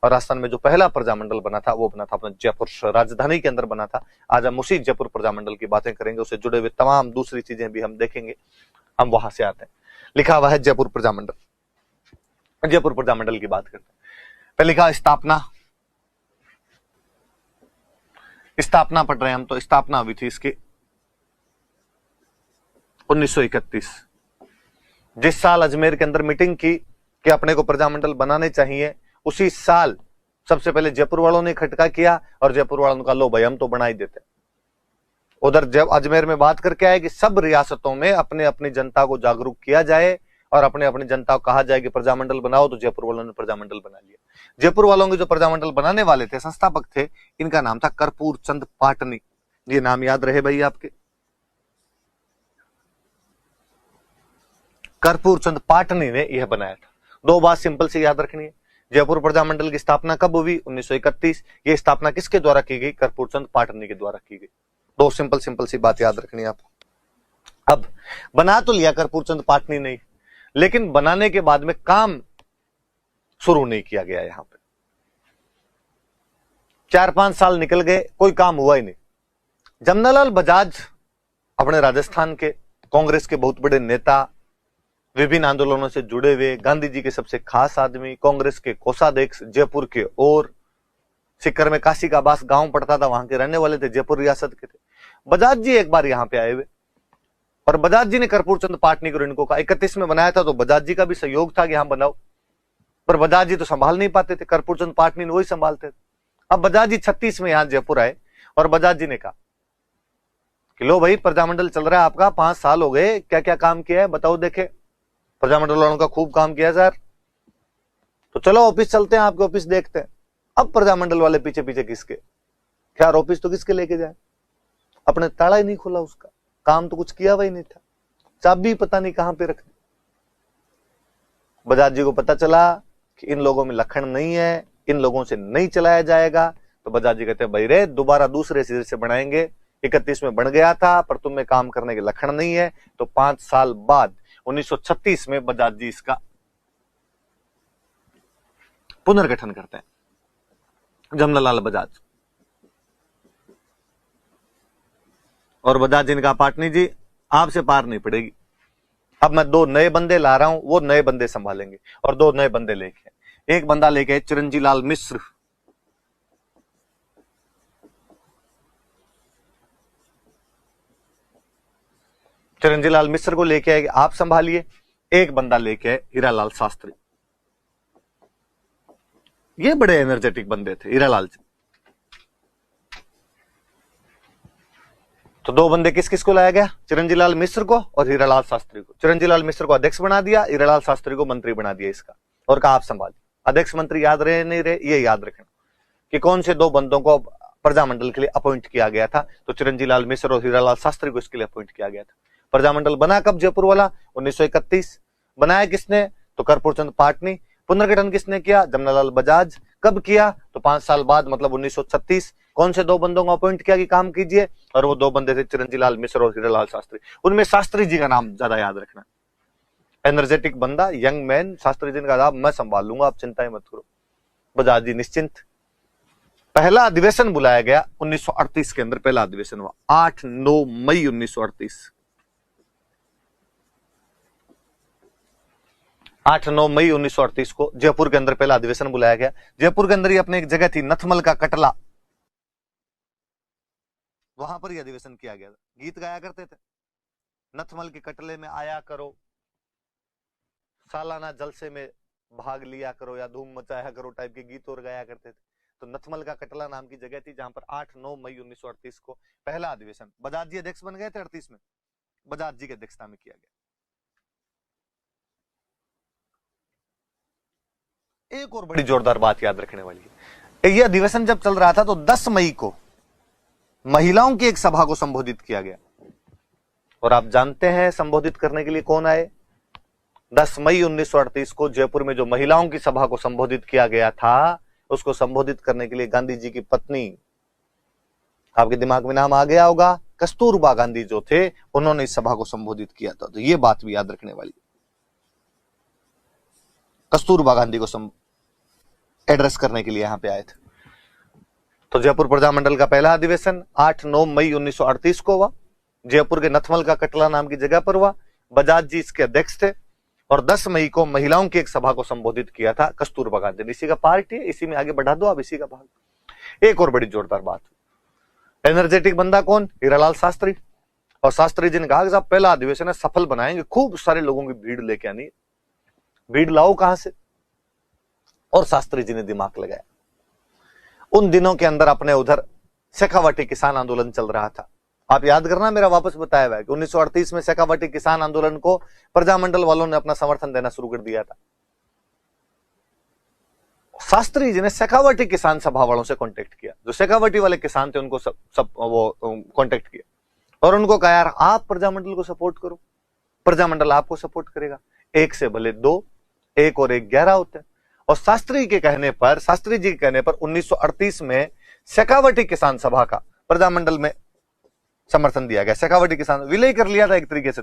और राजस्थान में जो पहला प्रजामंडल बना था वो बना था अपना जयपुर राजधानी के अंदर बना था। आज हम उसी जयपुर प्रजामंडल की बातें करेंगे, उससे जुड़े हुए तमाम दूसरी चीजें भी हम देखेंगे। हम वहां से आते हैं, लिखा हुआ है जयपुर प्रजामंडल। जयपुर प्रजामंडल की बात करते हैं। पहले लिखा स्थापना, स्थापना पढ़ रहे हैं हम, तो स्थापना हुई थी इसकी 1931। जिस साल अजमेर के अंदर मीटिंग की कि अपने को प्रजामंडल बनाने चाहिए, उसी साल सबसे पहले जयपुर वालों ने खटका किया और जयपुर वालों ने कहा लो भाई हम तो बना ही देते। उधर जब अजमेर में बात करके आए कि सब रियासतों में अपने अपनी जनता को जागरूक किया जाए और अपने अपनी जनता को कहा जाए कि प्रजामंडल बनाओ, तो जयपुर वालों ने प्रजामंडल बना लिया। जयपुर वालों के जो प्रजामंडल बनाने वाले थे, संस्थापक थे, इनका नाम था कर्पूर चंद पाटनी। ये नाम याद रहे भाई आपके, कर्पूर चंद पाटनी ने यह बनाया था। दो बात सिंपल से याद रखनी है, जयपुर प्रजामंडल की स्थापना कब हुई? 1931। ये स्थापना किसके द्वारा की गई? कर्पूर चंद पाटनी के द्वारा की गई। दो सिंपल सी बात याद रखनी है आपको। अब बना तो लिया कर्पूर चंद पाटनी ने, लेकिन बनाने के बाद में काम शुरू नहीं किया गया। यहां पे 4-5 साल निकल गए, कोई काम हुआ ही नहीं। जमनालाल बजाज अपने राजस्थान के कांग्रेस के बहुत बड़े नेता, विभिन्न आंदोलनों से जुड़े हुए, गांधी जी के सबसे खास आदमी, कांग्रेस के कोषाध्यक्ष, जयपुर के और सिक्कर में काशी का बास गांव पड़ता था, वहां के रहने वाले थे, जयपुर रियासत के थे। बजाज जी एक बार यहां पे आए हुए और बजाज जी ने कर्पूर चंद पाटनी को इनको कहा, 31 में बनाया था तो बजाज जी का भी सहयोग था कि यहां बनाओ, पर बजाज जी तो संभाल नहीं पाते थे, कर्पूर चंद पाटनी ने वही संभालते थे। अब बजाज जी 36 में यहां जयपुर आए और बजाज जी ने कहा कि लो भाई प्रजामंडल चल रहा है आपका, 5 साल हो गए, क्या क्या काम किया है बताओ देखे। प्रजामंडल वालों का खूब काम किया सर, तो चलो ऑफिस चलते हैं, आपके ऑफिस देखते हैं। अब प्रजामंडल वाले पीछे पीछे किसके, खैर ऑफिस तो किसके लेके जाए, अपने ताला ही नहीं खोला, उसका काम तो कुछ किया हुआ ही नहीं था, चाबी पता नहीं कहां पे रख दी। बजाज जी को पता चला कि इन लोगों में लखन नहीं है, इन लोगों से नहीं चलाया जाएगा, तो बजाज जी कहते हैं भाई रे दोबारा दूसरे सिरे से बनाएंगे, 31 में बन गया था पर तुम में काम करने के लक्षण नहीं है। तो 5 साल बाद 1936 में बजाज जी इसका पुनर्गठन करते हैं, जमनालाल बजाज। और बजाज जी ने कहा पाटनी जी आपसे पार नहीं पड़ेगी, अब मैं 2 नए बंदे ला रहा हूं, वो नए बंदे संभालेंगे। और 2 नए बंदे लेके, एक बंदा लेके चिरंजी लाल मिश्र, चिरंजी लाल मिश्र को लेके आए आप संभालिए, एक बंदा लेके आए हीरालाल शास्त्री। ये बड़े एनर्जेटिक बंदे थे हीरालाल जी। तो 2 बंदे किस किस को लाया गया? चिरंजी लाल मिश्र को और हीरालाल शास्त्री को। चिरंजी लाल मिश्र को अध्यक्ष बना दिया, हीरालाल शास्त्री को मंत्री बना दिया इसका, और कहा आप संभालिए। अध्यक्ष मंत्री याद रहे नहीं रहे, ये याद रखना कि कौन से 2 बंदों को प्रजामंडल के लिए अपॉइंट किया गया था। तो चिरंजी लाल मिश्र और हीरालाल शास्त्री को इसके लिए अपॉइंट किया गया था। प्रजामंडल बना कब जयपुर वाला? 1931। बनाया किसने? तो कर्पूर चंद पाटनी। पुनर्गठन किसने किया? जमनालाल बजाज। कब किया? तो 5 साल बाद, मतलब 1936। कौन से 2 बंदों को अपॉइंट किया कि काम कीजिए? और वो 2 बंदे थे चिरंजी लाल मिश्र और हीरालाल शास्त्री। उनमें शास्त्री जी का नाम ज्यादा याद रखना, एनर्जेटिक बंदा, यंग मैन। शास्त्री जी ने कहा मैं संभाल लूंगा, आप चिंता ही मत करो। बजाज जी निश्चिंत। पहला अधिवेशन बुलाया गया 1938 के अंदर, पहला अधिवेशन हुआ 8-9 मई 1938। 8-9 मई 1938 को जयपुर के अंदर पहला अधिवेशन बुलाया गया। जयपुर के अंदर ही अपने एक जगह थी नथमल का कटला, वहां पर ही अधिवेशन किया गया। गीत गाया करते थे, नथमल के कटले में आया करो, सालाना जलसे में भाग लिया करो, या धूम मचाया करो टाइप के गीत और गाया करते थे। तो नथमल का कटला नाम की जगह थी जहां पर 8-9 मई 1938 को पहला अधिवेशन, बजाज जी अध्यक्ष बन गए थे 38 में, बजाज जी की अध्यक्षता में किया गया। एक और बड़ी जोरदार बात याद रखने वाली है, यह अधिवेशन जब चल रहा था तो 10 मई को महिलाओं की एक सभा को संबोधित किया गया। और आप जानते हैं संबोधित करने के लिए कौन आए? 10 मई 1938 को जयपुर में जो महिलाओं की सभा को संबोधित किया गया था, उसको संबोधित करने के लिए गांधी जी की पत्नी, आपके दिमाग में नाम आ गया होगा, कस्तूरबा गांधी जो थे, उन्होंने इस सभा को संबोधित किया था। तो ये बात भी याद रखने वाली, कस्तूरबा गांधी को एड्रेस करने के लिए यहां पे आए थे। तो जयपुर प्रजामंडल का पहला अधिवेशन 8-9 मई 1938 को हुआ। जयपुर के नथमल का कटला नाम की जगह पर हुआ। बजाज जी इसके अध्यक्ष थे और 10 मई को महिलाओं की एक सभा को संबोधित किया था कस्तूरबा गांधी ने। इसी का पार्ट है, इसी में आगे बढ़ा दो आप इसी का भाग। एक और बड़ी जोरदार बात, एनर्जेटिक बंदा कौन? हीरालाल शास्त्री। और शास्त्री जी ने कहा कि साहब पहला अधिवेशन है, सफल बनाएंगे, खूब सारे लोगों की भीड़ लेके आनी है। भीड़ लाओ कहां से? और शास्त्री जी ने दिमाग लगाया। उन दिनों के अंदर अपने उधर शेखावाटी किसान आंदोलन चल रहा था। आप याद करना, मेरा वापस बताया हुआ है कि 1938 में शेखावाटी किसान आंदोलन को प्रजामंडल वालों ने अपना समर्थन देना शुरू कर दिया था। शास्त्री जी ने शेखावाटी किसान सभा वालों से कांटेक्ट किया, जो शेखावाटी वाले किसान थे उनको सब वो कांटेक्ट किया और उनको कहा यार आप प्रजामंडल को सपोर्ट करो, प्रजामंडल आपको सपोर्ट करेगा। एक से भले दो, एक और एक 11 होते हैं। और शास्त्री जी के कहने पर 1938 में शेखावाटी किसान सभा का प्रजामंडल में समर्थन दिया गया। शेखावाटी किसान विलय कर लिया था एक तरीके से,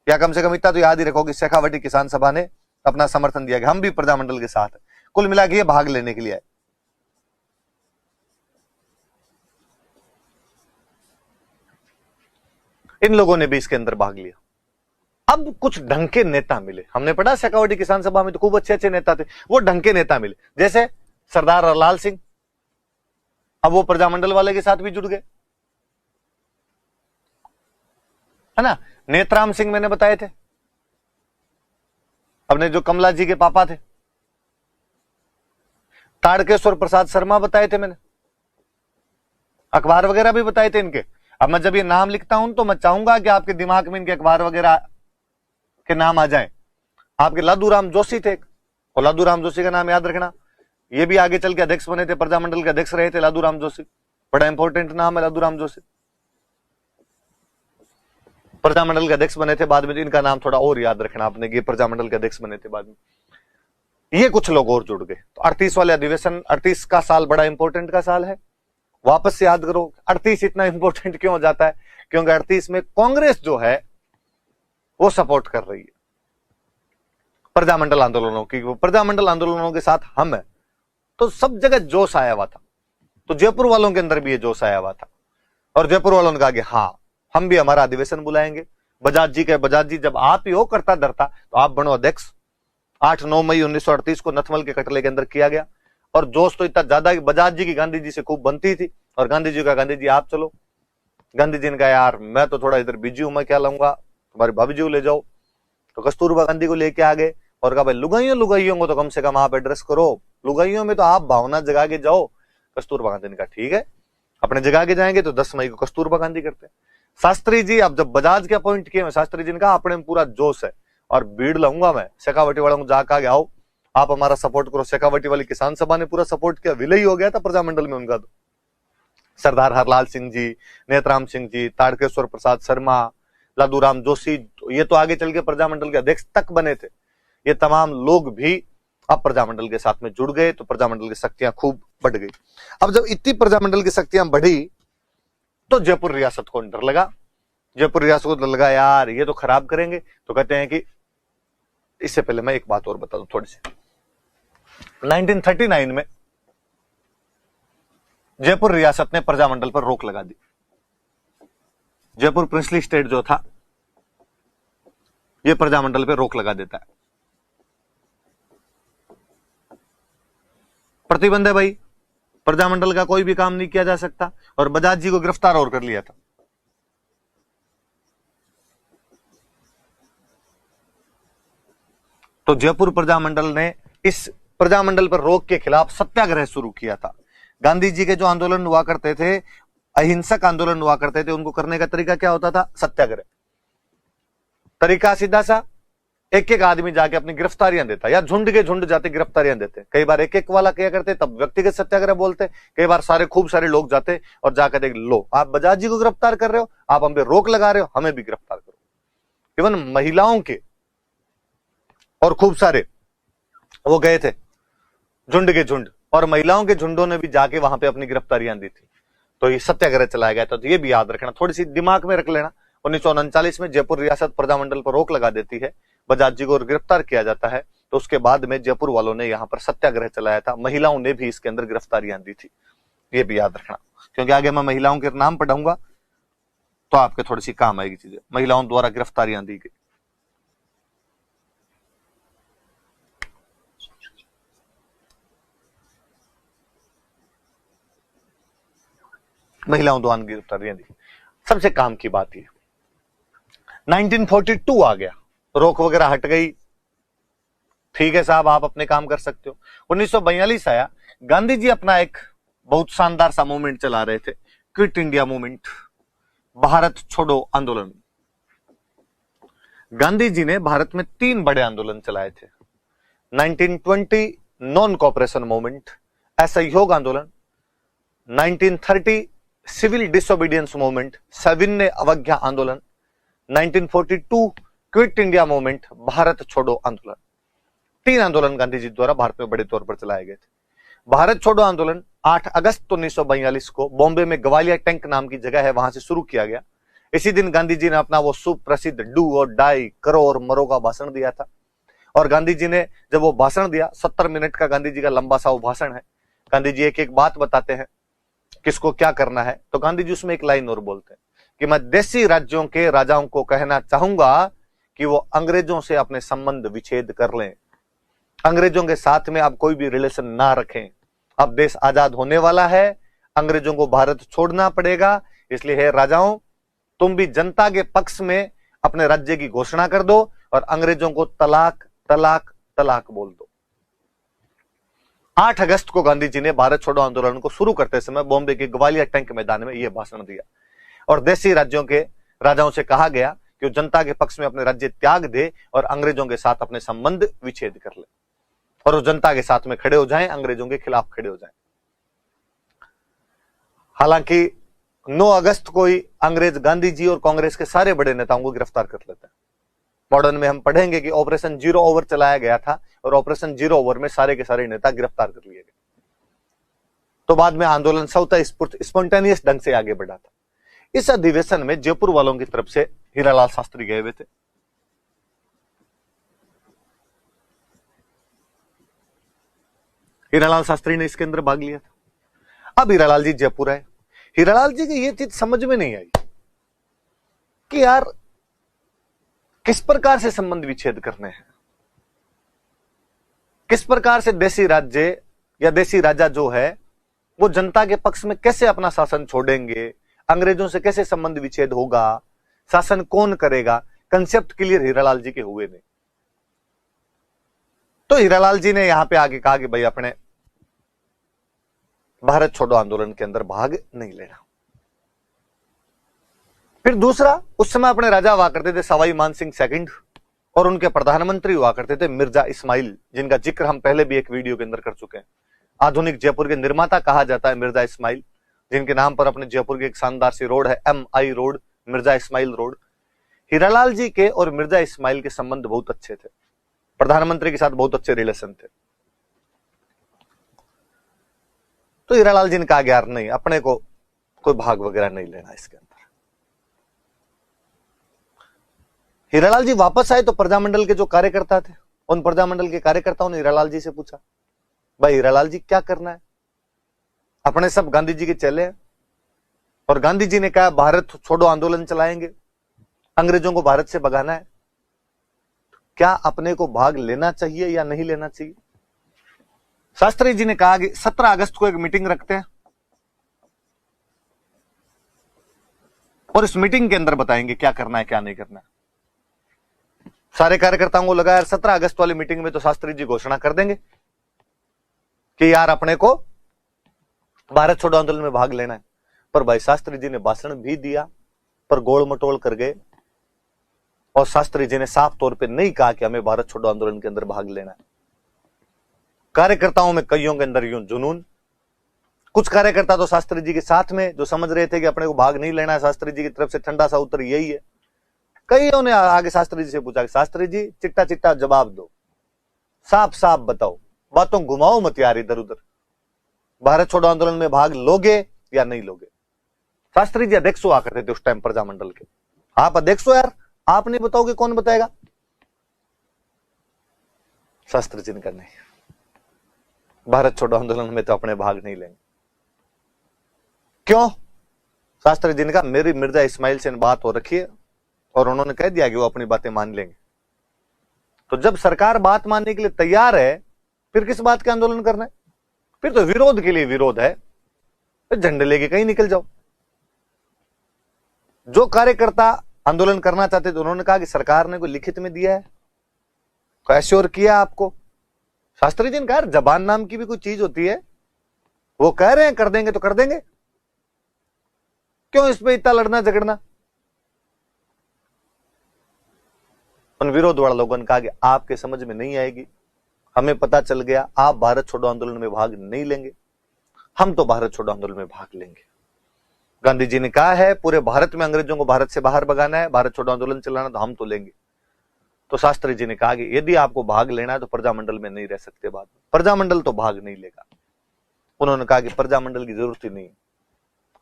या कम से कम इतना तो याद ही रखो कि शेखावाटी किसान सभा ने अपना समर्थन दिया गया, हम भी प्रजामंडल के साथ है। कुल मिला के ये भाग लेने के लिए आए। इन लोगों ने भी इसके अंदर भाग लिया। अब कुछ ढंग के नेता मिले। हमने पढ़ा शेखावाटी किसान सभा में तो खूब अच्छे अच्छे नेता थे, वो ढंग के नेता मिले, जैसे सरदार हरलाल सिंह। अब वो प्रजामंडल वाले के साथ भी जुड़ गए, है ना। नेतराम सिंह मैंने बताए थे, अपने जो कमला जी के पापा थे। ताड़केश्वर प्रसाद शर्मा बताए थे मैंने, अखबार वगैरह भी बताए थे इनके। अब मैं जब ये नाम लिखता हूं तो मैं चाहूंगा कि आपके दिमाग में इनके अखबार वगैरह के नाम आ जाएं। आपके लादूराम जोशी थे, और लादूराम जोशी का नाम याद रखना, ये भी आगे चल के अध्यक्ष बने थे, प्रजामंडल के अध्यक्ष रहे थे लादूराम जोशी। बड़ा इंपॉर्टेंट नाम है लादूराम जोशी, प्रजामंडल के अध्यक्ष बने थे बाद में। इनका नाम थोड़ा और याद रखना आपने, ये प्रजामंडल के अध्यक्ष बने थे बाद में। ये कुछ लोग और जुड़ गए। तो 38 वाले अधिवेशन, 38 का साल बड़ा इंपॉर्टेंट का साल है। वापस से याद करो 38 इतना इंपॉर्टेंट क्यों हो जाता है? क्योंकि 38 में कांग्रेस जो है वो सपोर्ट कर रही है प्रजामंडल आंदोलनों की, वो प्रजामंडल आंदोलनों के साथ हम है। तो सब जगह जोश आया हुआ था। तो जयपुर वालों के अंदर भी ये जोश आया हुआ था और जयपुर वालों ने कहा कि हाँ हम भी हमारा अधिवेशन बुलाएंगे। बजाज जी के, बजाज जी जब आप ही हो करता धरता तो आप बनो अध्यक्ष। 8-9 मई 1938 को नथमल के कटले के अंदर किया गया। और जोश तो इतना ज्यादा कि बजाज जी की गांधी जी से खूब बनती थी और गांधी जी का, गांधी जी आप चलो। गांधी जी ने कहा यार मैं तो थोड़ा इधर बिजी हूं, मैं क्या लाऊंगा, तुम्हारी भाभी जी को ले जाओ। तो कस्तूरबा गांधी को लेके आ गए और कहा भाई लुगाइयों को तो कम से कम आप एड्रेस करो, लुगाइयों में तो आप भावना जगा के जाओ। कस्तूरबा गांधी ने कहा ठीक है, अपने जगा के जाएंगे। तो 10 मई को कस्तूरबा गांधी करते हैं। शास्त्री जी अब जब बजाज के अपॉइंट किए, शास्त्री जी ने कहा अपने में पूरा जोश है और भीड़ लाऊंगा मैं, शेखावाटी वालों को जाकर आगे आओ, आप हमारा सपोर्ट करो। शेखावाटी वाली किसान सभा ने पूरा सपोर्ट किया, विलय हो गया था प्रजामंडल में उनका। तो सरदार हरलाल सिंह जी, नेतराम सिंह जी, ताड़केश्वर प्रसाद शर्मा, लादूराम जोशी, ये तो आगे चल के प्रजामंडल के अध्यक्ष तक बने थे। ये तमाम लोग भी अब प्रजामंडल के साथ में जुड़ गए। तो प्रजामंडल की शक्तियां खूब बढ़ गई। अब जब इतनी प्रजामंडल की शक्तियां बढ़ी तो जयपुर रियासत को डर लगा। जयपुर रियासत को डर लगा यार ये तो खराब करेंगे। तो कहते हैं कि इससे पहले मैं एक बात और बता दूं थोड़ी सी। 1939 में जयपुर रियासत ने प्रजामंडल पर रोक लगा दी। जयपुर प्रिंसली स्टेट जो था यह प्रजामंडल पर रोक लगा देता है। प्रतिबंध है भाई, प्रजामंडल का कोई भी काम नहीं किया जा सकता। और बजाज जी को गिरफ्तार और कर लिया था। तो जयपुर प्रजामंडल ने इस प्रजामंडल पर रोक के खिलाफ सत्याग्रह शुरू किया था। गांधी जी के जो आंदोलन हुआ करते थे, अहिंसक आंदोलन हुआ करते थे, उनको करने का तरीका क्या होता था? सत्याग्रह। तरीका सीधा सा, एक एक आदमी जाके अपनी गिरफ्तारियां देता या झुंड के झुंड जाते गिरफ्तारियां देते। कई बार एक एक वाला क्या करते, तब व्यक्तिगत सत्याग्रह बोलते। कई बार सारे खूब सारे लोग जाते और जाकर देख लो आप बजाज जी को गिरफ्तार कर रहे हो, आप हम पे रोक लगा रहे हो, हमें भी गिरफ्तार करो। इवन महिलाओं के और खूब सारे वो गए थे झुंड के झुंड, और महिलाओं के झुंडों ने भी जाके वहां पे अपनी गिरफ्तारियां दी थी। तो ये सत्याग्रह चलाया गया था। तो ये भी याद रखना, थोड़ी सी दिमाग में रख लेना। 1939 में जयपुर रियासत प्रजामंडल पर रोक लगा देती है, बजाज जी को गिरफ्तार किया जाता है तो उसके बाद में जयपुर वालों ने यहां पर सत्याग्रह चलाया था। महिलाओं ने भी इसके अंदर गिरफ्तारियां दी थी, ये भी याद रखना, क्योंकि आगे मैं महिलाओं के नाम पढ़ाऊंगा तो आपके थोड़ी सी काम आएगी चीजें। महिलाओं द्वारा गिरफ्तारियां दी गई। महिलाओं द्वारा गिरफ्तारियां दी। सबसे काम की बात ये 1942 आ गया, रोक वगैरह हट गई, ठीक है साहब आप अपने काम कर सकते हो। 1942 आया, गांधी जी अपना एक बहुत शानदार सा मूवमेंट चला रहे थे, क्विट इंडिया मूवमेंट, भारत छोड़ो आंदोलन। गांधी जी ने भारत में 3 बड़े आंदोलन चलाए थे। 1920 नॉन कॉपरेशन मूवमेंट, असहयोग आंदोलन। 1930 सिविल डिसोबीडियंस मूवमेंट, सविनय अवज्ञा आंदोलन। 1942 क्विट इंडिया मूवमेंट, भारत छोड़ो आंदोलन। 3 आंदोलन गांधी जी द्वारा भारत में बड़े तौर पर चलाए गए थे। भारत छोड़ो आंदोलन 8 अगस्त 1942 को बॉम्बे में ग्वालियर टैंक नाम की जगह है, वहां से शुरू किया गया। इसी दिन गांधी जी ने अपना वो सुप्रसिद्ध डू और डाई, करो और मरो का भाषण दिया था। और गांधी जी ने जब वो भाषण दिया, 70 मिनट का गांधी जी का लंबा सा वो भाषण है। गांधी जी एक एक बात बताते हैं किसको क्या करना है, तो गांधी जी उसमें एक लाइन और बोलते हैं कि मैं देशी राज्यों के राजाओं को कहना चाहूंगा कि वो अंग्रेजों से अपने संबंध विच्छेद कर लें, अंग्रेजों के साथ में आप कोई भी रिलेशन ना रखें। अब देश आजाद होने वाला है, अंग्रेजों को भारत छोड़ना पड़ेगा, इसलिए हे राजाओं तुम भी जनता के पक्ष में अपने राज्य की घोषणा कर दो और अंग्रेजों को तलाक तलाक तलाक बोल दो। 8 अगस्त को गांधी जी ने भारत छोड़ो आंदोलन को शुरू करते समय बॉम्बे के ग्वालियर टैंक मैदान में यह भाषण दिया और देशी राज्यों के राजाओं से कहा गया कि वो जनता के पक्ष में अपने राज्य त्याग दे और अंग्रेजों के साथ अपने संबंध विच्छेद कर ले और वो जनता के साथ में खड़े हो जाएं, अंग्रेजों के खिलाफ खड़े हो जाएं। हालांकि 9 अगस्त को ही अंग्रेज गांधी जी और कांग्रेस के सारे बड़े नेताओं को गिरफ्तार कर लेते हैं। मॉडर्न में हम पढ़ेंगे कि ऑपरेशन जीरो ओवर चलाया गया था और ऑपरेशन जीरो ओवर में सारे के सारे नेता गिरफ्तार कर लिए गए। तो बाद में आंदोलन स्वतः स्पॉन्टेनियस ढंग से आगे बढ़ा था। इस अधिवेशन में जयपुर वालों की तरफ से हीरालाल शास्त्री गए हुए थे। हीरालाल शास्त्री ने इसके अंदर भाग लिया था। अब हीरालाल जी जयपुर आए। हीरालाल जी की ये चीज समझ में नहीं आई कि यार किस प्रकार से संबंध विच्छेद करने हैं, किस प्रकार से देशी राज्य या देशी राजा जो है वो जनता के पक्ष में कैसे अपना शासन छोड़ेंगे, अंग्रेजों से कैसे संबंध विच्छेद होगा, शासन कौन करेगा। कंसेप्ट क्लियर हीरालाल जी के हुए नहीं। तो हीरालाल जी ने यहां पे आगे कहा कि भाई अपने भारत छोड़ो आंदोलन के अंदर भाग नहीं लेना। फिर दूसरा, उस समय अपने राजा हुआ करते थे सवाई मान सिंह सेकंड और उनके प्रधानमंत्री हुआ करते थे मिर्जा इस्माइल, जिनका जिक्र हम पहले भी एक वीडियो के अंदर कर चुके हैं। आधुनिक जयपुर के निर्माता कहा जाता है मिर्जा इस्माइल, जिनके नाम पर अपने जयपुर की एक शानदार सी रोड है, MI road, Mirza Ismail road. Hiralal ji के और मिर्जा इस्माइल के संबंध बहुत अच्छे थे, प्रधानमंत्री के साथ बहुत अच्छे रिलेशन थे। तो हीरालाल जी ने कहा यार नहीं, अपने को कोई भाग वगैरह नहीं लेना इसके अंदर। हीरालाल जी वापस आए तो प्रजामंडल के जो कार्यकर्ता थे, उन प्रजामंडल के कार्यकर्ताओं ने हीरालाल जी से पूछा, भाई हीरालाल जी क्या करना है, अपने सब गांधी जी के चेले हैं और गांधी जी ने कहा भारत छोड़ो आंदोलन चलाएंगे, अंग्रेजों को भारत से भगाना है, क्या अपने को भाग लेना चाहिए या नहीं लेना चाहिए। शास्त्री जी ने कहा कि 17 अगस्त को एक मीटिंग रखते हैं और इस मीटिंग के अंदर बताएंगे क्या करना है क्या नहीं करना है। सारे कार्यकर्ताओं को लगा यार 17 अगस्त वाली मीटिंग में तो शास्त्री जी घोषणा कर देंगे कि यार अपने को भारत छोड़ो आंदोलन में भाग लेना है। पर भाई शास्त्री जी ने भाषण भी दिया पर गोल मटोल कर गए और शास्त्री जी ने साफ तौर पे नहीं कहा कि हमें भारत छोड़ो आंदोलन के अंदर भाग लेना है। कार्यकर्ताओं में कईयों के अंदर यूं जुनून, कुछ कार्यकर्ता तो शास्त्री जी के साथ में जो समझ रहे थे कि अपने को भाग नहीं लेना है, शास्त्री जी की तरफ से ठंडा सा उत्तर यही है। कईयों ने आगे शास्त्री जी से पूछा, शास्त्री जी चिट्टा चिट्टा जवाब दो, साफ साफ बताओ, बातों घुमाओ मत यार इधर उधर, भारत छोड़ो आंदोलन में भाग लोगे या नहीं लोगे। शास्त्री जी अध्यक्ष हुआ करते थे उस टाइम प्रजामंडल के। आप अध्यक्ष हो यार, आप नहीं बताओगे कौन बताएगा। शास्त्री जी ने कहा नहीं, भारत छोड़ो आंदोलन में तो अपने भाग नहीं लेंगे। क्यों? शास्त्री जी ने कहा मेरी मिर्जा इस्माइल से बात हो रखी है और उन्होंने कह दिया कि वो अपनी बातें मान लेंगे। तो जब सरकार बात मानने के लिए तैयार है, फिर किस बात के आंदोलन करना है? फिर तो विरोध के लिए विरोध है, फिर झंडे लेके कहीं निकल जाओ। जो कार्यकर्ता आंदोलन करना चाहते थे उन्होंने कहा कि सरकार ने कोई लिखित में दिया है, कोई एश्योर किया आपको? शास्त्री जी ने कहा जबान नाम की भी कोई चीज होती है, वो कह रहे हैं कर देंगे तो कर देंगे, क्यों इसमें इतना लड़ना झगड़ना? उन विरोध वाले लोगों ने कहा कि आपके समझ में नहीं आएगी, हमें पता चल गया आप भारत छोड़ो आंदोलन में भाग नहीं लेंगे, हम तो भारत छोड़ो आंदोलन में भाग लेंगे। गांधी जी ने कहा है पूरे भारत में अंग्रेजों को भारत से बाहर भगाना है, भारत छोड़ो आंदोलन चलाना, तो हम तो लेंगे। तो शास्त्री जी ने कहा कि यदि आपको भाग लेना है तो प्रजामंडल में नहीं रह सकते, बाद में प्रजामंडल तो भाग नहीं लेगा। उन्होंने कहा कि प्रजामंडल की जरूरत ही नहीं,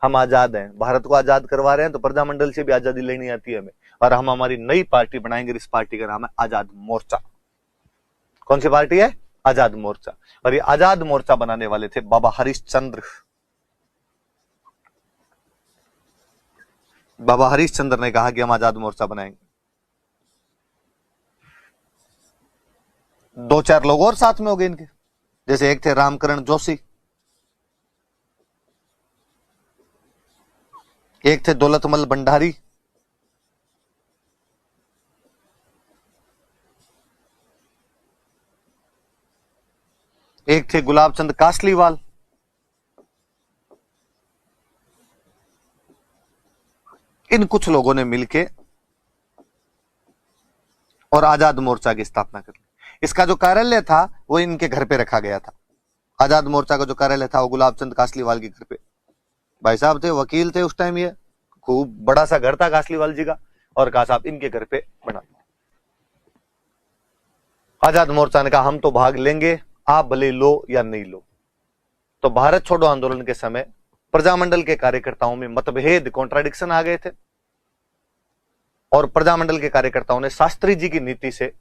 हम आजाद हैं, भारत को आजाद करवा रहे हैं तो प्रजामंडल से भी आजादी लेनी आती है हमें, और हम हमारी नई पार्टी बनाएंगे। इस पार्टी का नाम है आजाद मोर्चा। कौन सी पार्टी है? आजाद मोर्चा। और ये आजाद मोर्चा बनाने वाले थे बाबा हरिश्चंद्र। बाबा हरिश्चंद्र ने कहा कि हम आजाद मोर्चा बनाएंगे। दो चार लोग और साथ में हो गए इनके, जैसे एक थे रामकरण जोशी, एक थे दौलतमल भंडारी, एक थे गुलाब चंद कासलीवाल, इन कुछ लोगों ने मिलके और आजाद मोर्चा की स्थापना कर ली। इसका जो कार्यालय था वो इनके घर पे रखा गया था। आजाद मोर्चा का जो कार्यालय था वो गुलाब चंद कासलीवाल के घर पे, भाई साहब थे, वकील थे उस टाइम, ये खूब बड़ा सा घर था कासलीवाल जी का, और कहा साहब इनके घर पे बना। आजाद मोर्चा ने कहा हम तो भाग लेंगे, आप भले लो या नहीं लो। तो भारत छोड़ो आंदोलन के समय प्रजामंडल के कार्यकर्ताओं में मतभेद, कॉन्ट्राडिक्शन आ गए थे, और प्रजामंडल के कार्यकर्ताओं ने शास्त्री जी की नीति से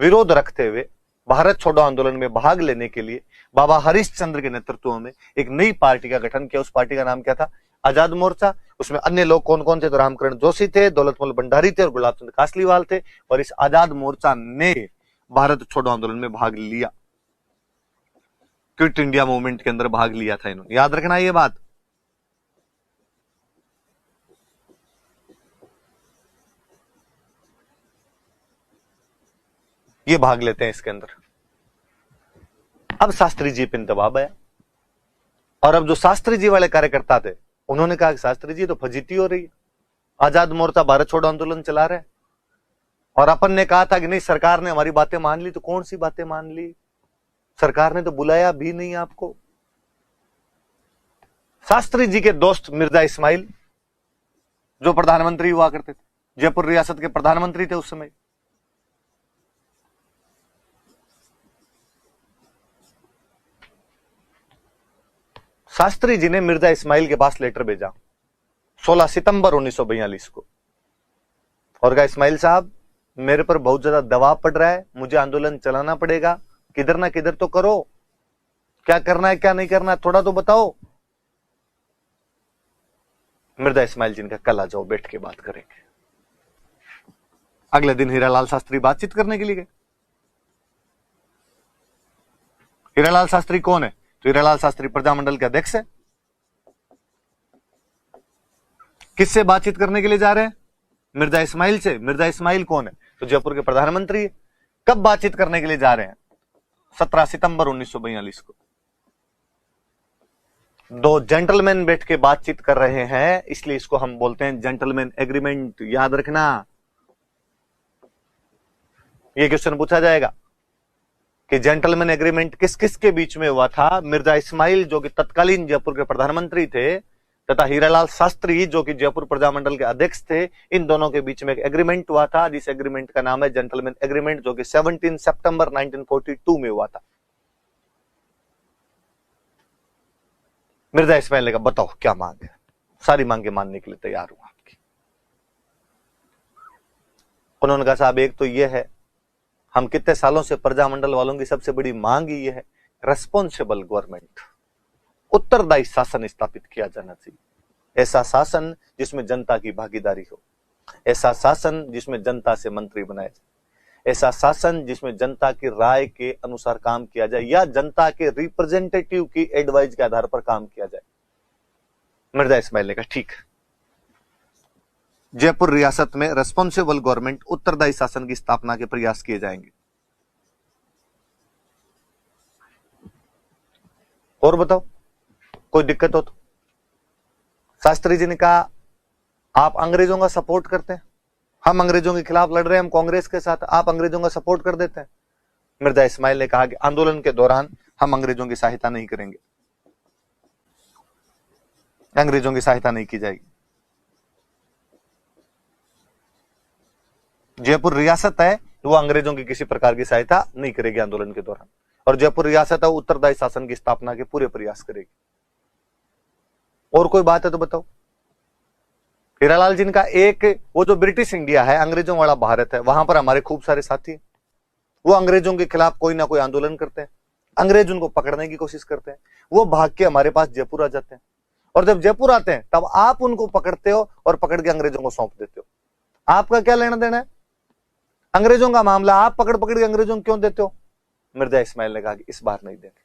विरोध रखते हुए भारत छोड़ो आंदोलन में भाग लेने के लिए बाबा हरिश्चंद्र के नेतृत्व में एक नई पार्टी का गठन किया। उस पार्टी का नाम क्या था? आजाद मोर्चा। उसमें अन्य लोग कौन कौन थे? तो रामकरण जोशी थे, दौलतमल भंडारी थे और गुलाब चंद कासलीवाल थे। और इस आजाद मोर्चा ने भारत छोड़ो आंदोलन में भाग लिया, क्विट इंडिया मूवमेंट के अंदर भाग लिया था इन्होंने। याद रखना ये बात। ये भाग लेते हैं इसके अंदर। अब शास्त्री जी पे दबाव आया, और अब जो शास्त्री जी वाले कार्यकर्ता थे उन्होंने कहा कि शास्त्री जी तो फजीती हो रही है, आजाद मोर्चा भारत छोड़ो आंदोलन चला रहे हैं, और अपन ने कहा था कि नहीं सरकार ने हमारी बातें मान ली। तो कौन सी बातें मान ली? सरकार ने तो बुलाया भी नहीं आपको। शास्त्री जी के दोस्त मिर्जा इस्माइल जो प्रधानमंत्री हुआ करते थे, जयपुर रियासत के प्रधानमंत्री थे उस समय, शास्त्री जी ने मिर्जा इस्माइल के पास लेटर भेजा 16 सितंबर 1942 को, और कहा इस्माइल साहब मेरे पर बहुत ज्यादा दबाव पड़ रहा है, मुझे आंदोलन चलाना पड़ेगा, किधर ना किधर तो करो, क्या करना है क्या नहीं करना है थोड़ा तो बताओ। मिर्जा इस्माइल जी ने कहा कल आ जाओ, बैठ के बात करेंगे। अगले दिन हीरालाल शास्त्री बातचीत करने के लिए गए। हीरालाल शास्त्री कौन है? तो हीरालाल शास्त्री प्रजामंडल के अध्यक्ष है। किससे बातचीत करने के लिए जा रहे हैं? मिर्जा इस्माइल से। मिर्जा इस्माइल कौन है? तो जयपुर के प्रधानमंत्री है। कब बातचीत करने के लिए जा रहे हैं? 17 सितंबर 1942 को। दो जेंटलमैन बैठ के बातचीत कर रहे हैं, इसलिए इसको हम बोलते हैं जेंटलमैन एग्रीमेंट। याद रखना, यह क्वेश्चन पूछा जाएगा कि जेंटलमैन एग्रीमेंट किस किस के बीच में हुआ था। मिर्जा इस्माइल जो कि तत्कालीन जयपुर के प्रधानमंत्री थे, तथा हीरालाल शास्त्री जो कि जयपुर प्रजामंडल के अध्यक्ष थे, इन दोनों के बीच में एक एग्रीमेंट हुआ था, जिस एग्रीमेंट का नाम है जेंटलमैन एग्रीमेंट, जो कि 17 सितंबर 1942 में हुआ था। मिर्जा इस्माइल ने कहा बताओ क्या मांग है? सारी मांगे मानने के लिए तैयार हूं आपकी। उन्होंने कहा साहब एक तो यह है हम कितने सालों से प्रजामंडल वालों की सबसे बड़ी मांग ही है रेस्पॉन्सिबल गवर्नमेंट, उत्तरदायी शासन स्थापित किया जाना चाहिए। ऐसा शासन जिसमें जनता की भागीदारी हो, ऐसा शासन जिसमें जनता से मंत्री बनाए जाए, ऐसा शासन जिसमें जनता की राय के अनुसार काम किया जाए या जनता के रिप्रेजेंटेटिव की एडवाइस के आधार पर काम किया जाए। मिर्जा इस्माइल ने कहा ठीक, जयपुर रियासत में रेस्पॉन्सिबल गवर्नमेंट, उत्तरदायी शासन की स्थापना के प्रयास किए जाएंगे। और बताओ कोई दिक्कत हो तो। शास्त्री जी ने कहा आप अंग्रेजों का सपोर्ट करते हैं, हम अंग्रेजों के खिलाफ लड़ रहे हैं, हम कांग्रेस के साथ, आप अंग्रेजों का सपोर्ट कर देते हैं। मिर्जा इस्माइल ने कहा कि आंदोलन के दौरान हम अंग्रेजों की सहायता नहीं करेंगे, अंग्रेजों की सहायता नहीं की जाएगी। जयपुर रियासत है वो अंग्रेजों की किसी प्रकार की सहायता नहीं करेगी आंदोलन के दौरान, और जयपुर रियासत है वो उत्तरदायी शासन की स्थापना के पूरे प्रयास करेगी। और कोई बात है तो बताओ। हीरालाल जी का एक वो जो ब्रिटिश इंडिया है, अंग्रेजों वाला भारत है, वहां पर हमारे खूब सारे साथी हैं, वो अंग्रेजों के खिलाफ कोई ना कोई आंदोलन करते हैं, अंग्रेज उनको पकड़ने की कोशिश करते हैं, वो भाग के हमारे पास जयपुर आ जाते हैं, और जब जयपुर आते हैं तब आप उनको पकड़ते हो और पकड़ के अंग्रेजों को सौंप देते हो। आपका क्या लेना देना है? अंग्रेजों का मामला आप पकड़ पकड़ के अंग्रेजों को क्यों देते हो? मिर्जा इस्माइल ने कहा कि इस बार नहीं देंगे,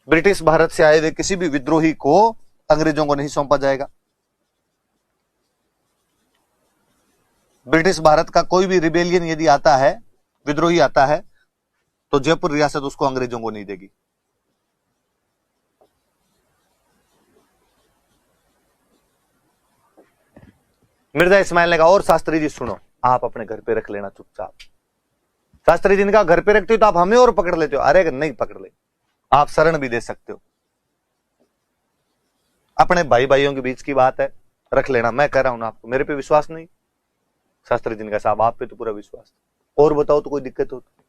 ब्रिटिश भारत से आए हुए किसी भी विद्रोही को अंग्रेजों को नहीं सौंपा जाएगा। ब्रिटिश भारत का कोई भी रिबेलियन यदि आता है, विद्रोही आता है, तो जयपुर रियासत उसको अंग्रेजों को नहीं देगी। मिर्जा इस्माइल ने कहा और शास्त्री जी सुनो, आप अपने घर पे रख लेना चुपचाप। शास्त्री जी ने कहा घर पे रखते हो तो आप हमें और पकड़ लेते हो। अरे नहीं पकड़ ले, आप शरण भी दे सकते हो, अपने भाई भाइयों के बीच की बात है, रख लेना। मैं कह रहा हूं ना आपको, मेरे पे विश्वास नहीं। शास्त्री जी ने कहा साहब आप पे तो पूरा विश्वास, और बताओ तो कोई दिक्कत हो तो।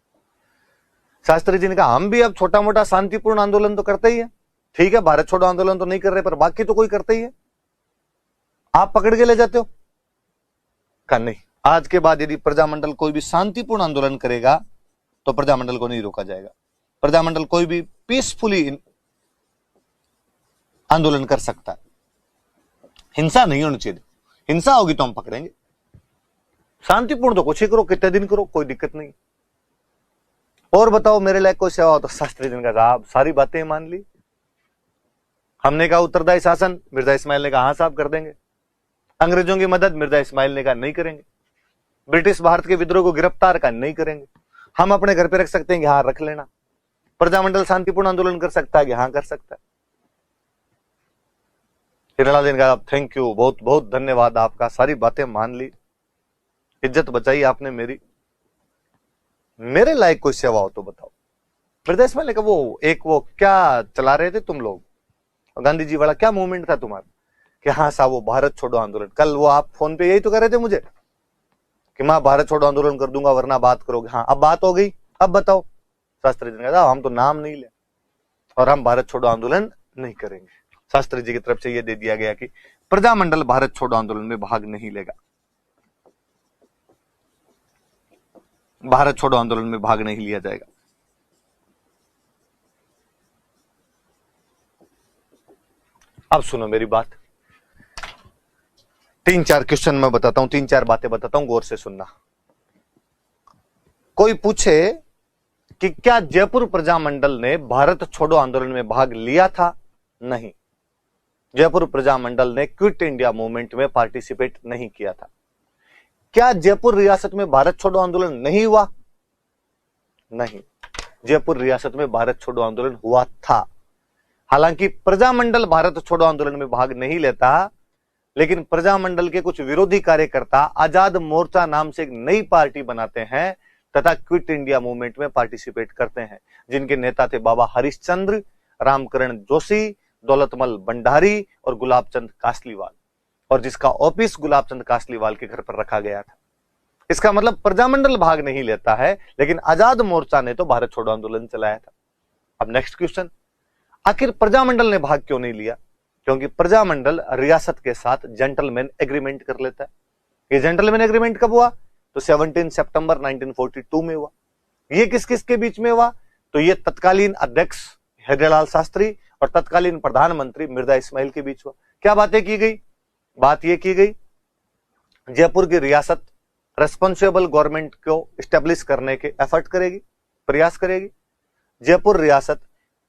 शास्त्री जी ने कहा हम भी अब छोटा मोटा शांतिपूर्ण आंदोलन तो करते ही है, ठीक है भारत छोड़ो आंदोलन तो नहीं कर रहे, पर बाकी तो कोई करते ही है, आप पकड़ के ले जाते हो। कहा नहीं, आज के बाद यदि प्रजामंडल कोई भी शांतिपूर्ण आंदोलन करेगा तो प्रजामंडल को नहीं रोका जाएगा। प्रजामंडल कोई भी पीसफुली आंदोलन कर सकता है, हिंसा नहीं होनी चाहिए, हिंसा होगी तो हम पकड़ेंगे। शांतिपूर्ण तो कुछ ही करो, कितने दिन करो, कोई दिक्कत नहीं। और बताओ मेरे लायक कोई सेवा हो तो। शास्त्री जी का साहब सारी बातें मान ली। हमने कहा उत्तरदायी शासन, मिर्जा इस्माइल ने कहा हाँ साहब कर देंगे। अंग्रेजों की मदद, मिर्जा इस्माइल ने कहा नहीं करेंगे। ब्रिटिश भारत के विद्रोह को गिरफ्तार का नहीं करेंगे। हम अपने घर पे रख सकते हैं कि हाँ रख लेना। प्रजामंडल शांतिपूर्ण आंदोलन कर सकता है कि हाँ कर सकता है। हीरालाल जी ने कहा थैंक यू, बहुत बहुत धन्यवाद आपका, सारी बातें मान ली, इज्जत बचाई आपने मेरी। मेरे लायक कोई सेवा हो तो बताओ। मिर्जा इस्माइल ने कहा वो क्या चला रहे थे तुम लोग, गांधी जी वाला क्या मूवमेंट था तुम्हारा? कि हाँ साहब वो भारत छोड़ो आंदोलन, कल वो आप फोन पे यही तो कर रहे थे मुझे कि मैं भारत छोड़ो आंदोलन कर दूंगा वरना बात करोगे। हाँ अब बात हो गई, अब बताओ। शास्त्री जी ने कहा हम तो नाम नहीं ले और हम भारत छोड़ो आंदोलन नहीं करेंगे। शास्त्री जी की तरफ से यह दे दिया गया कि प्रजामंडल भारत छोड़ो आंदोलन में भाग नहीं लेगा, भारत छोड़ो आंदोलन में भाग नहीं लिया जाएगा। अब सुनो मेरी बात, 3-4 क्वेश्चन मैं बताता हूं, 3-4 बातें बताता हूं, गौर से सुनना। कोई पूछे कि क्या जयपुर प्रजामंडल ने भारत छोड़ो आंदोलन में भाग लिया था? नहीं, जयपुर प्रजामंडल ने क्विट इंडिया मूवमेंट में पार्टिसिपेट नहीं किया था। क्या जयपुर रियासत में भारत छोड़ो आंदोलन नहीं हुआ? नहीं, जयपुर रियासत में भारत छोड़ो आंदोलन हुआ था। हालांकि प्रजामंडल भारत छोड़ो आंदोलन में भाग नहीं लेता, लेकिन प्रजामंडल के कुछ विरोधी कार्यकर्ता आजाद मोर्चा नाम से एक नई पार्टी बनाते हैं तथा क्विट इंडिया मूवमेंट में पार्टिसिपेट करते हैं, जिनके नेता थे बाबा हरिश्चंद्र, रामकरण जोशी, दौलतमल भंडारी और गुलाबचंद कासलीवाल, और जिसका ऑफिस गुलाबचंद कासलीवाल के घर पर रखा गया था। इसका मतलब प्रजामंडल भाग नहीं लेता है, लेकिन आजाद मोर्चा ने तो भारत छोड़ो आंदोलन चलाया था। अब नेक्स्ट क्वेश्चन, आखिर प्रजामंडल ने भाग क्यों नहीं लिया? क्योंकि प्रजामंडल रियासत के साथ जेंटलमैन एग्रीमेंट कर लेता है। ये जेंटलमैन एग्रीमेंट कब हुआ? तो 17 सितंबर 1942 में हुआ। ये किस किस के बीच में हुआ? तो ये तत्कालीन अध्यक्ष हिरालाल शास्त्री और तत्कालीन प्रधानमंत्री मिर्जा इस्माइल के बीच हुआ। क्या बातें की गई? बात यह की गई, जयपुर की रियासत रेस्पॉन्सिबल गवर्नमेंट को स्टेब्लिश करने के एफर्ट करेगी, प्रयास करेगी। जयपुर रियासत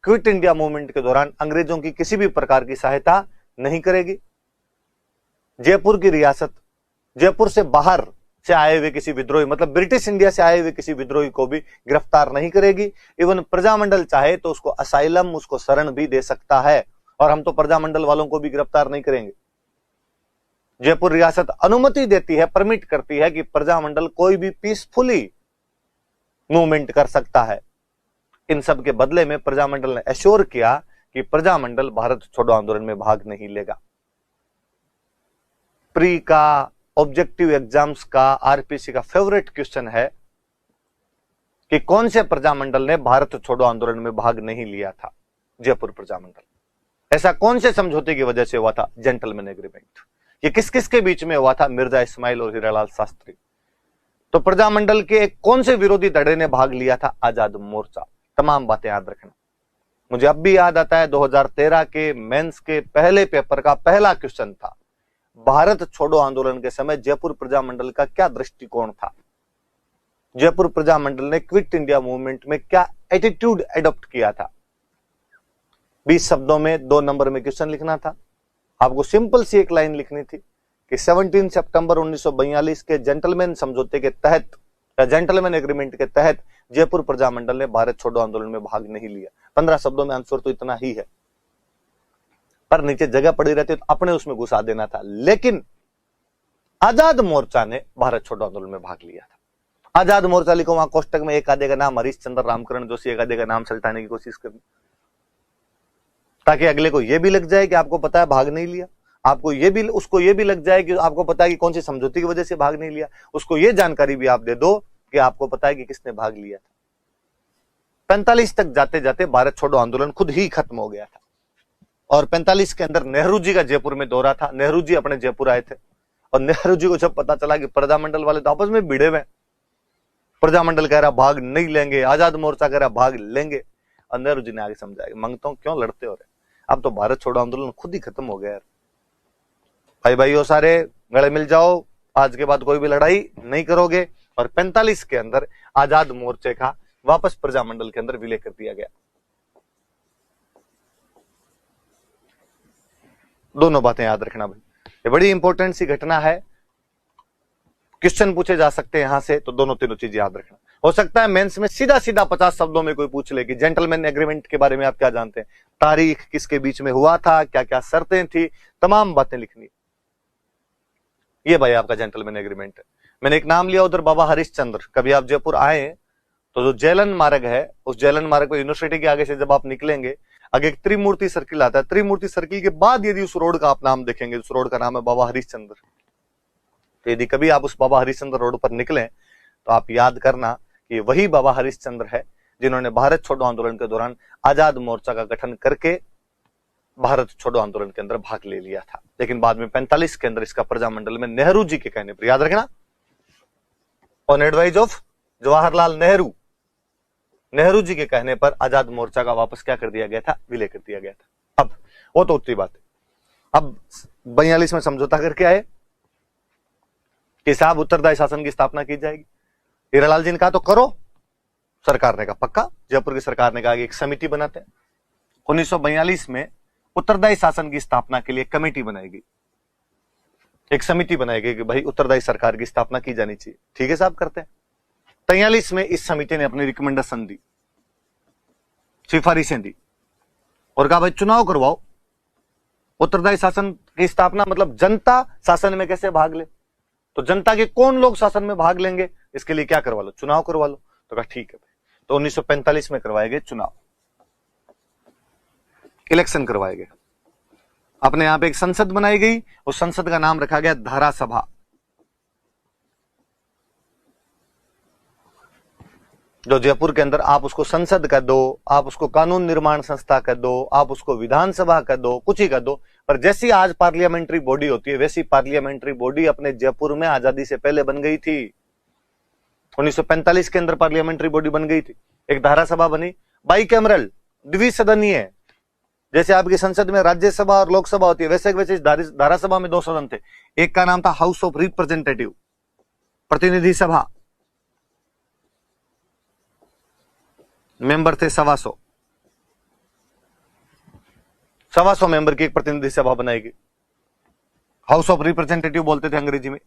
क्विट इंडिया मूवमेंट के दौरान अंग्रेजों की किसी भी प्रकार की सहायता नहीं करेगी। जयपुर की रियासत जयपुर से बाहर से आए हुए किसी विद्रोही, मतलब ब्रिटिश इंडिया से आए हुए किसी विद्रोही को भी गिरफ्तार नहीं करेगी। इवन प्रजामंडल चाहे तो उसको असाइलम, उसको शरण भी दे सकता है, और हम तो प्रजामंडल वालों को भी गिरफ्तार नहीं करेंगे। जयपुर रियासत अनुमति देती है, परमिट करती है कि प्रजामंडल कोई भी पीसफुली मूवमेंट कर सकता है। इन सब के बदले में प्रजामंडल ने एश्योर किया कि प्रजामंडल भारत छोड़ो आंदोलन में भाग नहीं लेगा। प्री का, ऑब्जेक्टिव एग्जाम्स का, आरपीसी का फेवरेट क्वेश्चन है कि कौन से प्रजामंडल ने भारत छोड़ो आंदोलन में भाग नहीं लिया था? जयपुर प्रजामंडल। ऐसा कौन से समझौते की वजह से हुआ था? Gentleman agreement. ये किस किस के बीच में हुआ था? मिर्जा इस्माइल और हीरालाल शास्त्री। तो प्रजामंडल के कौन से विरोधी धड़े ने भाग लिया था? आजाद मोर्चा। तमाम बातें याद रखना। मुझे अब भी याद आता है 2013 के मेंस के पहले पेपर का पहला क्वेश्चन था, भारत छोड़ो आंदोलन के समय जयपुर प्रजामंडल का क्या दृष्टिकोण था? जयपुर प्रजामंडल ने क्विट इंडिया मूवमेंट में क्या एटीट्यूड एडॉप्ट किया था? 20 शब्दों में 2 नंबर में क्वेश्चन लिखना था। आपको सिंपल सी एक लाइन लिखनी थी कि 17 सितंबर 1942 के जेंटलमैन समझौते के तहत या जेंटलमैन एग्रीमेंट के तहत जयपुर प्रजामंडल ने भारत छोड़ो आंदोलन में भाग नहीं लिया। 15 शब्दों में आंसर तो इतना ही है, पर नीचे जगह पड़ी रहती तो अपने उसमें घुसा देना था। लेकिन आजाद मोर्चा ने भारत छोड़ो आंदोलन में भाग लिया था। आजाद मोर्चा लिखो वहां कोष्टक में, एक आधे का नाम हरीश चंद्र रामकरण जोशी, एक आधे का नाम सल्टाने की कोशिश करनी, ताकि अगले को यह भी लग जाए कि आपको पता है भाग नहीं लिया। आपको ये भी, उसको ये भी लग जाए कि आपको पता है कि कौन सी समझौते की वजह से भाग नहीं लिया। उसको ये जानकारी भी आप दे दो कि आपको पता है कि किसने भाग लिया था। 45 तक जाते जाते भारत छोड़ो आंदोलन खुद ही खत्म हो गया था। और 45 के अंदर नेहरू जी का जयपुर में दौरा था। नेहरू जी अपने जयपुर आए थे और नेहरू जी को जब पता चला कि प्रजामंडल वाले तो आपस में भिड़े हुए, प्रजामंडल कह रहा भाग नहीं लेंगे, आजाद मोर्चा कह रहा भाग लेंगे, और नेहरू जी ने आगे समझाया, मांगता हूं क्यों लड़ते हो रहे, अब तो भारत छोड़ो आंदोलन खुद ही खत्म हो गया यार। भाई भाइयों सारे गले मिल जाओ, आज के बाद कोई भी लड़ाई नहीं करोगे। और 45 के अंदर आजाद मोर्चे का वापस प्रजामंडल के अंदर विलय कर दिया गया। दोनों बातें याद रखना भाई, ये बड़ी इंपॉर्टेंट सी घटना है। क्वेश्चन पूछे जा सकते हैं यहां से, तो दोनों तीनों चीज याद रखना। हो सकता है मेंस में सीधा सीधा 50 शब्दों में कोई पूछ ले कि जेंटलमैन एग्रीमेंट के बारे में आप क्या जानते हैं, तारीख किसके बीच में हुआ था, क्या क्या शर्तें थी, तमाम बातें लिखनी। ये भाई आपका जेंटलमैन एग्रीमेंट है। मैंने एक नाम लिया उधर, बाबा हरिश्चंद्र। कभी आप जयपुर आए तो जो जेलन मार्ग है, उस जेलन मार्ग पर यूनिवर्सिटी के आगे से जब आप निकलेंगे, आगे एक त्रिमूर्ति सर्किल आता है। त्रिमूर्ति सर्किल के बाद यदि उस रोड का आप नाम देखेंगे, उस रोड का नाम है बाबा हरिश्चंद्र। तो यदि कभी आप उस बाबा हरिश्चंद्र रोड पर निकलें तो आप याद करना कि वही बाबा हरिश्चंद्र है जिन्होंने भारत छोड़ो आंदोलन के दौरान आजाद मोर्चा का गठन करके भारत छोड़ो आंदोलन के अंदर भाग ले लिया था। लेकिन बाद में 45 के अंदर इसका प्रजामंडल में नेहरू जी के कहने पर, याद रखना, on advice of Jawaharlal Nehru, Nehru ji के कहने पर आजाद मोर्चा का वापस क्या कर दिया गया था? विलय कर दिया गया था। अब वो तो उतरी बात है। अब 42 में समझौता करके आए कि साहब उत्तरदायी शासन की स्थापना की जाएगी। हीरालाल जी ने कहा तो करो, सरकार ने कहा पक्का। जयपुर की सरकार ने कहा कि एक समिति बनाते हैं। 1942 में उत्तरदायी शासन की स्थापना के लिए कमेटी बनाएगी, एक समिति बनाएगी कि भाई उत्तरदायी सरकार की स्थापना की जानी चाहिए। ठीक है साहब, करते हैं। 43 में इस समिति ने अपनी रिकमेंडेशन दी, सिफारिशें दी और कहा भाई चुनाव करवाओ। उत्तरदायी शासन की स्थापना मतलब जनता शासन में कैसे भाग ले, तो जनता के कौन लोग शासन में भाग लेंगे, इसके लिए क्या करवा लो, चुनाव करवा लो। तो कहा ठीक है भाई। तो 1945 में करवाए गए चुनाव, इलेक्शन करवाए गए। अपने यहां पे एक संसद बनाई गई, उस संसद का नाम रखा गया धारा सभा। जो जयपुर के अंदर आप उसको संसद कह दो, आप उसको कानून निर्माण संस्था कह दो, आप उसको विधानसभा कह दो, कुछ ही कह दो, पर जैसी आज पार्लियामेंट्री बॉडी होती है वैसी पार्लियामेंट्री बॉडी अपने जयपुर में आजादी से पहले बन गई थी। 1945 के अंदर पार्लियामेंट्री बॉडी बन गई थी, एक धारासभा बनी, बाईकैमरल, द्विसदनीय, जैसे आपकी संसद में राज्यसभा और लोकसभा होती है वैसे वैसे धारासभा में 2 सदन थे। एक का नाम था हाउस ऑफ रिप्रेजेंटेटिव, प्रतिनिधि सभा, मेंबर थे 125 मेंबर की एक प्रतिनिधि सभा बनाएगी, हाउस ऑफ रिप्रेजेंटेटिव बोलते थे अंग्रेजी में।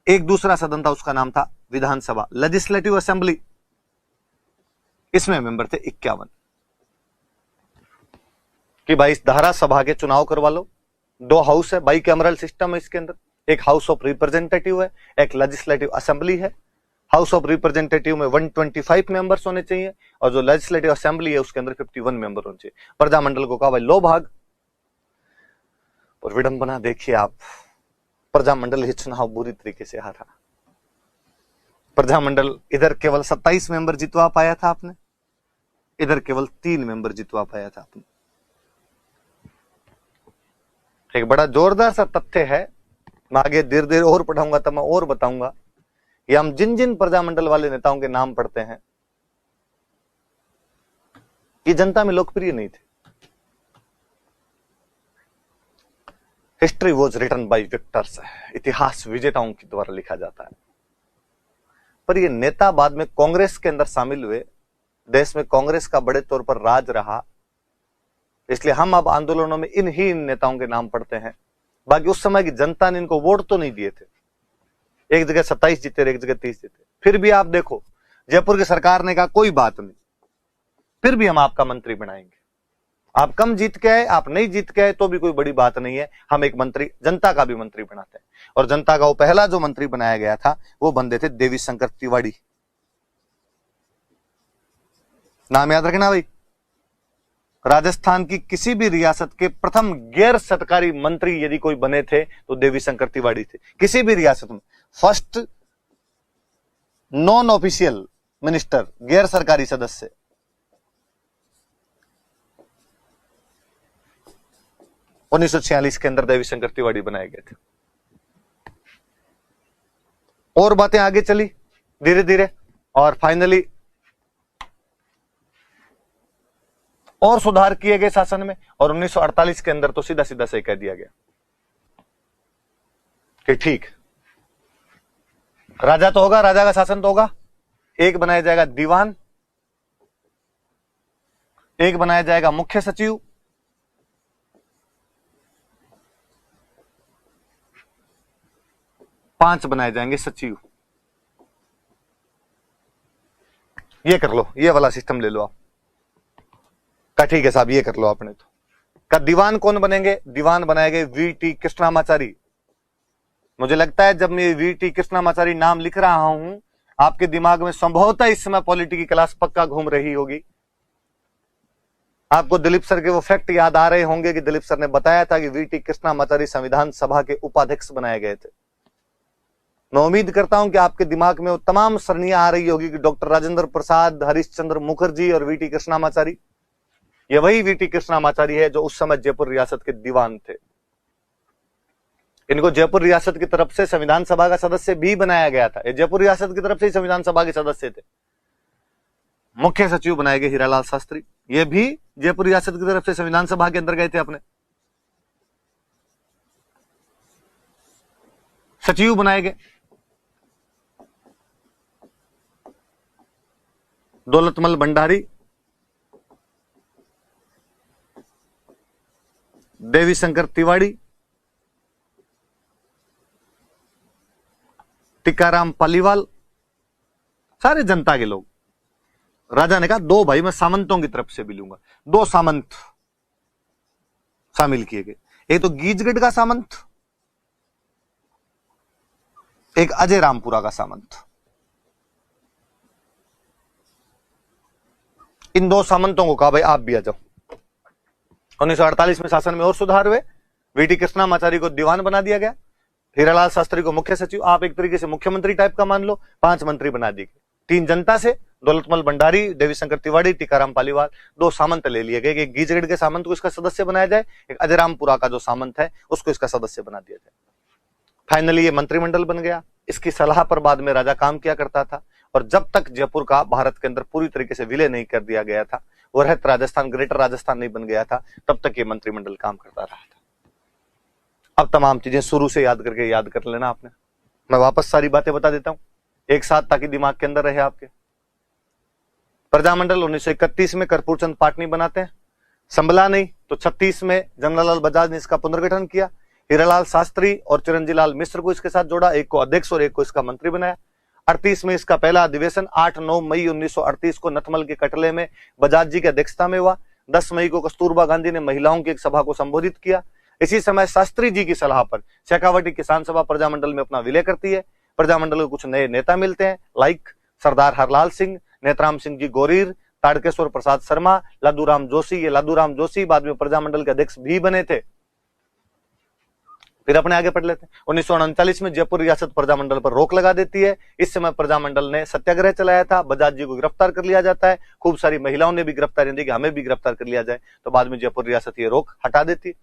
एक दूसरा सदन था, उसका नाम था विधानसभा, लेजिस्लेटिव असेंबली, इसमें मेंबर थे 51 कि भाई इस धारासभा के चुनाव करवा लो। 2 हाउस है, बाई कैमरल सिस्टम है इसके अंदर, एक हाउस ऑफ रिप्रेजेंटेटिव है, एक लेजिस्लेटिव असेंबली है। हाउस ऑफ रिप्रेजेंटेटिव में 125 मेंबर्स होने चाहिए और जो लेजिस्लेटिव असेंबली है उसके अंदर 51 मेंबर होने चाहिए। प्रजामंडल को कहा भाई लो भाग, और विडंबना देखिए आप, प्रजामंडल ये चुनाव बुरी तरीके से हारा। प्रजामंडल इधर केवल 27 मेंबर जितवा पाया था आपने, इधर केवल 3 मेंबर जितवा पाया था आपने। एक बड़ा जोरदार सा तथ्य है, मैं आगे धीरे धीरे और पढ़ाऊंगा तब मैं और बताऊंगा। ये हम जिन जिन प्रजामंडल वाले नेताओं के नाम पढ़ते हैं ये जनता में लोकप्रिय नहीं थे। History was written by victors, इतिहास विजेताओं के द्वारा लिखा जाता है। पर ये नेता बाद में कांग्रेस के अंदर शामिल हुए, देश में कांग्रेस का बड़े तौर पर राज रहा, इसलिए हम अब आंदोलनों में इन नेताओं के नाम पढ़ते हैं। बाकी उस समय की जनता ने इनको वोट तो नहीं दिए थे, एक जगह 27 जीते, एक जगह 30 जीते। फिर भी आप देखो, जयपुर की सरकार ने कहा कोई बात नहीं, फिर भी हम आपका मंत्री बनाएंगे। आप कम जीत के आए, आप नहीं जीत के आए तो भी कोई बड़ी बात नहीं है, हम एक मंत्री, जनता का भी मंत्री बनाते हैं। और जनता का वो पहला जो मंत्री बनाया गया था वो बंदे थे देवी शंकर तिवाड़ी। नाम याद रखना भाई, राजस्थान की किसी भी रियासत के प्रथम गैर सरकारी मंत्री यदि कोई बने थे तो देवी शंकर तिवाड़ी थे। किसी भी रियासत में फर्स्ट नॉन ऑफिशियल मिनिस्टर, गैर सरकारी सदस्य। उन्नीस 1946 के अंदर देवी शंकर तिवाड़ी बनाए गए थे। और बातें आगे चली धीरे धीरे और फाइनली और सुधार किए गए शासन में, और 1948 के अंदर तो सीधा सीधा सही कह दिया गया कि ठीक, राजा तो होगा, राजा का शासन तो होगा, एक बनाया जाएगा दीवान, एक बनाया जाएगा मुख्य सचिव, पांच बनाए जाएंगे सचिव। ये कर लो, ये वाला सिस्टम ले लो आप। का ठीक है साहब, ये कर लो आपने तो। का दीवान कौन बनेंगे? दीवान बनाएंगे वीटी कृष्णामाचारी। मुझे लगता है जब मैं वीटी कृष्णामाचारी नाम लिख रहा हूं, आपके दिमाग में संभवतः इस समय पॉलिटी की क्लास पक्का घूम रही होगी। आपको दिलीप सर के वो फैक्ट याद आ रहे होंगे कि दिलीप सर ने बताया था कि वीटी कृष्णामाचारी संविधान सभा के उपाध्यक्ष बनाए गए थे। मैं उम्मीद करता हूं कि आपके दिमाग में वो तमाम सरणियां आ रही होगी कि डॉक्टर राजेंद्र प्रसाद, हरीशचंद्र मुखर्जी और वीटी कृष्णामाचारी। ये वही वीटी कृष्णामाचारी है जो उस समय जयपुर रियासत के दीवान थे। इनको जयपुर रियासत की तरफ से संविधान सभा का सदस्य भी बनाया गया था। ये जयपुर रियासत की तरफ से ही संविधान सभा के सदस्य थे। मुख्य सचिव बनाए गए हीरालाल शास्त्री, ये भी जयपुर रियासत की तरफ से संविधान सभा के अंदर गए थे। अपने सचिव बनाए गए दौलतमल भंडारी, देवी शंकर तिवाड़ी, टिकाराम पालीवाल, सारे जनता के लोग। राजा ने कहा दो भाई मैं सामंतों की तरफ से भी लूंगा। दो सामंत शामिल किए गए, एक तो गीजगढ़ का सामंत, एक अजय रामपुरा का सामंत। इन दो सामंतों को कहा भाई आप भी आ जाओ। 1948 में शासन में और सुधार हुए। वीटी कृष्णामाचारी को दीवान बना दिया गया, हीरालाल शास्त्री को मुख्य सचिव, आप एक तरीके से मुख्यमंत्री टाइप का मान लो। 5 मंत्री बना दिए गए, 3 जनता से, दौलतमल भंडारी, देवी शंकर तिवाड़ी, टीकाराम पालीवाल। 2 सामंत ले लिए गए कि गीजगढ़ के सामंत को इसका सदस्य बनाया जाए, एक अजय रामपुरा का जो सामंत है उसको इसका सदस्य बना दिया जाए। फाइनली ये मंत्रिमंडल बन गया। इसकी सलाह पर बाद में राजा काम किया करता था पर जब तक जयपुर का भारत के अंदर पूरी तरीके से विलय नहीं कर दिया गया था, वो रहत राजस्थान ग्रेटर राजस्थान नहीं बन गया था, तब तक ये मंत्रिमंडल काम करता रहा था। अब तमाम चीजें शुरू से याद करके याद कर लेना आपने। मैं वापस सारी बातें बता देता हूं एक साथ, ताकि दिमाग के अंदर रहे आपके। प्रजामंडल 1931 में कर्पूरचंद पाटनी बनाते हैं, संभला नहीं तो 36 में जमनालाल बजाज ने इसका पुनर्गठन किया। हीरालाल शास्त्री और चिरंजीलाल मिश्र को इसके साथ जोड़ा, एक को अध्यक्ष और एक को इसका मंत्री बनाया। 38 में इसका पहला अधिवेशन 8-9 मई 1938 को नथमल के कटले में बजाज जी की अध्यक्षता में हुआ। 10 मई को कस्तूरबा गांधी ने महिलाओं की एक सभा को संबोधित किया। इसी समय शास्त्री जी की सलाह पर शेखावटी किसान सभा प्रजामंडल में अपना विलय करती है। प्रजामंडल को कुछ नए नेता मिलते हैं, लाइक सरदार हरलाल सिंह, नेतराम सिंह जी गोरीर, ताड़केश्वर प्रसाद शर्मा, लादूराम जोशी। ये लादूराम जोशी बाद में प्रजामंडल के अध्यक्ष भी बने थे। फिर अपने आगे पढ़ लेते हैं। 1939 में जयपुर रियासत प्रजामंडल पर रोक लगा देती है। इस समय प्रजामंडल ने सत्याग्रह चलाया था, बजाज जी को गिरफ्तार कर लिया जाता है। खूब सारी महिलाओं ने भी गिरफ्तारी दी कि हमें भी गिरफ्तार कर लिया जाए, तो बाद में जयपुर रियासत ये रोक हटा देती है।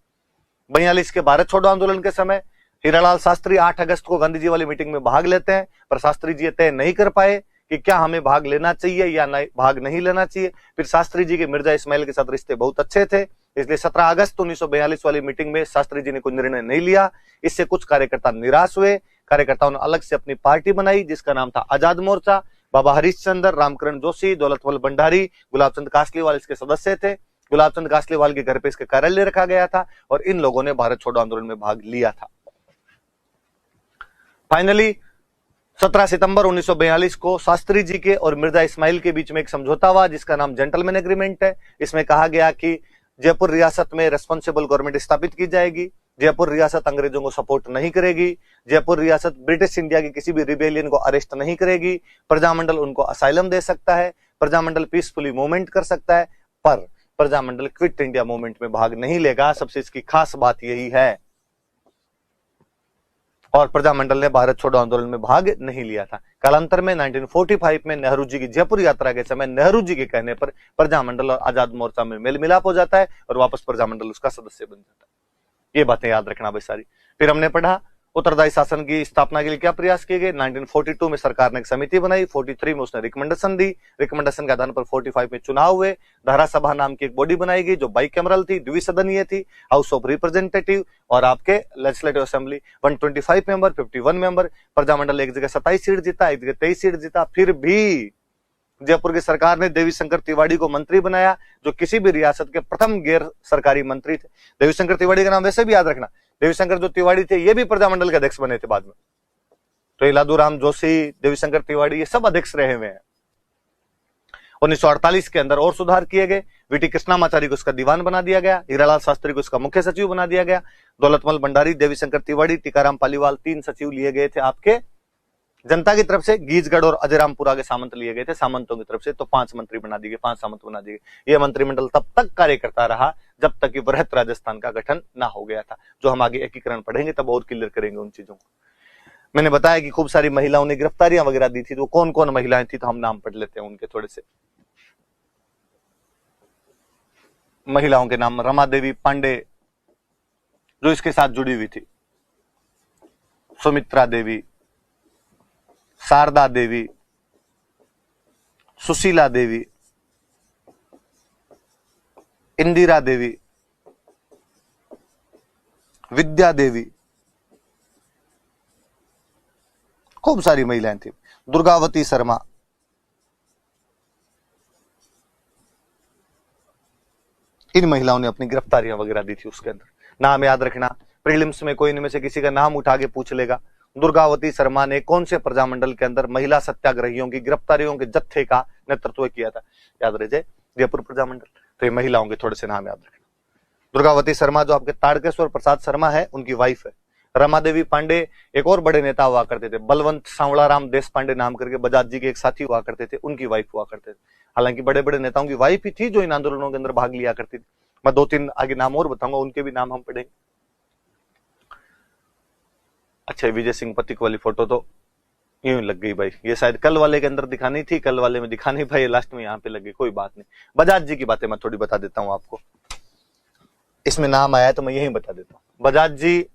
42 के भारत छोड़ो आंदोलन के समय हीरालाल शास्त्री 8 अगस्त को गांधी जी वाली मीटिंग में भाग लेते हैं, पर शास्त्री जी तय नहीं कर पाए कि क्या हमें भाग लेना चाहिए या नहीं, भाग नहीं लेना चाहिए। फिर शास्त्री जी के मिर्जा इस्माइल के साथ रिश्ते बहुत अच्छे थे, इसलिए 17 अगस्त 1942 वाली मीटिंग में शास्त्री जी ने कोई निर्णय नहीं लिया। इससे कुछ कार्यकर्ता निराश हुए। कार्यकर्ताओं ने अलग से अपनी पार्टी बनाई जिसका नाम था आजाद मोर्चा। बाबा हरिश्चंद्र, रामकरण जोशी, दौलतमल भंडारी, गुलाबचंद कासलीवाल इसके सदस्य थे। गुलाबचंद कासलीवाल के घर पे इसके कार्यालय रखा गया था और इन लोगों ने भारत छोड़ो आंदोलन में भाग लिया था। फाइनली 17 सितंबर 1942 को शास्त्री जी के और मिर्जा इस्माइल के बीच में एक समझौता हुआ जिसका नाम जेंटलमैन एग्रीमेंट है। इसमें कहा गया कि जयपुर रियासत में रेस्पॉन्सिबल गवर्नमेंट स्थापित की जाएगी, जयपुर रियासत अंग्रेजों को सपोर्ट नहीं करेगी, जयपुर रियासत ब्रिटिश इंडिया की किसी भी रिबेलियन को अरेस्ट नहीं करेगी, प्रजामंडल उनको असाइलम दे सकता है, प्रजामंडल पीसफुली मूवमेंट कर सकता है, पर प्रजामंडल क्विट इंडिया मूवमेंट में भाग नहीं लेगा। सबसे इसकी खास बात यही है। और प्रजामंडल ने भारत छोड़ो आंदोलन में भाग नहीं लिया था। कालांतर में 1945 में नेहरू जी की जयपुर यात्रा के समय नेहरू जी के कहने पर प्रजामंडल और आजाद मोर्चा में मेल मिलाप हो जाता है और वापस प्रजामंडल उसका सदस्य बन जाता है। ये बातें याद रखना भाई सारी। फिर हमने पढ़ा उत्तरदायी शासन की स्थापना के लिए क्या प्रयास किए गए। 1942 में सरकार ने एक समिति बनाई, 43 में उसने रिकमेंडेशन दी, रिकमेंडेशन के आधार पर 45 में चुनाव हुए। धारा सभा नाम की एक बॉडी बनाई गई जो बाइकैमरल थी, द्विसदनीय थी, हाउस ऑफ रिप्रेजेंटेटिव और आपके legislative assembly. 125 member, 51 member. Prajamandal एक जगह 27 सीट जीता, एक जगह 23 सीट जीता। फिर भी जयपुर की सरकार ने देवीशंकर तिवाड़ी को मंत्री बनाया जो किसी भी रियासत के प्रथम गैर सरकारी मंत्री थे। देवीशंकर तिवाड़ी का नाम वैसे भी याद रखना, देवीशंकर जो तिवाड़ी थे ये भी प्रजामंडल के अध्यक्ष बने थे बाद में। तो लादूराम जोशी, देवीशंकर तिवाड़ी ये सब अध्यक्ष रहे हुए हैं। 1948 के अंदर और सुधार किए गए। वीटी कृष्णामाचारी को इसका दीवान बना दिया गया, हीरालाल शास्त्री को इसका मुख्य सचिव बना दिया गया, दौलतमल भंडारी, देवीशंकर तिवाड़ी, टीकाराम पालीवाल 3 सचिव लिए गए थे आपके जनता की तरफ से। गीजगढ़ और अजयरामपुरा के सामंत लिए गए थे सामंतों की तरफ से, तो 5 मंत्री बना दिए गए, 5 सामंत बना दिए गए। यह मंत्रिमंडल तब तक कार्य करता रहा जब तक कि वृहत राजस्थान का गठन ना हो गया था, जो हम आगे एकीकरण पढ़ेंगे तब और क्लियर करेंगे उन चीजों को। मैंने बताया कि खूब सारी महिलाओं ने गिरफ्तारियां वगैरह दी थी, तो कौन कौन महिलाएं थी तो हम नाम पढ़ लेते हैं उनके थोड़े से। महिलाओं के नाम रमा देवी पांडे जो इसके साथ जुड़ी हुई थी, सुमित्रा देवी, शारदा देवी, सुशीला देवी, इंदिरा देवी, विद्या देवी, खूब सारी महिलाएं थी। दुर्गावती शर्मा, इन महिलाओं ने अपनी गिरफ्तारियां वगैरह दी थी उसके अंदर। नाम याद रखना, प्रीलिम्स में कोई इनमें से किसी का नाम उठा के पूछ लेगा। दुर्गावती शर्मा ने कौन से प्रजामंडल के अंदर महिला सत्याग्रहियों की गिरफ्तारियों के जत्थे का नेतृत्व किया था, याद रह जाए, जयपुर प्रजामंडल। तो ये महिलाओं के थोड़े से नाम याद रखना। दुर्गावती शर्मा जो आपके ताड़केश्वर प्रसाद शर्मा है उनकी वाइफ है। रमा देवी पांडे एक और बड़े नेता हुआ करते थे, बलवंत सांवलाराम देश पांडे नाम करके बजाज जी के एक साथी हुआ करते थे, उनकी वाइफ हुआ करते थे। हालांकि बड़े बड़े नेताओं की वाइफ ही थी जो इन आंदोलनों के अंदर भाग लिया करती थी। मैं 2-3 आगे नाम और बताऊंगा, उनके भी नाम हम पढ़ेंगे। अच्छा, विजय सिंह पथिक वाली फोटो तो यूं लग गई भाई, ये शायद कल वाले के अंदर दिखानी थी, कल वाले में दिखा नहीं भाई, लास्ट में यहाँ पे लग गई, कोई बात नहीं। बजाज जी की बातें मैं थोड़ी बता देता हूं आपको, इसमें नाम आया तो मैं यही बता देता हूं। बजाज जी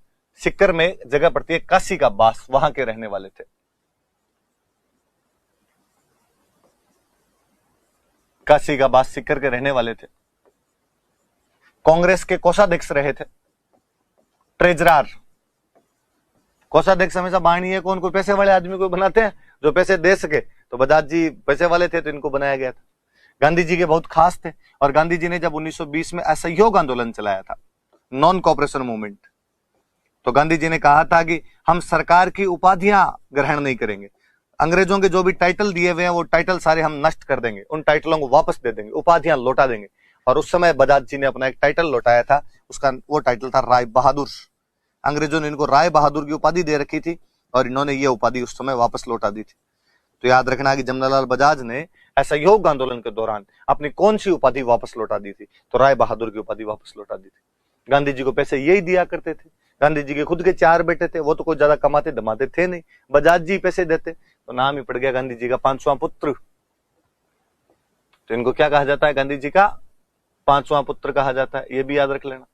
सिक्कर में जगह पड़ती है काशी का बास, वहां के रहने वाले थे। काशी का बास सीकर के रहने वाले थे, कांग्रेस के कोषाध्यक्ष रहे थे, ट्रेजरर। कोषाध्यक्ष हमेशा बाणी है कौन, कोई पैसे वाले आदमी को बनाते हैं जो पैसे दे सके, तो बजाज जी पैसे वाले थे तो इनको बनाया गया था। गांधी जी के बहुत खास थे, और गांधी जी ने जब 1920 में असहयोग आंदोलन चलाया था, नॉन कॉपरेशन मूवमेंट, तो गांधी जी ने कहा था कि हम सरकार की उपाधियां ग्रहण नहीं करेंगे, अंग्रेजों के जो भी टाइटल दिए हुए हैं वो टाइटल सारे हम नष्ट कर देंगे, उन टाइटलों को वापस दे देंगे, उपाधियां लौटा देंगे। और उस समय बजाज जी ने अपना एक टाइटल लौटाया था, उसका वो टाइटल था राय बहादुर। अंग्रेजों ने इनको राय बहादुर की उपाधि दे रखी थी और इन्होंने ये उपाधि उस समय वापस लौटा दी थी। तो याद रखना कि जमनालाल बजाज ने असहयोग आंदोलन के दौरान अपनी कौन सी उपाधि वापस लौटा दी थी, तो राय बहादुर की उपाधि वापस लौटा दी थी। गांधी जी को पैसे यही दिया करते थे। गांधी जी के खुद के 4 बेटे थे, वो तो कोई ज्यादा कमाते धमाते थे नहीं, बजाज जी पैसे देते, तो नाम ही पड़ गया गांधी जी का 5वां पुत्र। तो इनको क्या कहा जाता है, गांधी जी का 5वां पुत्र कहा जाता है, ये भी याद रख लेना।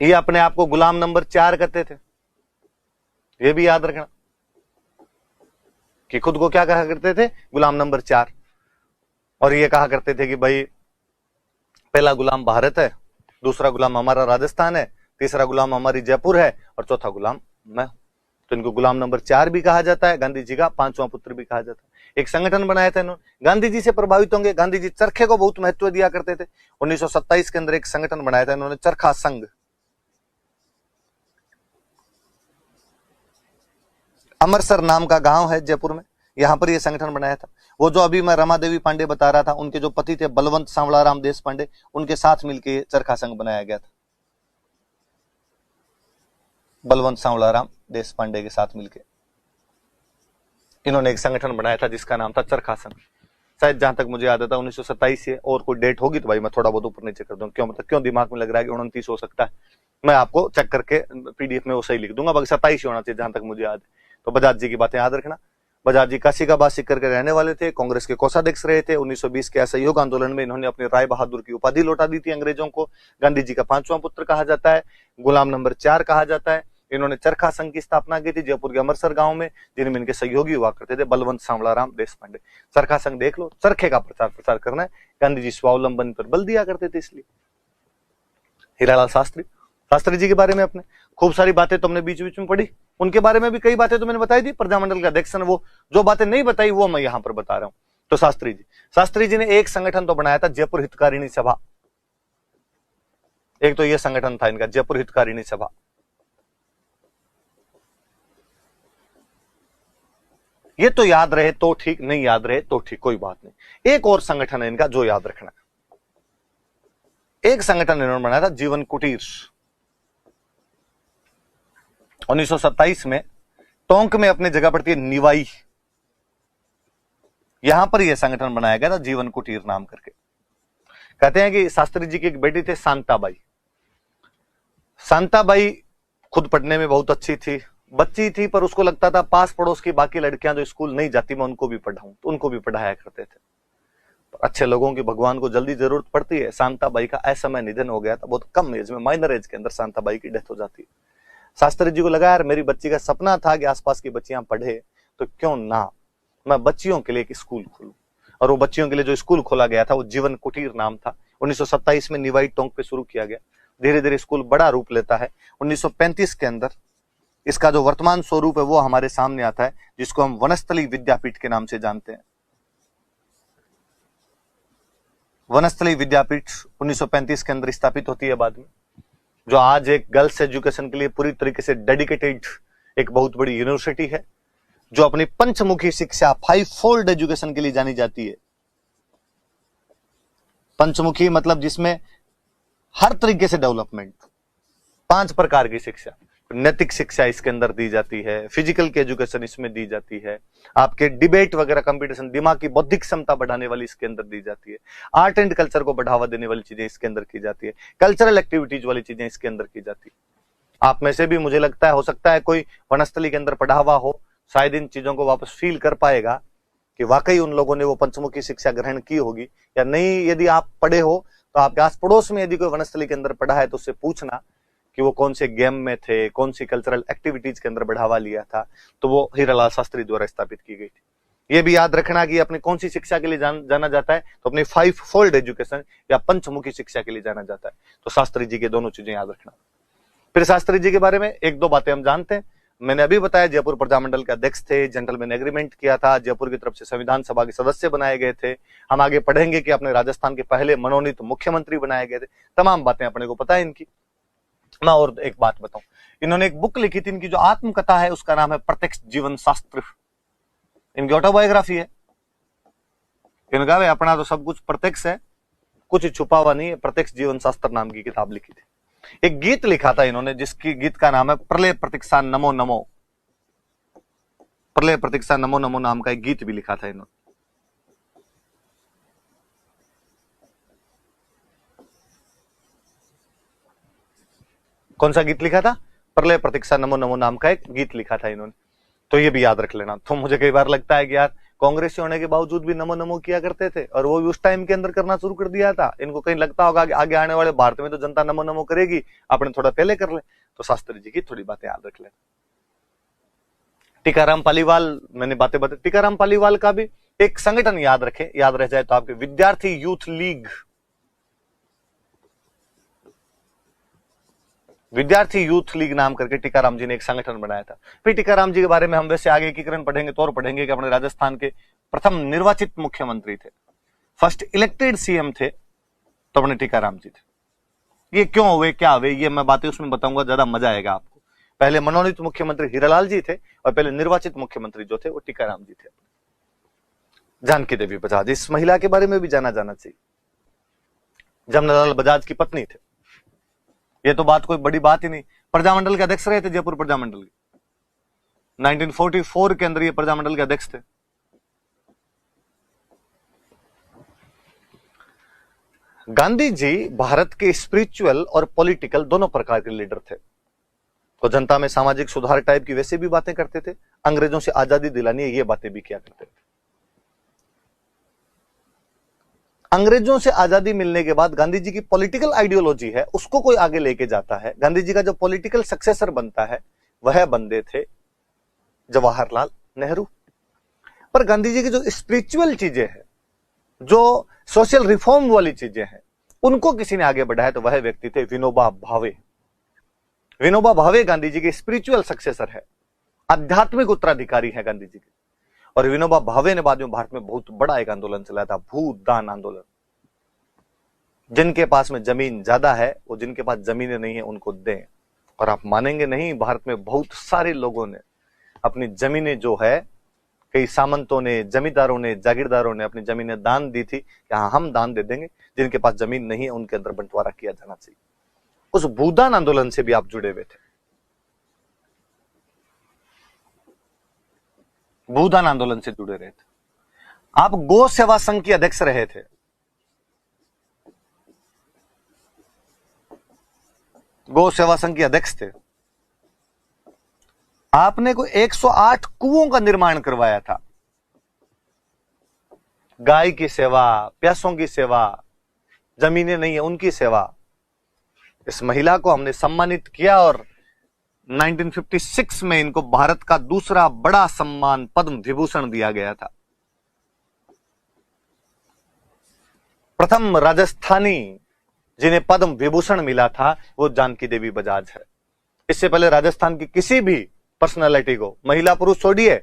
ये अपने आप को गुलाम नंबर 4 कहते थे, ये भी याद रखना कि खुद को क्या कहा करते थे, गुलाम नंबर 4। और ये कहा करते थे कि भाई पहला गुलाम भारत है, दूसरा गुलाम हमारा राजस्थान है, तीसरा गुलाम हमारी जयपुर है और चौथा गुलाम मैं हूं। तो इनको गुलाम नंबर 4 भी कहा जाता है, गांधी जी का 5वां पुत्र भी कहा जाता है। एक संगठन बनाया था इन्होंने, गांधी जी से प्रभावित होंगे, गांधी जी चरखे को बहुत महत्व दिया करते थे। 1927 के अंदर एक संगठन बनाया था इन्होंने, चरखा संघ। अमरसर नाम का गांव है जयपुर में, यहां पर यह संगठन बनाया था। वो जो अभी मैं रमा देवी पांडे बता रहा था, उनके जो पति थे बलवंत सांवलाराम देश पांडे, उनके साथ मिलकर चरखा संघ बनाया गया था। बलवंत सांवलाराम देश पांडे के साथ मिलकर इन्होंने एक संगठन बनाया था जिसका नाम था चरखा संघ। शायद जहां तक मुझे याद आता 1927 से, और कोई डेट होगी तो भाई मैं थोड़ा बहुत ऊपर नीचे कर दूं, क्यों मतलब क्यों दिमाग में लग रहा है कि 29 हो सकता है, मैं आपको चेक करके पीडीएफ में वो सही लिख दूंगा, बाकी 27 ही होना चाहिए जहां तक मुझे याद है। तो बजाज जी की बातें याद रखना। बजाज जी काशी का बास सीकर के रहने वाले थे, कांग्रेस के कोषाध्यक्ष रहे थे। 1920 के असहयोग आंदोलन में इन्होंने अपनी राय बहादुर की उपाधि लौटा दी थी अंग्रेजों को। गांधी जी का 5वां पुत्र कहा जाता है, गुलाम नंबर 4 कहा जाता है। इन्होंने चरखा संघ की स्थापना की थी जयपुर के अमरसर गांव में, जिनमें इनके सहयोगी हुआ करते थे बलवंत सांवलाराम देश पांडे। चरखा संघ देख लो, चरखे का प्रचार प्रसार करना है, गांधी जी स्वावलंबन पर बल दिया करते थे इसलिए। हीरालाल शास्त्री, शास्त्री जी के बारे में अपने खूब सारी बातें तो हमने बीच बीच में पढ़ी, उनके बारे में भी कई बातें तो मैंने बताई थी। प्रजामंडल का अध्यक्ष, वो जो बातें नहीं बताई वो मैं यहां पर बता रहा हूं। तो शास्त्री जी ने एक संगठन तो बनाया था, जयपुर हितकारिणी सभा। एक तो यह संगठन था इनका, जयपुर हितकारिणी सभा। ये तो याद रहे तो ठीक, नहीं याद रहे तो ठीक, कोई बात नहीं। एक और संगठन है इनका जो याद रखना है, एक संगठन इन्होंने बनाया था, जीवन कुटीर। 1927 में टोंक में अपनी जगह पड़ती है निवाई, यहां पर यह संगठन बनाया गया था, जीवन कुटीर नाम करके। कहते हैं कि शास्त्री जी की एक बेटी थे शांताबाई। शांताबाई खुद पढ़ने में बहुत अच्छी थी, बच्ची थी, पर उसको लगता था पास पड़ोस की बाकी लड़कियां जो स्कूल नहीं जाती मैं उनको भी पढ़ाऊं, तो उनको भी पढ़ाया करते थे। अच्छे लोगों की भगवान को जल्दी जरूरत पड़ती है। शांताबाई का असमय निधन हो गया था, बहुत कम एज में, माइनर एज के अंदर शांताबाई की डेथ हो जाती है। शास्त्री जी को लगा यार मेरी बच्ची का सपना था कि आसपास की बच्चियां पढ़े, तो क्यों ना मैं बच्चियों के लिए एक स्कूल खोलूं। और वो बच्चियों के लिए जो स्कूल खोला गया था वो जीवन कुटीर नाम था। 1927 में निवाई टोंक पे शुरू किया गया, धीरे धीरे स्कूल बड़ा रूप लेता है। 1935 के अंदर इसका जो वर्तमान स्वरूप है वो हमारे सामने आता है, जिसको हम वनस्थली विद्यापीठ के नाम से जानते हैं। वनस्थली विद्यापीठ 1935 के अंदर स्थापित होती है बाद में, जो आज एक गर्ल्स एजुकेशन के लिए पूरी तरीके से डेडिकेटेड एक बहुत बड़ी यूनिवर्सिटी है, जो अपनी पंचमुखी शिक्षा 5-fold एजुकेशन के लिए जानी जाती है। पंचमुखी मतलब जिसमें हर तरीके से डेवलपमेंट, 5 प्रकार की शिक्षा, नैतिक शिक्षा इसके अंदर दी जाती है, फिजिकल की एजुकेशन इसमें दी जाती है, आपके डिबेट वगैरह कंपटीशन, दिमाग की बौद्धिक क्षमता बढ़ाने वाली इसके अंदर दी जाती है, आर्ट एंड कल्चर को बढ़ावा देने वाली चीजें इसके अंदर की जाती है, कल्चरल एक्टिविटीज वाली चीजें इसके अंदर की जाती है। आप में से भी मुझे लगता है हो सकता है कोई वनस्थली के अंदर पढ़ा हुआ हो, शायद इन चीजों को वापस फील कर पाएगा कि वाकई उन लोगों ने वो पंचमुखी शिक्षा ग्रहण की होगी या नहीं। यदि आप पढ़े हो तो आपके आस पड़ोस में यदि कोई वनस्थली के अंदर पढ़ा है तो उससे पूछना कि वो कौन से गेम में थे, कौन सी कल्चरल एक्टिविटीज के अंदर बढ़ावा लिया था, तो वो हीरालाल शास्त्री द्वारा स्थापित की गई थी। ये भी याद रखना कि अपनी कौन सी शिक्षा के लिए जाना जाता है, तो अपनी 5 फोल्ड एजुकेशन या पंचमुखी शिक्षा के लिए जाना जाता है। तो शास्त्री जी के दोनों चीजें याद रखना। फिर शास्त्री जी के बारे में एक दो बातें हम जानते हैं। मैंने अभी बताया जयपुर प्रजामंडल के अध्यक्ष थे, जेंटलमैन एग्रीमेंट किया था, जयपुर की तरफ से संविधान सभा के सदस्य बनाए गए थे। हम आगे पढ़ेंगे कि अपने राजस्थान के पहले मनोनीत मुख्यमंत्री बनाए गए थे। तमाम बातें अपने को पता है इनकी। मैं और एक बात बताऊं, इन्होंने एक बुक लिखी थी, इनकी जो आत्मकथा है उसका नाम है प्रत्यक्ष जीवन शास्त्र। इनकी ऑटोबायोग्राफी है। इन्होंने कहा अपना तो सब कुछ प्रत्यक्ष है, कुछ छुपा हुआ नहीं है। प्रत्यक्ष जीवन शास्त्र नाम की किताब लिखी थी। एक गीत लिखा था इन्होंने, जिसकी गीत का नाम है प्रलय प्रतीक्षा नमो नमो। प्रलय प्रतीक्षा नमो नमो नाम का एक गीत भी लिखा था इन्होंने। कौन सा गीत लिखा था? प्रलय प्रतीक्षा नमो नमो नाम का एक गीत लिखा था इन्होंने। तो ये भी याद रख लेना। तो मुझे कई बार लगता है कि यार कांग्रेसी होने के बावजूद भी नमो नमो किया करते थे, और वो भी उस टाइम के अंदर करना शुरू कर दिया था। इनको कहीं लगता होगा कि आगे आने वाले भारत में तो जनता नमो नमो करेगी, अपने थोड़ा पहले कर ले। तो शास्त्री जी की थोड़ी बातें याद रख लेना। टीकाराम पालीवाल, मैंने बातें बताई। टीकाराम पालीवाल का भी एक संगठन याद रखें, याद रह जाए तो आपके, विद्यार्थी यूथ लीग। विद्यार्थी यूथ लीग नाम करके टीकाराम जी ने एक संगठन बनाया था। फिर टीकाराम जी के बारे में हम वैसे आगे एकीकरण पढ़ेंगे तो और पढ़ेंगे कि अपने राजस्थान के प्रथम निर्वाचित मुख्यमंत्री थे, फर्स्ट इलेक्टेड सीएम थे, तो अपने टीकाराम जी थे। ये क्यों हुए, क्या हुए, ये मैं बातें उसमें बताऊंगा, ज्यादा मजा आएगा आपको। पहले मनोनीत मुख्यमंत्री हीरालाल जी थे, और पहले निर्वाचित मुख्यमंत्री जो थे वो टीकाराम जी थे। जानकी देवी बजाज, इस महिला के बारे में भी जाना चाहिए। जमनालाल बजाज की पत्नी थे। ये तो बात कोई बड़ी बात ही नहीं। प्रजामंडल के अध्यक्ष रहे थे जयपुर प्रजामंडल के। 1944 के अंदर ये प्रजामंडल के अध्यक्ष थे। गांधी जी भारत के स्पिरिचुअल और पॉलिटिकल दोनों प्रकार के लीडर थे। तो जनता में सामाजिक सुधार टाइप की वैसे भी बातें करते थे, अंग्रेजों से आजादी दिलानी है ये बातें भी किया करते थे। अंग्रेजों से आजादी मिलने के बाद गांधी जी की पॉलिटिकल आइडियोलॉजी है उसको कोई आगे लेके जाता है। गांधी जी का जो पॉलिटिकल सक्सेसर बनता है वह बंदे थे जवाहरलाल नेहरू। पर गांधी जी की जो स्पिरिचुअल चीजें हैं, जो सोशल रिफॉर्म वाली चीजें हैं, उनको किसी ने आगे बढ़ाया तो वह व्यक्ति थे विनोबा भावे। विनोबा भावे गांधी जी के स्पिरिचुअल सक्सेसर है, आध्यात्मिक उत्तराधिकारी है गांधी जी के। और विनोबा भावे ने बाद में भारत में बहुत बड़ा एक आंदोलन चलाया था, भूदान आंदोलन। जिनके पास में जमीन ज्यादा है वो जिनके पास जमीनें नहीं है उनको दें। और आप मानेंगे नहीं, भारत में बहुत सारे लोगों ने अपनी जमीनें जो है, कई सामंतों ने, जमींदारों ने, जागीरदारों ने अपनी जमीनें दान दी थी कि हाँ हम दान दे देंगे, जिनके पास जमीन नहीं है उनके अंदर बंटवारा किया जाना चाहिए। उस भूदान आंदोलन से भी आप जुड़े हुए थे। भूदान आंदोलन से जुड़े रहे थे आप। गौ सेवा संघ के अध्यक्ष रहे थे। गौ सेवा संघ के अध्यक्ष थे। आपने को 108 कुओं का निर्माण करवाया था। गाय की सेवा, प्यासों की सेवा, जमीनें नहीं है उनकी सेवा। इस महिला को हमने सम्मानित किया और 1956 में इनको भारत का दूसरा बड़ा सम्मान पद्म विभूषण दिया गया था। प्रथम राजस्थानी जिन्हें पद्म विभूषण मिला था वो जानकी देवी बजाज है। इससे पहले राजस्थान की किसी भी पर्सनालिटी को, महिला पुरुष छोड़िए,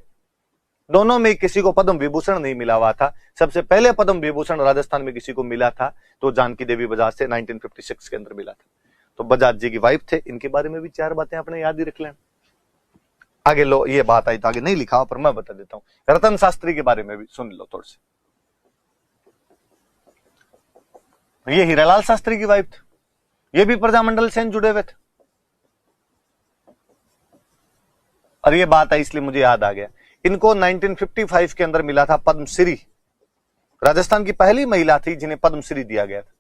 दोनों में किसी को पद्म विभूषण नहीं मिला हुआ था। सबसे पहले पद्म विभूषण राजस्थान में किसी को मिला था तो जानकी देवी बजाज से 1956 के अंदर मिला था। तो बजाज जी की वाइफ थे। इनके बारे में भी 4 बातें आपने याद ही रख लेना। आगे लो, ये बात आई तो आगे नहीं लिखा पर मैं बता देता हूं। रतन शास्त्री के बारे में भी सुन लो थोड़े से। ये हीरालाल शास्त्री की वाइफ थी। ये भी प्रजामंडल से जुड़े हुए थे। और ये बात आई इसलिए मुझे याद आ गया। इनको 1955 के अंदर मिला था पद्मश्री। राजस्थान की पहली महिला थी जिन्हें पद्मश्री दिया गया था।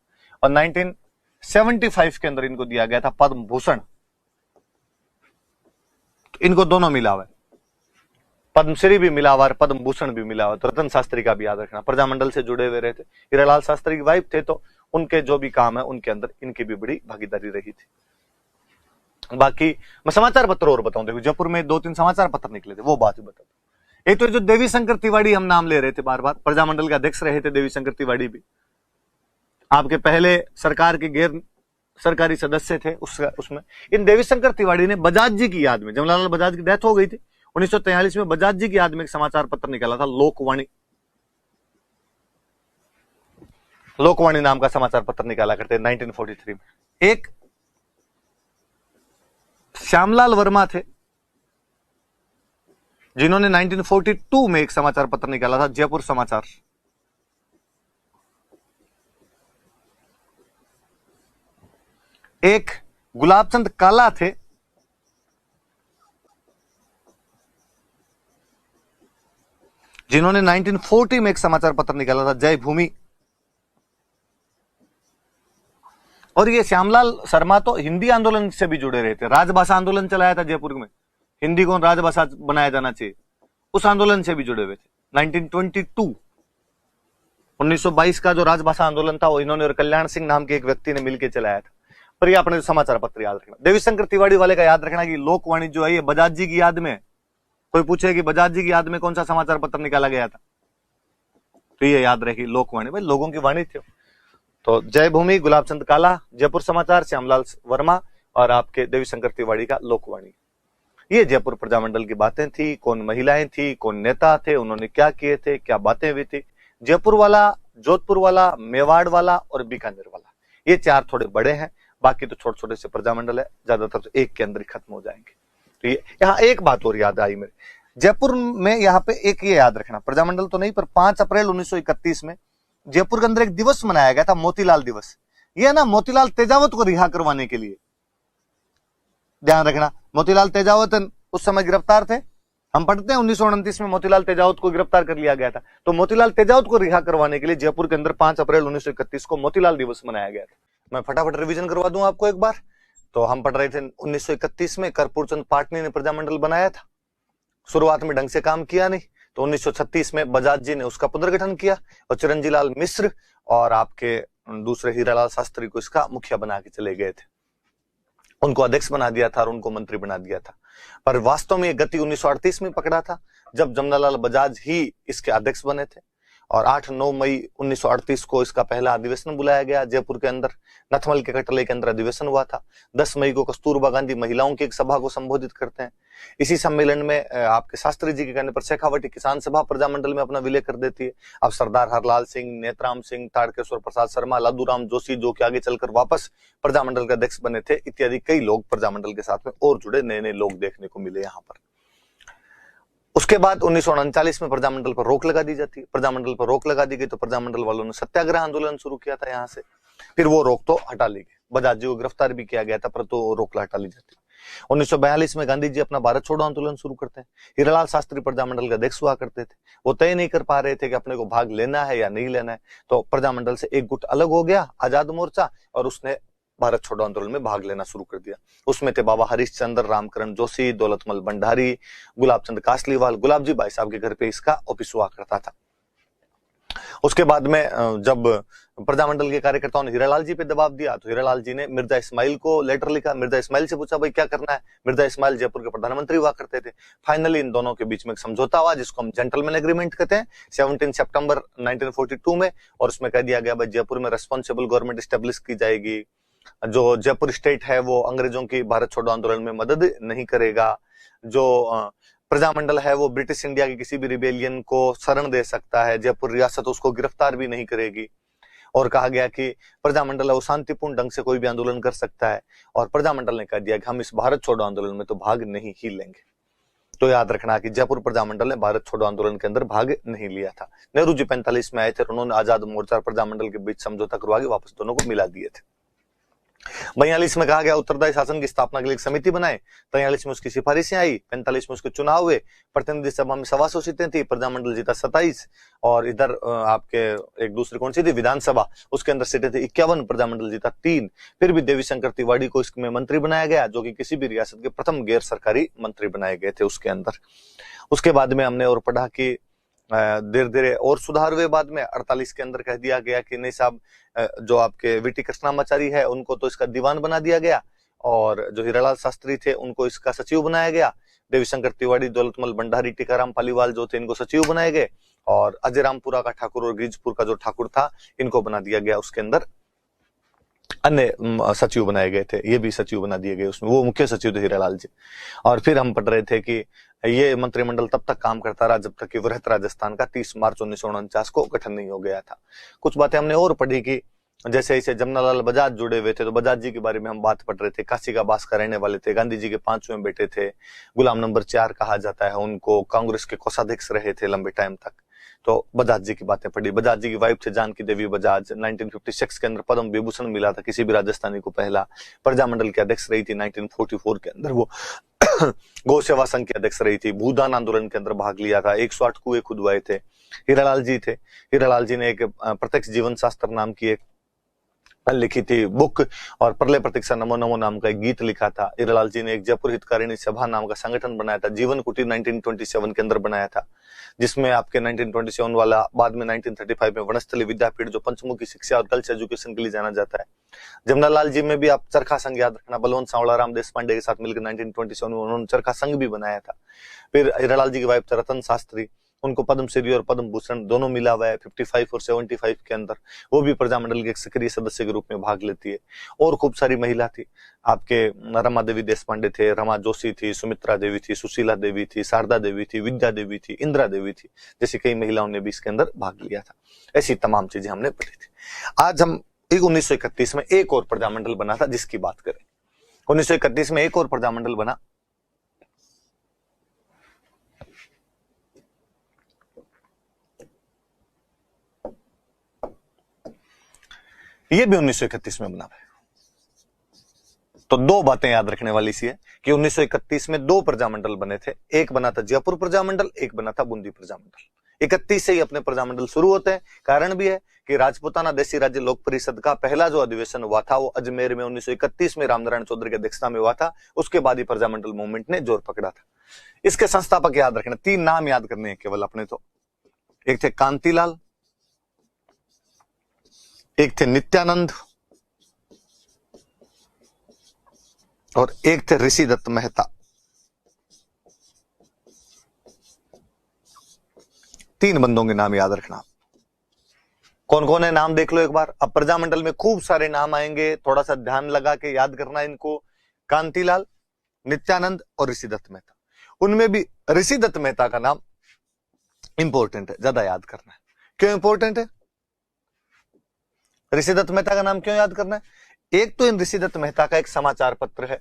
और 1975 के अंदर इनको दिया गया था पद्म भूषण। इनको दोनों मिला हुआ है, पद्मश्री भी मिला हुआ है, पद्म भूषण भी मिला हुआ है। तो रतन शास्त्री का भी याद रखना। प्रजामंडल से जुड़े हुए रहे थे। हीरालाल शास्त्री की वाइफ थे तो उनके जो भी काम है उनके अंदर इनकी भी बड़ी भागीदारी रही थी। बाकी मैं समाचार पत्र और बताऊं, देखो जयपुर में 2-3 समाचार पत्र निकले थे, वो बात भी बता। एक तो जो देवी शंकर तिवारी हम नाम ले रहे थे बार बार, प्रजामंडल के अध्यक्ष रहे थे देवी शंकर तिवारी भी, आपके पहले सरकार के गैर सरकारी सदस्य थे उसमें। इन देवी शंकर तिवारी ने बजाज जी की याद में, जमनालाल बजाज की डेथ हो गई थी 1943 में, बजाज जी की याद में एक समाचार पत्र निकाला था, लोकवाणी। लोकवाणी नाम का समाचार पत्र निकाला करते 1943 में। एक श्यामलाल वर्मा थे जिन्होंने 1942 में एक समाचार पत्र निकाला था, जयपुर समाचार। एक गुलाबचंद काला थे जिन्होंने 1940 में एक समाचार पत्र निकाला था, जय भूमि। और ये श्यामलाल शर्मा तो हिंदी आंदोलन से भी जुड़े रहे थे, राजभाषा आंदोलन चलाया था जयपुर में, हिंदी को राजभाषा बनाया जाना चाहिए, उस आंदोलन से भी जुड़े हुए थे। 1922 का जो राजभाषा आंदोलन था वो इन्होंने और कल्याण सिंह नाम के एक व्यक्ति ने मिलकर चलाया था। पर ये अपने समाचार पत्र याद रखना। देवी शंकर तिवारी वाले का याद रखना कि लोकवाणी जो है ये बजाज जी की याद में, कोई पूछे कि बजाज जी की याद में कौन सा समाचार पत्र निकाला गया था, तो ये याद रखी लोकवाणी, भाई लोगों की वाणी थी। तो जय भूमि, गुलाबचंद काला, जयपुर समाचार, श्यामलाल वर्मा और आपके देवी शंकर तिवारी का लोकवाणी। ये जयपुर प्रजामंडल की बातें थी, कौन महिलाएं थी, कौन नेता थे, उन्होंने क्या किए थे, क्या बातें हुई थी। जयपुर वाला, जोधपुर वाला, मेवाड़ वाला और बीकानेर वाला, ये 4 थोड़े बड़े हैं, बाकी तो छोटे छोटे से प्रजामंडल है, ज्यादातर तो एक के अंदर ही खत्म हो जाएंगे। तो ये यहाँ एक बात और याद आई मेरे, जयपुर में यहाँ पे एक ये याद रखना, प्रजामंडल तो नहीं पर 5 अप्रैल 1931 में जयपुर के अंदर एक दिवस मनाया गया था, मोतीलाल दिवस। ये ना मोतीलाल तेजावत को रिहा करवाने के लिए, ध्यान रखना, मोतीलाल तेजावत उस समय गिरफ्तार थे, हम पढ़ते हैं 1929 में मोतीलाल तेजावत को गिरफ्तार कर लिया गया था। तो मोतीलाल तेजावत को रिहा करवाने के लिए जयपुर के अंदर 5 अप्रैल 1931 को मोतीलाल दिवस मनाया गया था। मैं फटाफट रिवीजन करवा दूं आपको एक बार। तो हम पढ़ रहे थे 1931 में कर्पूर चंद पाटनी ने प्रजामंडल बनाया था, शुरुआत में ढंग से काम किया नहीं, तो 1936 में बजाज जी ने उसका पुनर्गठन किया और चिरंजीलाल मिश्र और आपके दूसरे हीरालाल शास्त्री को इसका मुखिया बना के चले गए थे, उनको अध्यक्ष बना दिया था और उनको मंत्री बना दिया था। पर वास्तव में ये गति 1938 में पकड़ा था, जब जमनालाल बजाज ही इसके अध्यक्ष बने थे। और 8-9 मई 1938 को इसका पहला अधिवेशन बुलाया गया जयपुर के अंदर, नथमल के कटले के अंदर अधिवेशन हुआ था। 10 मई को कस्तूरबा गांधी महिलाओं की एक सभा को संबोधित करते हैं। इसी सम्मेलन में आपके शास्त्री जी के कहने पर शेखावटी किसान सभा प्रजामंडल में अपना विलय कर देती है। अब सरदार हरलाल सिंह, नेतराम सिंह, ताड़केश्वर प्रसाद शर्मा, लादूराम जोशी जो कि आगे चलकर वापस प्रजामंडल के अध्यक्ष बने थे, इत्यादि कई लोग प्रजामंडल के साथ में और जुड़े, नए नए लोग देखने को मिले यहाँ पर। उसके बाद 1939 में प्रजामंडल पर रोक लगा दी जाती है। प्रजामंडल पर रोक लगा दी गई तो प्रजामंडल वालों ने सत्याग्रह आंदोलन शुरू किया था यहाँ से, फिर वो रोक तो हटा ली गई, बजाज जी को गिरफ्तार भी किया गया था पर तो रोक हटा ली जाती। 1942 में गांधी जी अपना भारत छोड़ो आंदोलन शुरू करते हैं। हीरालाल शास्त्री प्रजामंडल के अध्यक्ष हुआ करते थे, वो तय नहीं कर पा रहे थे कि अपने को भाग लेना है या नहीं लेना है, तो प्रजामंडल से एक गुट अलग हो गया, आजाद मोर्चा, और उसने भारत छोड़ो आंदोलन में भाग लेना शुरू कर दिया। उसमें थे बाबा हरिश्चंद्र, रामकरण जोशी, दौलतमल भंडारी, गुलाबचंद कासलीवाल, गुलाब जी भाई साहब के घर पे इसका ऑफिस हुआ करता था। उसके बाद में जब प्रजामंडल के कार्यकर्ताओं ने हीरालाल जी पे दबाव दिया तो हीरालाल जी ने मिर्जा इस्माइल को लेटर लिखा। मिर्जा इस्माइल से पूछा भाई क्या करना है। मिर्जा इस्माइल जयपुर के प्रधानमंत्री हुआ करते थे। फाइनली इन दोनों के बीच में एक समझौता हुआ जिसको हम जेंटलमैन एग्रीमेंट कहते हैं 17 सितंबर 1942 में, और उसमें कह दिया गया भाई जयपुर में रेस्पॉन्सिबल गवर्नमेंट स्टेब्लिश की जाएगी, जो जयपुर स्टेट है वो अंग्रेजों की भारत छोड़ो आंदोलन में मदद नहीं करेगा, जो प्रजामंडल है वो ब्रिटिश इंडिया की किसी भी रिबेलियन को शरण दे सकता है, जयपुर रियासत उसको गिरफ्तार भी नहीं करेगी, और कहा गया कि प्रजामंडल है वो शांतिपूर्ण ढंग से कोई भी आंदोलन कर सकता है, और प्रजामंडल ने कह दिया कि हम इस भारत छोड़ो आंदोलन में तो भाग नहीं ही लेंगे। तो याद रखना कि जयपुर प्रजामंडल ने भारत छोड़ो आंदोलन के अंदर भाग नहीं लिया था। नेहरू जी 45 में आए थे, उन्होंने आजाद मोर्चा और प्रजामंडल के बीच समझौता करवा के वापस दोनों को मिला दिए थे। 42 में कहा गया उत्तरदायी शासन की स्थापना के लिए एक समिति बनाए, 43 में उसकी सिफारिशें आई, 45 में उसके चुनाव हुए, प्रतिनिधि सभा में 125 सीटें थी, प्रजामंडल जीता 27, और इधर आपके एक दूसरी कौन सी थी विधानसभा, उसके अंदर सीटें थी 51, प्रजामंडल जीता 3। फिर भी देवी शंकर तिवारी को इसमें मंत्री बनाया गया, जो कि किसी भी रियासत के प्रथम गैर सरकारी मंत्री बनाए गए थे उसके अंदर। उसके बाद में हमने और पढ़ा कि धीरे धीरे और सुधार हुए। बाद में 48 के अंदर कह दिया गया कि नहीं साहब, जो आपके वीटी कृष्णामाचारी है उनको तो इसका दीवान बना दिया गया, और जो हीरालाल शास्त्री थे उनको इसका सचिव बनाया गया। देवीशंकर तिवारी, दौलतमल भंडारी, टीकाराम पालीवाल जो थे इनको सचिव बनाए गए, और अजय रामपुरा का ठाकुर और गिरिजपुर का जो ठाकुर था इनको बना दिया गया। उसके अंदर अन्य सचिव बनाए गए थे, ये भी सचिव बना दिए गए, उसमें वो मुख्य सचिव थे हीरालाल जी। और फिर हम पढ़ रहे थे कि ये मंत्रिमंडल तब तक काम करता रहा जब तक कि वृहत राजस्थान का 30 मार्च 1949 को गठन नहीं हो गया था। कुछ बातें हमने और पढ़ी कि जैसे इसे जमनालाल बजाज जुड़े हुए थे, तो बजाज जी के बारे में हम बात पढ़ रहे थे। काशी का बास का रहने वाले थे, गांधी जी के 5वें बेटे थे, गुलाम नंबर 4 कहा जाता है उनको, कांग्रेस के कोषाध्यक्ष रहे थे लंबे टाइम तक। तो बजाज जी की बातें पढ़ी। बजाज जी की वाइफ थे जानकी देवी बजाज। 1956 के अंदर पद्म विभूषण मिला था किसी भी राजस्थानी को पहला। प्रजामंडल की अध्यक्ष रही थी 1944 के अंदर वो। गौ सेवा संघ की अध्यक्ष रही थी। भूदान आंदोलन के अंदर भाग लिया था। 108 कुएं खुदवाए थे। हीरालाल जी थे। हीरालाल जी ने एक प्रत्यक्ष जीवन शास्त्र नाम की एक लिखी थी बुक, और प्रलय प्रतीक्षा नमो नमो नाम का एक गीत लिखा था। हीरालाल जी ने एक जयपुर हितकारिणी सभा नाम का संगठन बनाया था। जीवन कुटीर 1927 के अंदर बनाया था, जिसमें आपके 1927 वाला बाद में 1935 में वनस्थली विद्यापीठ जो पंचमुखी शिक्षा और गर्ल्स एजुकेशन के लिए जाना जाता है। जमनालाल जी में भी आप चरखा संघ याद रखना, बलवंत सांवला राम देशपांडे के साथ मिलकर 1927 में उन्होंने चरखा संघ भी बनाया था। फिर हीरालाल जी की वाइफ थे रतन शास्त्री, उनको पद्मश्री और पद्म भूषण दोनों मिला हुआ है 55 और 75 के अंदर। वो भी प्रजामंडल के एक सक्रिय सदस्य के रूप में भाग लेती है। और खूब सारी महिला थी आपके, रमा देवी देशपांडे थे, रमा जोशी थी, सुमित्रा देवी थी, सुशीला देवी थी, शारदा देवी थी, विद्या देवी थी, इंदिरा देवी थी, जैसी कई महिलाओं ने भी इसके अंदर भाग लिया था। ऐसी तमाम चीजें हमने पढ़ी थी। आज हम 1931 में एक और प्रजामंडल बना था जिसकी बात करें। 1931 में एक और प्रजामंडल बना, ये भी 1931 में बना है। तो दो बातें याद रखने वाली सी है कि 1931 में दो प्रजामंडल बने थे। एक बना था जयपुर प्रजामंडल, एक बना था बूंदी प्रजामंडल। 31 से ही अपने प्रजामंडल शुरू होते हैं। कारण भी है कि राजपूताना देशी राज्य लोक परिषद का पहला जो अधिवेशन हुआ था वो अजमेर में 1931 में रामनारायण चौधरी की अध्यक्षता में हुआ था। उसके बाद ही प्रजामंडल मूवमेंट ने जोर पकड़ा था। इसके संस्थापक याद रखना, 3 नाम याद करने हैं केवल अपने। तो एक थे कांतिलाल, एक थे नित्यानंद, और एक थे ऋषि दत्त मेहता। 3 बंदों के नाम याद रखना। कौन कौन है नाम देख लो एक बार। अब प्रजामंडल में खूब सारे नाम आएंगे, थोड़ा सा ध्यान लगा के याद करना इनको। कांतिलाल, नित्यानंद और ऋषि दत्त मेहता। उनमें भी ऋषि दत्त मेहता का नाम इंपॉर्टेंट है, ज्यादा याद करना है। क्यों इंपॉर्टेंट है ऋषि दत्त मेहता का नाम क्यों याद करना है? एक तो इन ऋषि दत्त मेहता का एक समाचार पत्र है,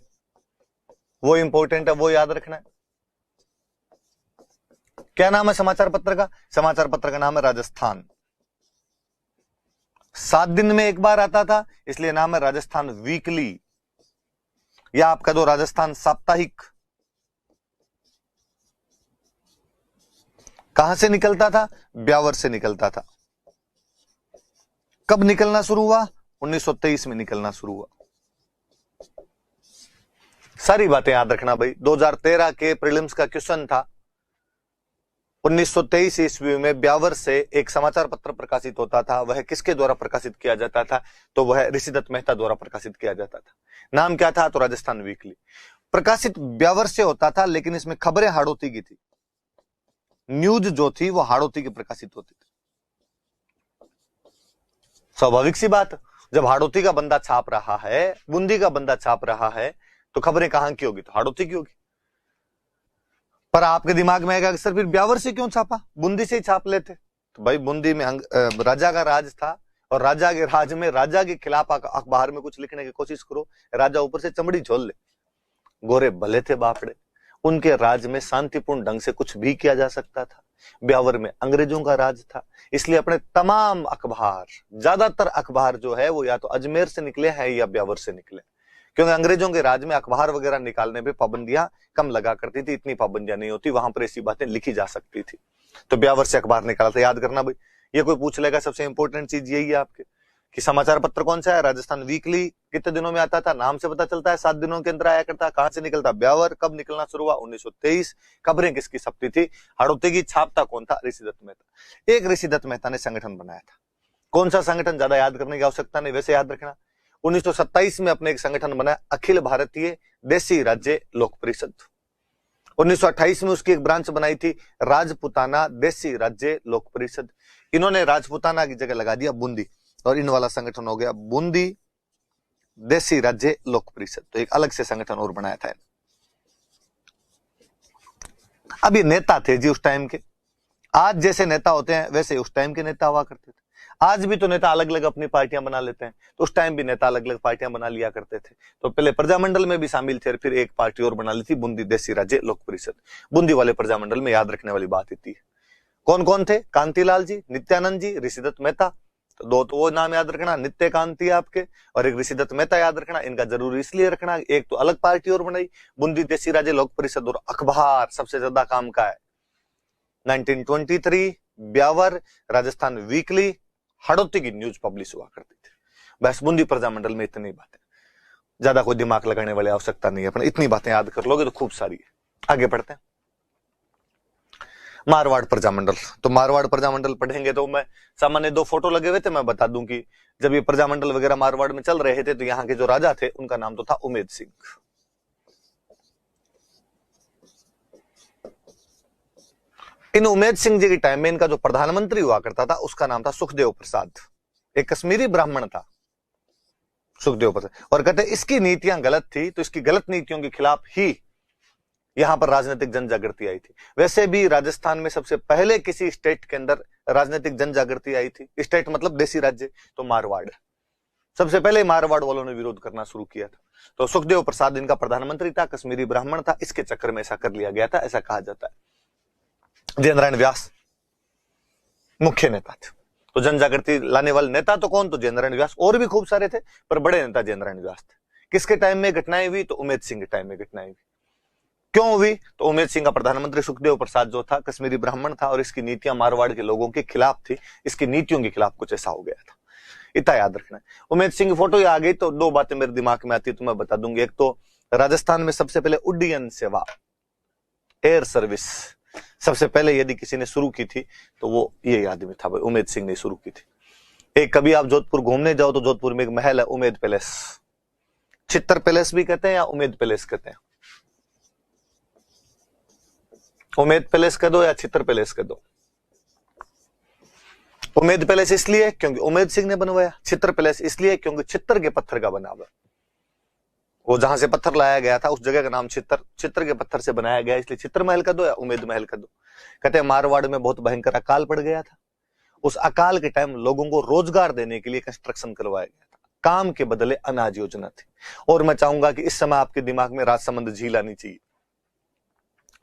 वो इंपॉर्टेंट है, वो याद रखना है। क्या नाम है समाचार पत्र का? समाचार पत्र का नाम है राजस्थान। 7 दिन में एक बार आता था, इसलिए नाम है राजस्थान वीकली, या आपका जो राजस्थान साप्ताहिक। कहां से निकलता था? ब्यावर से निकलता था। कब निकलना शुरू हुआ? 1923 में निकलना शुरू हुआ। सारी बातें याद रखना भाई। 2013 के प्रीलिम्स का क्वेश्चन था। 1923 ईस्वी में ब्यावर से एक समाचार पत्र प्रकाशित होता था। वह किसके द्वारा प्रकाशित किया जाता था? तो वह ऋषि दत्त मेहता द्वारा प्रकाशित किया जाता था। नाम क्या था? तो राजस्थान वीकली। प्रकाशित ब्यावर से होता था, लेकिन इसमें खबरें हाड़ौती की थी। न्यूज जो थी वो हाड़ौती की प्रकाशित होती थी। स्वाभाविक सी बात, जब हाड़ौती का बंदा छाप रहा है, बूंदी का बंदा छाप रहा है, तो खबरें कहां की होगी? तो हाड़ौती की होगी। पर आपके दिमाग में आएगा कि सर फिर ब्यावर से क्यों छापा? बूंदी से ही छाप लेते। तो भाई बूंदी में राजा का राज था, और राजा के राज में राजा के खिलाफ अखबार में कुछ लिखने की कोशिश करो, राजा ऊपर से चमड़ी झोल ले। गोरे भले थे बापड़े, उनके राज में शांतिपूर्ण ढंग से कुछ भी किया जा सकता था। ब्यावर में अंग्रेजों का राज था, इसलिए अपने तमाम अखबार, ज्यादातर अखबार जो है वो या तो अजमेर से निकले हैं या ब्यावर से निकले, क्योंकि अंग्रेजों के राज में अखबार वगैरह निकालने पे पाबंदियां कम लगा करती थी। इतनी पाबंदियां नहीं होती, वहां पर ऐसी बातें लिखी जा सकती थी। तो ब्यावर से अखबार निकाला था। याद करना भाई, ये कोई पूछ लेगा, सबसे इंपॉर्टेंट चीज यही है आपके कि समाचार पत्र कौन सा है? राजस्थान वीकली। कितने दिनों में आता था? नाम से पता चलता है, 7 दिनों के अंदर आया करता। कहां से निकलता? ब्यावर। कब निकलना शुरू हुआ? 1923। खबरें किसकी छपती थी? हाड़ौती की। छापता कौन था? ऋषि दत्त मेहता। एक ऋषि दत्त मेहता ने संगठन बनाया था। कौन सा संगठन? ज्यादा याद करने की आवश्यकता नहीं, वैसे याद रखना। 1927 में अपने एक संगठन बनाया, अखिल भारतीय देसी राज्य लोक परिषद। 1928 में उसकी एक ब्रांच बनाई थी, राजपुताना देसी राज्य लोक परिषद। इन्होंने राजपुताना की जगह लगा दिया बूंदी, और इन वाला संगठन हो गया बूंदी देसी राज्य लोक परिषद। तो एक अलग से संगठन और बनाया था। अब ये नेता थे जी उस टाइम के, आज जैसे नेता होते हैं वैसे उस टाइम के नेता हुआ करते थे। आज भी तो नेता अलग अलग अपनी पार्टियां बना लेते हैं, तो उस टाइम भी नेता अलग अलग पार्टियां बना लिया करते थे। तो पहले प्रजामंडल में भी शामिल थे, फिर एक पार्टी और बना ली थी, बूंदी देसी राज्य लोक परिषद। बूंदी वाले प्रजामंडल में याद रखने वाली बात इतनी है। कौन कौन थे? कांतिलाल जी, नित्यानंद जी, ऋषिदत्त मेहता। तो दो तो वो नाम याद रखना, नित्य कांति आपके, और एक ऋषिदत्त मेहता याद रखना। इनका जरूरी इसलिए रखना, एक तो अलग पार्टी और बनाई बूंदी देसी राज्य लोक परिषद, और अखबार सबसे ज्यादा काम का है 1923 ब्यावर, राजस्थान वीकली, हड़ौती की न्यूज पब्लिश हुआ करती थी। बस बूंदी प्रजामंडल में इतनी बातें, ज्यादा कोई दिमाग लगाने वाली आवश्यकता नहीं है, अपने इतनी बातें याद कर लोगे तो खूब सारी है। आगे बढ़ते हैं। मारवाड़ प्रजामंडल, तो मारवाड़ प्रजामंडल पढ़ेंगे तो मैं सामान्य 2 फोटो लगे हुए थे, मैं बता दूं कि जब ये प्रजामंडल वगैरह मारवाड़ में चल रहे थे तो यहाँ के जो राजा थे उनका नाम तो था उमेद सिंह। इन उमेद सिंह जी के टाइम में इनका जो प्रधानमंत्री हुआ करता था उसका नाम था सुखदेव प्रसाद, एक कश्मीरी ब्राह्मण था सुखदेव प्रसाद। और कहते इसकी नीतियां गलत थी, तो इसकी गलत नीतियों के खिलाफ ही यहां पर राजनीतिक जन जागृति आई थी। वैसे भी राजस्थान में सबसे पहले किसी स्टेट के अंदर राजनीतिक जन जागृति आई थी, स्टेट मतलब देसी राज्य, तो मारवाड़। सबसे पहले मारवाड़ वालों ने विरोध करना शुरू किया था। तो सुखदेव प्रसाद इनका प्रधानमंत्री था, कश्मीरी ब्राह्मण था, इसके चक्कर में ऐसा कर लिया गया था, ऐसा कहा जाता है। जयनारायण व्यास मुख्य नेता थे। तो जन जागृति लाने वाले नेता तो कौन? तो जयनारायण व्यास। और भी खूब सारे थे, पर बड़े नेता जयनारायण व्यास थे। किसके टाइम में घटनाएं हुई? तो उमेद सिंह के टाइम में घटनाएं हुई। क्यों हुई? तो उमेद सिंह का प्रधानमंत्री सुखदेव प्रसाद जो था कश्मीरी ब्राह्मण था, और इसकी नीतियां मारवाड़ के लोगों के खिलाफ थी, इसकी नीतियों के खिलाफ कुछ ऐसा हो गया था। इतना याद रखना है। उमेद सिंह की फोटो आ गई तो 2 बातें मेरे दिमाग में आती है, तो मैं बता दूंगी। एक तो राजस्थान में सबसे पहले उड्डयन सेवा, एयर सर्विस सबसे पहले यदि किसी ने शुरू की थी तो वो ये आदमी था, उमेद सिंह ने शुरू की थी। एक कभी आप जोधपुर घूमने जाओ तो जोधपुर में एक महल है उमेद पैलेस, चित्तर पैलेस भी कहते हैं या उमेद पैलेस कहते हैं। उमेद पैलेस कह दो या चित्तर पैलेस कह दो। उमेद पैलेस इसलिए क्योंकि उमेद सिंह ने बनवाया, चित्तर पैलेस इसलिए क्योंकि चित्तर के पत्थर का बना हुआ, वो जहां से पत्थर लाया गया था उस जगह का नाम चित्तर के पत्थर से बनाया गया, इसलिए चित्तर महल का दो या उमेद महल का दो। कहते हैं मारवाड़ में बहुत भयंकर अकाल पड़ गया था, उस अकाल के टाइम लोगों को रोजगार देने के लिए कंस्ट्रक्शन करवाया गया था, काम के बदले अनाज योजना थी। और मैं चाहूंगा कि इस समय आपके दिमाग में राजसमंद झील आनी चाहिए।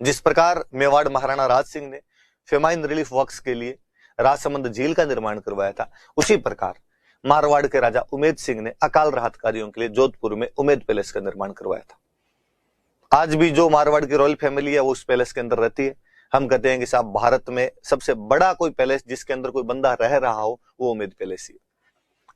जिस प्रकार मेवाड़ महाराणा राज सिंह ने फेमाइन रिलीफ वर्क्स के लिए राजसमंद झील का निर्माण करवाया था, उसी प्रकार मारवाड़ के राजा उमेद सिंह ने अकाल राहत कार्यों के लिए जोधपुर में उमेद पैलेस का निर्माण करवाया था। आज भी जो मारवाड़ की रॉयल फैमिली है वो उस पैलेस के अंदर रहती है। हम कहते हैं कि साहब भारत में सबसे बड़ा कोई पैलेस जिसके अंदर कोई बंदा रह रहा हो वो उमेद पैलेस ही है।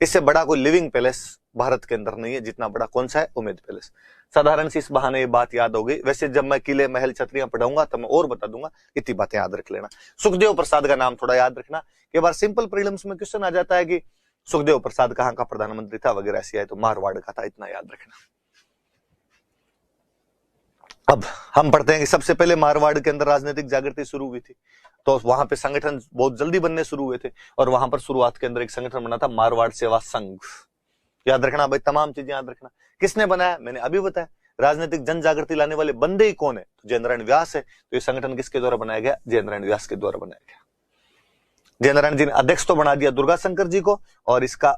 इससे बड़ा कोई लिविंग पैलेस भारत के अंदर नहीं है जितना बड़ा कौन सा है? उमेद पैलेस। साधारण सी इस बहाने ये बात याद हो गई। वैसे जब मैं किले महल छतरियां पढ़ाऊंगा तब मैं और बता दूंगा, इतनी बातें याद रख लेना। सुखदेव प्रसाद का नाम थोड़ा याद रखना। कई बार सिंपल प्रीलिम्स में क्वेश्चन आ जाता है कि सुखदेव प्रसाद कहां का प्रधानमंत्री था वगैरह, ऐसी है तो मारवाड़ का था, इतना याद रखना। अब हम पढ़ते हैं कि सबसे पहले मारवाड़ के अंदर राजनीतिक जागृति शुरू हुई थी, तो वहां पे संगठन बहुत जल्दी बनने शुरू हुए थे, और वहां पर शुरुआत के अंदर एक संगठन बना था मारवाड़ सेवा संघ। याद रखना भाई, तमाम चीजें याद रखना। किसने बनाया? मैंने अभी बताया। राजनीतिक जन जागृति लाने वाले बंदे ही कौन है? तो जयनारायण व्यास है। तो ये संगठन किसके द्वारा बनाया गया? जयनारायण व्यास के द्वारा बनाया गया। जयनारायण जी ने अध्यक्ष तो बना दिया दुर्गा शंकर जी को, और इसका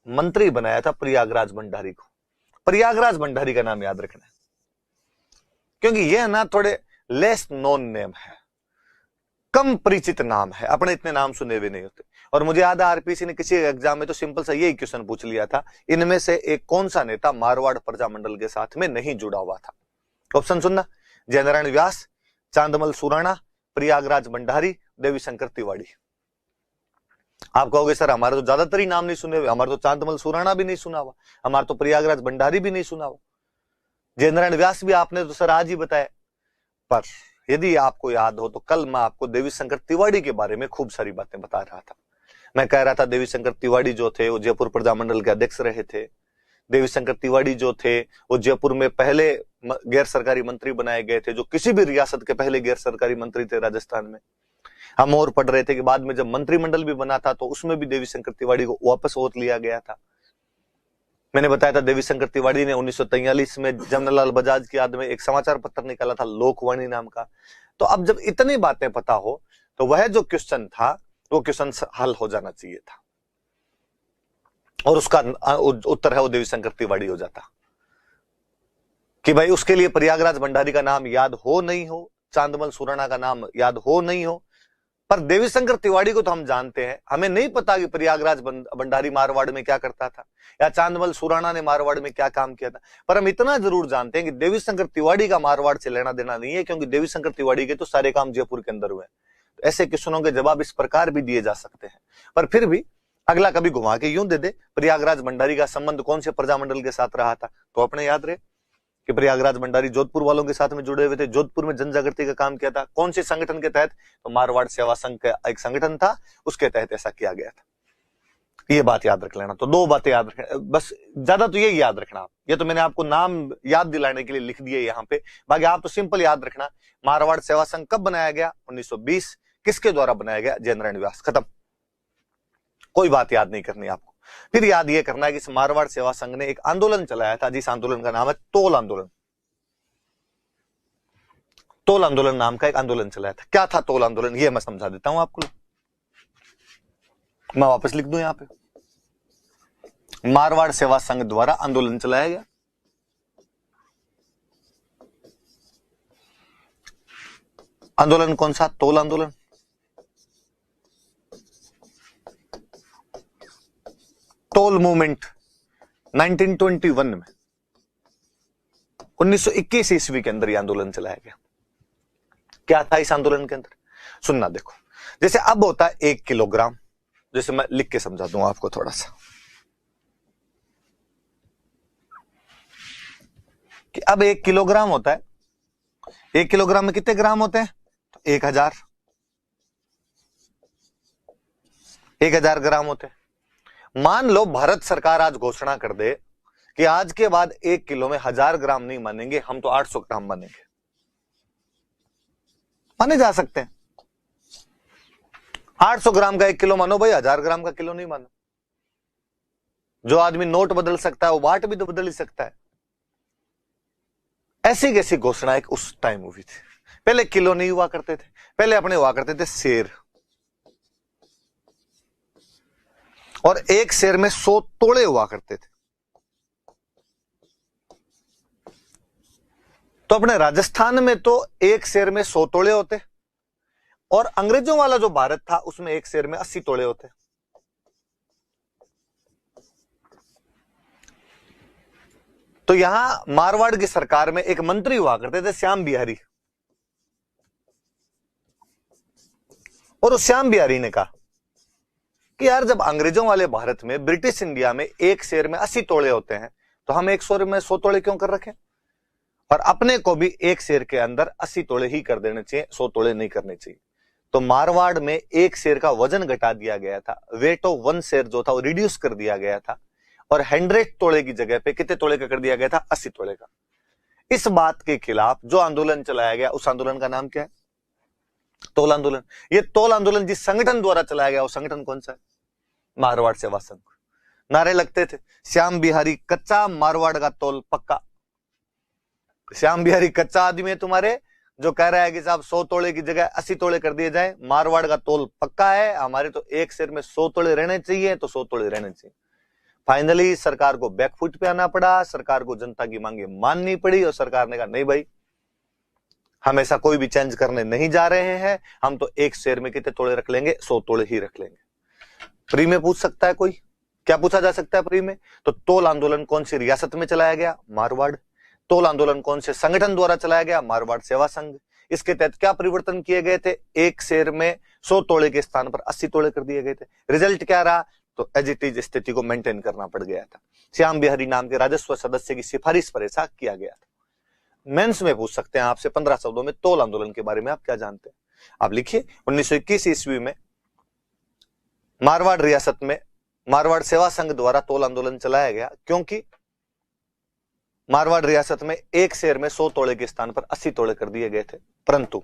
मंत्री बनाया था प्रयागराज भंडारी को। प्रयागराज भंडारी का नाम याद रखना है, क्योंकि यह ना थोड़े लेस नोन नेम है, कम परिचित नाम है, अपने इतने नाम सुने हुए नहीं होते। और मुझे याद है आरपीसी ने किसी एग्जाम में तो सिंपल सा यही क्वेश्चन पूछ लिया था, इनमें से एक कौन सा नेता मारवाड़ प्रजामंडल के साथ में नहीं जुड़ा हुआ था? ऑप्शन सुनना, जयनारायण व्यास, चांदमल सुराणा, प्रयागराज भंडारी, देवी शंकर तिवाड़ी। आप कहोगे सर हमारे तो ज्यादातर ही नाम नहीं सुने हुए, हमारे तो चांदमल सुराणा भी नहीं सुना हुआ, हमारे तो प्रयागराज भंडारी भी नहीं सुना हुआ, जयनारायण व्यास भी आपने तो सर आज ही बताया। पर यदि आपको याद हो तो कल मैं आपको देवी शंकर तिवाड़ी के बारे में खूब सारी बातें बता रहा था। मैं कह रहा था देवी शंकर तिवाड़ी जो थे वो जयपुर प्रजामंडल के अध्यक्ष रहे थे, देवीशंकर तिवारी जो थे वो जयपुर में पहले गैर सरकारी मंत्री बनाए गए थे, जो किसी भी रियासत के पहले गैर सरकारी मंत्री थे राजस्थान में। हम और पढ़ रहे थे कि बाद में जब मंत्रिमंडल भी बना था तो उसमें भी देवीशंकर तिवारी को वापस ओत लिया गया था। मैंने बताया था देवीशंकर तिवारी ने 1943 में जमनालाल बजाज की याद में एक समाचार पत्र निकाला था लोकवाणी नाम का। तो अब जब इतनी बातें पता हो तो वह जो क्वेश्चन था वो क्वेश्चन हल हो जाना चाहिए था, और उसका उत्तर है वो देवीशंकर तिवारी हो जाता कि भाई उसके लिए प्रयागराज भंडारी का नाम याद हो नहीं हो, चांदमल सुराणा का नाम याद हो नहीं हो, पर देवीशंकर तिवारी को तो हम जानते हैं। हमें नहीं पता कि प्रयागराज भंडारी मारवाड़ में क्या करता था या चांदमल सुराणा ने मारवाड़ में क्या काम किया था, पर हम इतना जरूर जानते हैं कि देवीशंकर तिवारी का मारवाड़ से लेना देना नहीं है, क्योंकि देवीशंकर तिवारी के तो सारे काम जयपुर के अंदर हुए। तो ऐसे क्वेश्चनों के जवाब इस प्रकार भी दिए जा सकते हैं, पर फिर भी अगला कभी घुमा के यूं दे दे प्रयागराज भंडारी का संबंध कौन से प्रजामंडल के साथ रहा था, तो अपने याद रहे कि प्रयागराज भंडारी जोधपुर वालों के साथ में जुड़े हुए थे, जोधपुर में जनजागृति का काम किया था। कौन से संगठन के तहत, तो मारवाड़ सेवा संघ का एक संगठन था, उसके तहत ऐसा किया गया था। ये बात याद रख लेना। तो दो बातें याद रखना, बस ज्यादा तो ये याद रखना आप, ये तो मैंने आपको नाम याद दिलाने के लिए लिख दिए यहाँ पे, बाकी आप तो सिंपल याद रखना मारवाड़ सेवा संघ कब बनाया गया, 1920, किसके द्वारा बनाया गया, जय नारायण व्यास, खत्म। कोई बात याद नहीं करनी आपको। फिर याद ये करना है कि इस मारवाड़ सेवा संघ ने एक आंदोलन चलाया था, जिस आंदोलन का नाम है तोल आंदोलन। तोल आंदोलन नाम का एक आंदोलन चलाया था। क्या था तोल आंदोलन, ये मैं समझा देता हूं आपको, मैं वापस लिख दूं यहां पे। मारवाड़ सेवा संघ द्वारा आंदोलन चलाया गया। आंदोलन कौन सा, तोल आंदोलन। तोल मूवमेंट 1921 में 1921 ईस्वी के अंदर यह आंदोलन चलाया गया। क्या था इस आंदोलन के अंदर, सुनना देखो। जैसे अब होता है 1 किलोग्राम, जैसे मैं लिख के समझा दूं आपको थोड़ा सा, कि अब 1 किलोग्राम होता है, 1 किलोग्राम में कितने ग्राम होते हैं, तो 1000 ग्राम होते हैं। मान लो भारत सरकार आज घोषणा कर दे कि आज के बाद 1 किलो में 1000 ग्राम नहीं मानेंगे, हम तो 800 ग्राम मानेंगे, माने जा सकते हैं। 800 ग्राम का 1 किलो मानो भाई, 1000 ग्राम का किलो नहीं मानो। जो आदमी नोट बदल सकता है वो वाट भी तो बदल ही सकता है। ऐसी कैसी घोषणा एक उस टाइम हुई थी। पहले किलो नहीं हुआ करते थे, पहले अपने हुआ करते थे शेर, और एक शेर में 100 तोड़े हुआ करते थे। तो अपने राजस्थान में तो एक शेर में 100 तोड़े होते, और अंग्रेजों वाला जो भारत था उसमें एक शेर में 80 तोड़े होते। तो यहां मारवाड़ की सरकार में एक मंत्री हुआ करते थे, श्याम बिहारी, और उस श्याम बिहारी ने कहा कि यार जब अंग्रेजों वाले भारत में, ब्रिटिश इंडिया में एक शेर में 80 तोड़े होते हैं, तो हम एक शेर में 100 तोड़े क्यों कर रखें, और अपने को भी एक शेर के अंदर 80 तोड़े ही कर देने चाहिए, 100 तोड़े नहीं करने चाहिए। तो मारवाड़ में एक शेर का वजन घटा दिया गया था, वेट ऑफ 1 शेर जो था वो रिड्यूस कर दिया गया था, और 100 तोड़े की जगह पे कितने तोड़े का कर दिया गया था, 80 तोड़े का। इस बात के खिलाफ जो आंदोलन चलाया गया, उस आंदोलन का नाम क्या है, तोल आंदोलन। ये तोल आंदोलन जिस संगठन द्वारा चलाया गया वो संगठन कौन सा है, मारवाड़ सेवा संघ। नारे लगते थे, श्याम बिहारी कच्चा, मारवाड़ का तोल पक्का। श्याम बिहारी कच्चा आदमी है तुम्हारे, जो कह रहा है कि साहब 100 तोड़े की जगह 80 तोड़े कर दिए जाए। मारवाड़ का तोल पक्का है, हमारे तो एक शेर में 100 तोड़े रहने चाहिए, तो 100 तोड़े रहने चाहिए। फाइनली सरकार को बैकफुट पे आना पड़ा, सरकार को जनता की मांगे माननी पड़ी, और सरकार ने कहा नहीं भाई, हम ऐसा कोई भी चेंज करने नहीं जा रहे हैं, हम तो एक शेर में कितने तोड़े रख लेंगे, 100 तोड़े ही रख लेंगे। प्री में पूछ सकता है कोई, क्या पूछा जा सकता है प्री में, तो तोल आंदोलन कौन सी रियासत में चलाया गया, मारवाड़। तोल आंदोलन कौन से संगठन द्वारा चलाया गया, मारवाड़ सेवा संघ। इसके तहत क्या परिवर्तन किए गए थे, एक शेर में 100 तोड़े के स्थान पर 80 तोड़े कर दिए गए थे। रिजल्ट क्या रहा, तो एज इट इज स्थिति को मेंटेन करना पड़ गया था। श्याम बिहारी नाम के राजस्व सदस्य की सिफारिश पर ऐसा किया गया था। मेंस में पूछ सकते हैं आपसे 15 शब्दों में तोल आंदोलन के बारे में आप क्या जानते हैं, आप लिखिए। 1921 ईस्वी में मारवाड़ रियासत में मारवाड़ सेवा संघ द्वारा तोल आंदोलन चलाया गया, क्योंकि मारवाड़ रियासत में एक शेर में 100 तोड़े के स्थान पर 80 तोड़े कर दिए गए थे, परंतु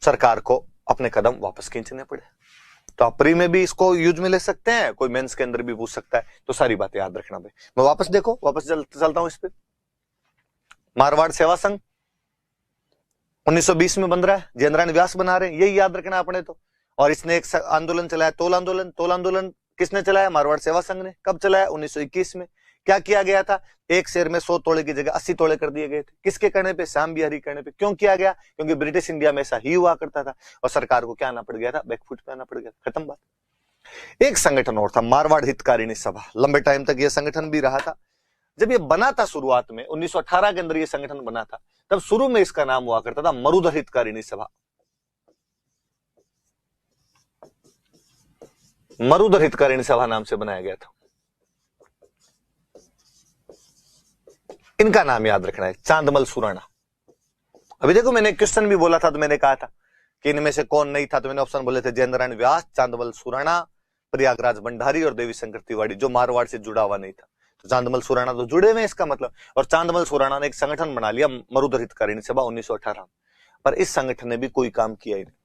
सरकार को अपने कदम वापस खींचने पड़े। तो आप प्री में भी इसको यूज में ले सकते हैं, कोई मेंस के अंदर भी पूछ सकता है, तो सारी बातें याद रखना भाई। मैं वापस चलता हूं इस पे। मारवाड़ सेवा संघ 1920 में बन रहा है, जयनारायण व्यास बना रहे हैं, यही याद रखना अपने तो। और इसने एक आंदोलन चलाया, तोल आंदोलन। तोल आंदोलन किसने चलाया? मारवाड़ सेवा संघ ने। कब चलाया? 1921 में। क्या किया गया था? एक शेर में 100 तोड़े की जगह 80 तोड़े कर दिए गए थे। किसके कहने पे? श्याम बिहारी कहने पे। क्यों किया गया? क्योंकि ब्रिटिश इंडिया में ऐसा ही हुआ करता था और सरकार को क्या आना पड़ गया था? बैकफुट पे आना पड़ गया। खत्म बात। एक संगठन और था, मारवाड़ हितकारिणी सभा। लंबे टाइम तक यह संगठन भी रहा था। जब ये बना था शुरुआत में 1918 के अंदर ये संगठन बना था, तब शुरू में इसका नाम हुआ करता था मरुधर हितकारिणी सभा। मरुधर हितकारिणी सभा नाम से बनाया गया था। इनका नाम याद रखना है, चांदमल सुराणा। अभी देखो, मैंने क्वेश्चन भी बोला था तो मैंने कहा था कि इनमें से कौन नहीं था, तो मैंने ऑप्शन बोले थे जयनारायण व्यास, चांदमल सुराणा, प्रयागराज भंडारी और देवी शंकर तिवारी, जो मारवाड़ से जुड़ा हुआ नहीं था। तो चांदमल सुराणा तो जुड़े हुए इसका मतलब। और चांदमल सुराणा ने एक संगठन बना लिया, मरुधर हितकारिणी सभा 1918 में। पर इस संगठन ने भी कोई काम किया ही नहीं।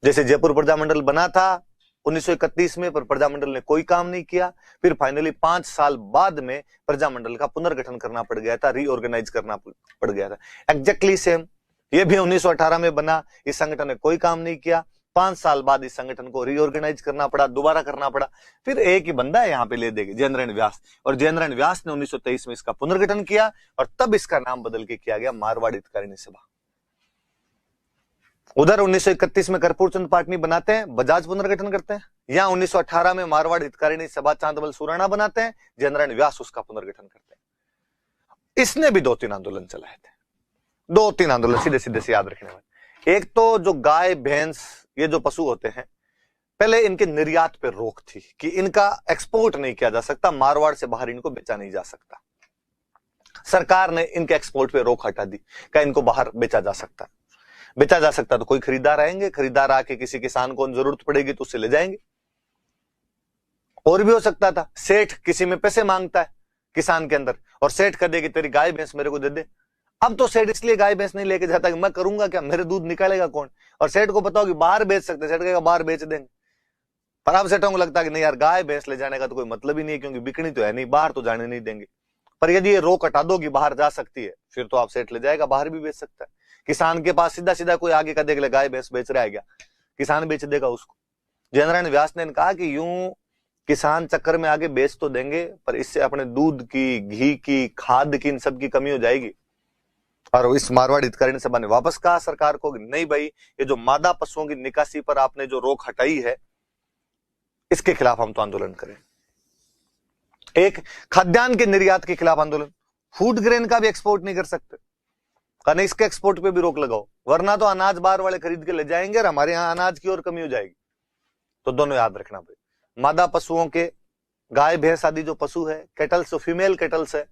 जैसे जयपुर प्रजामंडल बना था 1931 में, पर प्रजामंडल ने कोई काम नहीं किया। फिर फाइनली 5 साल बाद में प्रजामंडल का पुनर्गठन करना पड़ गया था, रीऑर्गेनाइज करना पड़ गया था। एग्जैक्टली सेम ये भी 1918 में बना, इस संगठन ने कोई काम नहीं किया। 5 साल बाद इस संगठन को रीऑर्गेनाइज करना पड़ा, दोबारा करना पड़ा। फिर एक ही बंदा है यहाँ पे ले देंगे, जयनारायण व्यास। और जयनारायण व्यास ने 1923 में इसका पुनर्गठन किया और तब इसका नाम बदल के किया गया मारवाड़ हितकारिणी सभा। उधर 1931 में कर्पूर चंद पाटनी बनाते हैं, बजाज पुनर्गठन करते हैं। यहाँ 1918 में मारवाड़ हितकारिणी सभा चांदमल सुराणा बनाते हैं, जयनारायण व्यास उसका पुनर्गठन करते हैं। इसने भी 2-3 आंदोलन चलाए थे, 2-3 आंदोलन सीधे सीधे से याद रखने वाले। एक तो जो गाय भैंस ये जो पशु होते हैं, पहले इनके निर्यात पर रोक थी कि इनका एक्सपोर्ट नहीं किया जा सकता, मारवाड़ से बाहर इनको बेचा नहीं जा सकता। सरकार ने इनके एक्सपोर्ट पे रोक हटा दी, क्या इनको बाहर बेचा जा सकता है। बेचा जा सकता तो कोई खरीदार आएंगे, खरीदार आके किसी किसान को जरूरत पड़ेगी तो उससे ले जाएंगे। और भी हो सकता था, सेठ किसी में पैसे मांगता है किसान के अंदर और सेठ कह देगी तेरी गाय भैंस मेरे को दे दे। अब तो सेठ इसलिए गाय भैंस नहीं लेके जाता कि मैं करूंगा क्या, मेरे दूध निकालेगा कौन। और सेठ को पता हो कि बाहर बेच सकते, सेठ कहेगा बाहर बेच देंगे। पर अब सेठों को लगता है कि नहीं यार, गाय भैंस ले जाने का तो कोई मतलब ही नहीं है, क्योंकि बिकनी तो है नहीं, बाहर तो जाने नहीं देंगे। पर यदि ये रोक हटा दो कि बाहर जा सकती है, फिर तो आप सेठ ले जाएगा, बाहर भी बेच सकता है। किसान के पास सीधा सीधा कोई आगे का देख ले गाय भैंस बेच रहा है क्या, किसान बेच देगा उसको। जयनारायण व्यास ने कहा कि यूं किसान चक्कर में आगे बेच तो देंगे, पर इससे अपने दूध की, घी की, खाद की, इन सब की कमी हो जाएगी। और इस मारवाड़ हितकारिणी सभा ने वापस कहा सरकार को कि नहीं भाई, ये जो मादा पशुओं की निकासी पर आपने जो रोक हटाई है, इसके खिलाफ हम तो आंदोलन करें। एक खाद्यान्न के निर्यात के खिलाफ आंदोलन, फूड ग्रेन का भी एक्सपोर्ट नहीं कर सकते, कहने इसके एक्सपोर्ट पे भी रोक लगाओ, वरना तो अनाज बाहर वाले खरीद के ले जाएंगे और हमारे यहाँ अनाज की और कमी हो जाएगी। तो दोनों याद रखना भाई, मादा पशुओं के, गाय भैंस आदि जो पशु है, कैटल्स जो फीमेल कैटल्स है,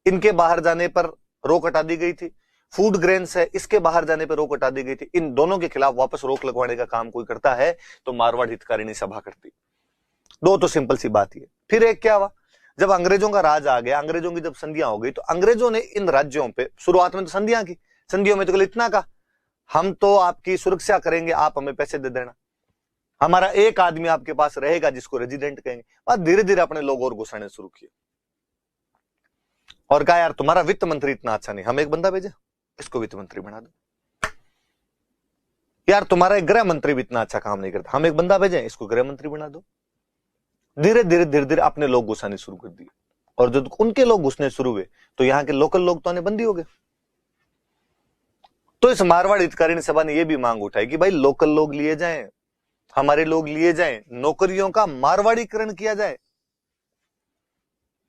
इनके बाहर जाने पर रोक हटा दी गई थी। फूड ग्रेन्स है, इसके बाहर जाने पर रोक हटा दी गई थी। इन दोनों के खिलाफ वापस रोक लगवाने का काम कोई करता है तो मारवाड़ हितकारिणी सभा करती। दो तो सिंपल सी बात ही है। फिर एक क्या हुआ, जब अंग्रेजों का राज आ गया, अंग्रेजों की जब संधियां हो गई, तो अंग्रेजों ने इन राज्यों पे शुरुआत में तो संधियां की, संधियों में तो केवल इतना कहा, हम तो आपकी सुरक्षा करेंगे, आप हमें पैसे दे देना, हमारा एक आदमी आपके पास रहेगा जिसको रेजिडेंट कहेंगे। और धीरे धीरे अपने लोग और घुसाने शुरू किए और कहा यार तुम्हारा वित्त मंत्री इतना अच्छा नहीं, हम एक बंदा भेजे, इसको वित्त मंत्री बना दो। यार तुम्हारा एक गृह मंत्री भी इतना अच्छा काम नहीं करता, हम एक बंदा भेजे, इसको गृह मंत्री बना दो। धीरे धीरे अपने लोग घुसाने शुरू कर दिए। और जब उनके लोग घुसने शुरू हुए तो यहाँ के लोकल लोग तो आने बंदी हो गए। तो इस मारवाड़ हितकारिणी सभा ने यह भी मांग उठाई कि भाई लोकल लोग लिए जाएं, हमारे लोग लिए जाएं, नौकरियों का मारवाड़ीकरण किया जाए।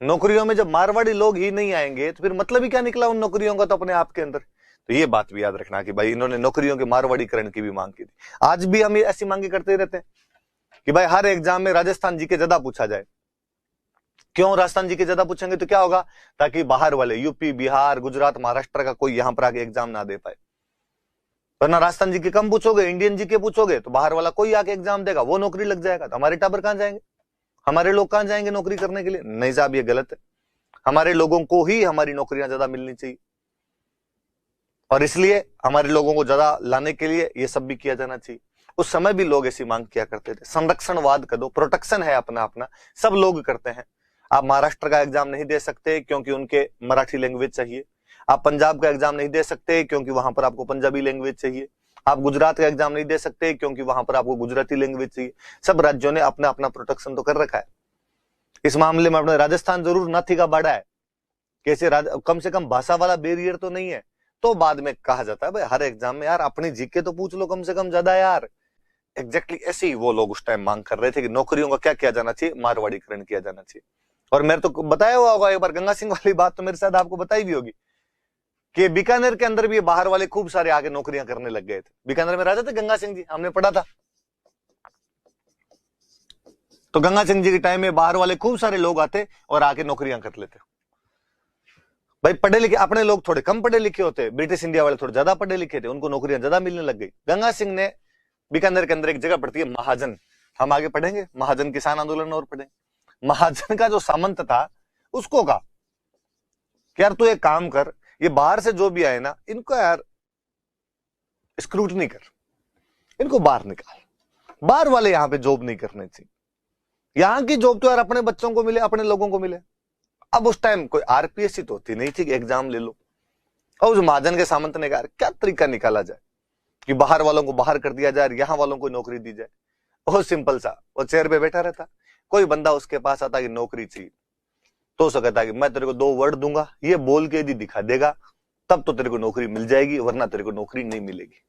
नौकरियों में जब मारवाड़ी लोग ही नहीं आएंगे तो फिर मतलब ही क्या निकला उन नौकरियों का तो अपने आप के अंदर। तो ये बात भी याद रखना कि भाई इन्होंने नौकरियों के मारवाड़ीकरण की भी मांग की थी। आज भी हम ऐसी मांगे करते रहते हैं कि भाई हर एग्जाम में राजस्थान जी के ज्यादा पूछा जाए। क्यों राजस्थान जी के ज्यादा पूछेंगे तो क्या होगा, ताकि बाहर वाले यूपी, बिहार, गुजरात, महाराष्ट्र का कोई यहां पर आके एग्जाम ना दे पाए। वरना राजस्थान जी के कम पूछोगे, इंडियन जी के पूछोगे तो बाहर वाला कोई आके एग्जाम देगा, वो नौकरी लग जाएगा। तो हमारे टाबर कहां जाएंगे, हमारे लोग कहां जाएंगे नौकरी करने के लिए? नहीं साहब, ये गलत है। हमारे लोगों को ही हमारी नौकरियां ज्यादा मिलनी चाहिए, और इसलिए हमारे लोगों को ज्यादा लाने के लिए ये सब भी किया जाना चाहिए। उस समय भी लोग ऐसी मांग किया करते थे, संरक्षणवाद कर दो, प्रोटेक्शन है अपना अपना, सब लोग करते हैं। आप महाराष्ट्र का एग्जाम नहीं दे सकते क्योंकि उनके मराठी लैंग्वेज चाहिए, आप पंजाब का एग्जाम नहीं दे सकते क्योंकि वहां पर आपको पंजाबी लैंग्वेज चाहिए, आप गुजरात का एग्जाम नहीं दे सकते क्योंकि वहां पर आपको गुजराती लैंग्वेज चाहिए। सब राज्यों ने अपना अपना प्रोटेक्शन तो कर रखा है। इस मामले में अपने राजस्थान जरूर नाथी का बाड़ा है, कैसे कम से कम भाषा वाला बैरियर तो नहीं है। तो बाद में कहा जाता है भाई हर एग्जाम में यार अपनी जीके तो पूछ लो कम से कम ज्यादा यार। एग्जैक्टली ऐसे ही वो लोग उस टाइम मांग कर रहे थे कि नौकरियों का क्या किया जाना चाहिए, मारवाड़ीकरण किया जाना चाहिए। और मेरे तो बताया हुआ होगा एक बार, गंगा सिंह वाली बात तो मेरे साथ आपको बताई भी होगी कि बीकानेर के अंदर भी बाहर वाले खूब सारे आगे नौकरियां करने लग गए थे। बीकानेर में राजा थे गंगा सिंह जी, हमने पढ़ा था। तो गंगा सिंह जी के टाइम में बाहर वाले खूब सारे लोग आते और आके नौकरियां कर लेते। भाई पढ़े लिखे अपने लोग थोड़े कम पढ़े लिखे होते, ब्रिटिश इंडिया वाले थोड़े ज्यादा पढ़े लिखे थे, उनको नौकरियां ज्यादा मिलने लग गई। गंगा सिंह ने बीकानेर के अंदर एक जगह पड़ती है महाजन, हम आगे पढ़ेंगे महाजन किसान आंदोलन और पढ़ेंगे। महाजन का जो सामंत था उसको कहा कि यार तू एक काम कर, ये बाहर से जो भी आए ना इनको यार स्क्रूटनी कर, इनको बाहर निकाल, बाहर वाले यहां पे जॉब नहीं करने चाहिए, यहां की जॉब तो यार अपने बच्चों को मिले, अपने लोगों को मिले। अब उस टाइम कोई आरपीएससी तो होती नहीं थी कि एग्जाम ले लो। और उस महाजन के सामंत ने कहा क्या तरीका निकाला जाए कि बाहर वालों को बाहर कर दिया जाए, यहां वालों को नौकरी दी जाए। बहुत सिंपल सा, वो चेयर पे बैठा रहता, कोई बंदा उसके पास आता कि नौकरी चाहिए, तो उसको कहता कि मैं तेरे को 2 वर्ड दूंगा, ये बोल के यदि दिखा देगा तब तो तेरे को नौकरी मिल जाएगी, वरना तेरे को नौकरी नहीं मिलेगी।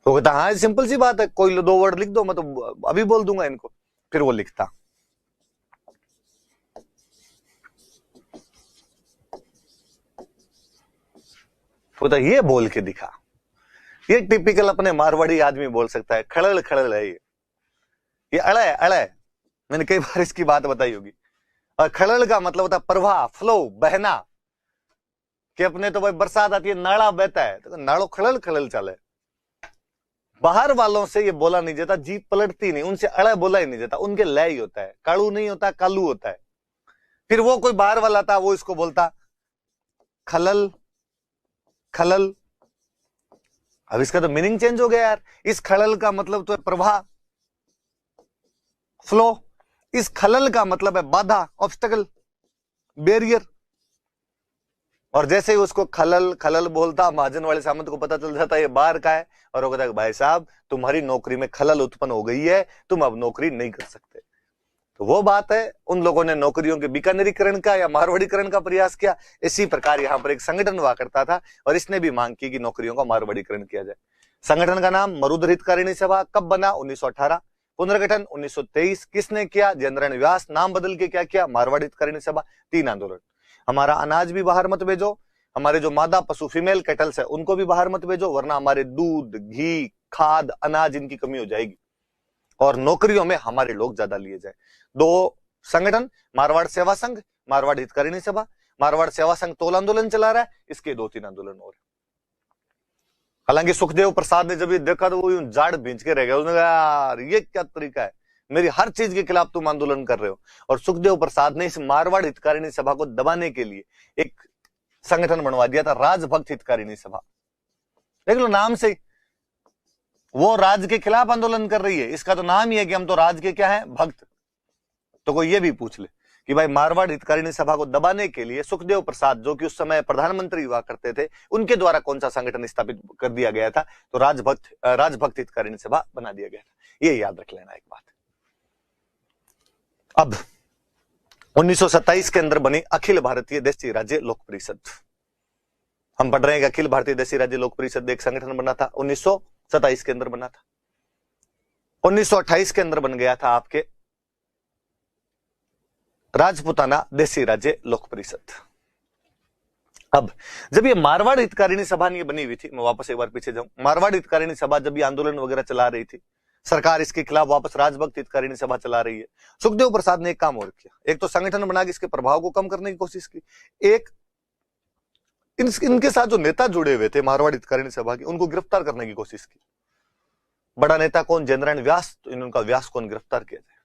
तो कहता हाँ सिंपल सी बात है, कोई 2 वर्ड लिख दो, मैं तो अभी बोल दूंगा इनको। फिर वो लिखता, तो ये बोल के दिखा। ये टिपिकल अपने मारवाड़ी आदमी बोल सकता है, खड़ल खड़ल है ये अड़ा है, अड़ा है। मैंने कई बार इसकी बात बताई होगी। और खड़ल का मतलब होता है प्रवाह, फ्लो, बहना। कि अपने तो भाई बरसात आती है नाला बहता है, तो नाड़ो खड़ल खड़ल चले। बाहर वालों से ये बोला नहीं जाता, जीप पलटती नहीं, उनसे अड़ा बोला ही नहीं जाता, उनके लय ही होता है, काड़ू नहीं होता, कालू होता है। फिर वो कोई बाहर वाला था, वो इसको बोलता खलल खलल। अब इसका तो मीनिंग चेंज हो गया यार। इस खलल का मतलब तो है प्रवाह, फ्लो। इस खलल का मतलब है बाधा, ऑब्स्टेकल, बैरियर। और जैसे ही उसको खलल खलल बोलता, महाजन वाले सामंत को पता चल जाता ये बाहर का है, और वो कहता है भाई साहब तुम्हारी नौकरी में खलल उत्पन्न हो गई है, तुम अब नौकरी नहीं कर सकते। तो वो बात है, उन लोगों ने नौकरियों के बीकानेरीकरण का या मारवाड़ीकरण का प्रयास किया। इसी प्रकार यहाँ पर एक संगठन हुआ करता था और इसने भी मांग की कि नौकरियों का मारवाड़ीकरण किया जाए। संगठन का नाम मरुधर हितकारिणी सभा। कब बना? 1918। पुनर्गठन 1923। किसने किया? जयेंद्रन व्यास। नाम बदल के क्या किया? मारवाड़ी हितकारिणी सभा। 3 आंदोलन। हमारा अनाज भी बाहर मत भेजो, हमारे जो मादा पशु फीमेल कैटल्स है उनको भी बाहर मत भेजो, वरना हमारे दूध, घी, खाद, अनाज इनकी कमी हो जाएगी, और नौकरियों में हमारे लोग ज्यादा लिए जाए। 2 संगठन, मारवाड़ सेवा संघ, मारवाड़ हितकारिणी सभा। मारवाड़ सेवा संघ तोल आंदोलन चला रहा है, इसके 2-3 आंदोलन और। हालांकि सुखदेव प्रसाद ने जब ये देखा तो वो यूं जाड़ भींच के रह गया, उसने कहा यार ये क्या तरीका है, मेरी हर चीज के खिलाफ तुम आंदोलन कर रहे हो। और सुखदेव प्रसाद ने इस मारवाड़ हितकारिणी सभा को दबाने के लिए एक संगठन बनवा दिया था, राजभक्त हितकारिणी सभा। देख लो नाम से, वो राज के खिलाफ आंदोलन कर रही है, इसका तो नाम ही है कि हम तो राज के क्या है, भक्त। तो कोई ये भी पूछ ले कि भाई मारवाड़ हितकारिणी सभा को दबाने के लिए सुखदेव प्रसाद, जो कि उस समय प्रधानमंत्री हुआ करते थे, उनके द्वारा कौन सा संगठन स्थापित कर दिया गया था? तो राजभक्त हितकारिणी सभा बना दिया गया था। ये याद रख लेना एक बात। अब 1927 के अंदर बनी अखिल भारतीय देशी राज्य लोक परिषद। हम पढ़ रहे हैं कि अखिल भारतीय देशी राज्य लोक परिषद एक संगठन बना था, 1927 के अंदर बना था। 1928 के अंदर बन गया था आपके राजपुताना देशी राज्य लोक परिषद। अब जब ये मारवाड़ हितकारिणी सभा नहीं बनी हुई थी, मैं वापस एक बार पीछे जाऊं, मारवाड़ हितकारिणी सभा जब ये आंदोलन वगैरह चला रही थी, सरकार इसके खिलाफ वापस राजभक्त हितकारिणी सभा चला रही है, सुखदेव प्रसाद ने एक काम और किया। एक तो संगठन बना के इसके प्रभाव को कम करने की कोशिश की, एक इनके साथ जो नेता जुड़े हुए थे मारवाड़ हितकारिणी सभा के, उनको गिरफ्तार करने की कोशिश की। बड़ा नेता कौन? जयेंद्रन व्यास। तो इनका व्यास कौन गिरफ्तार किया जाए।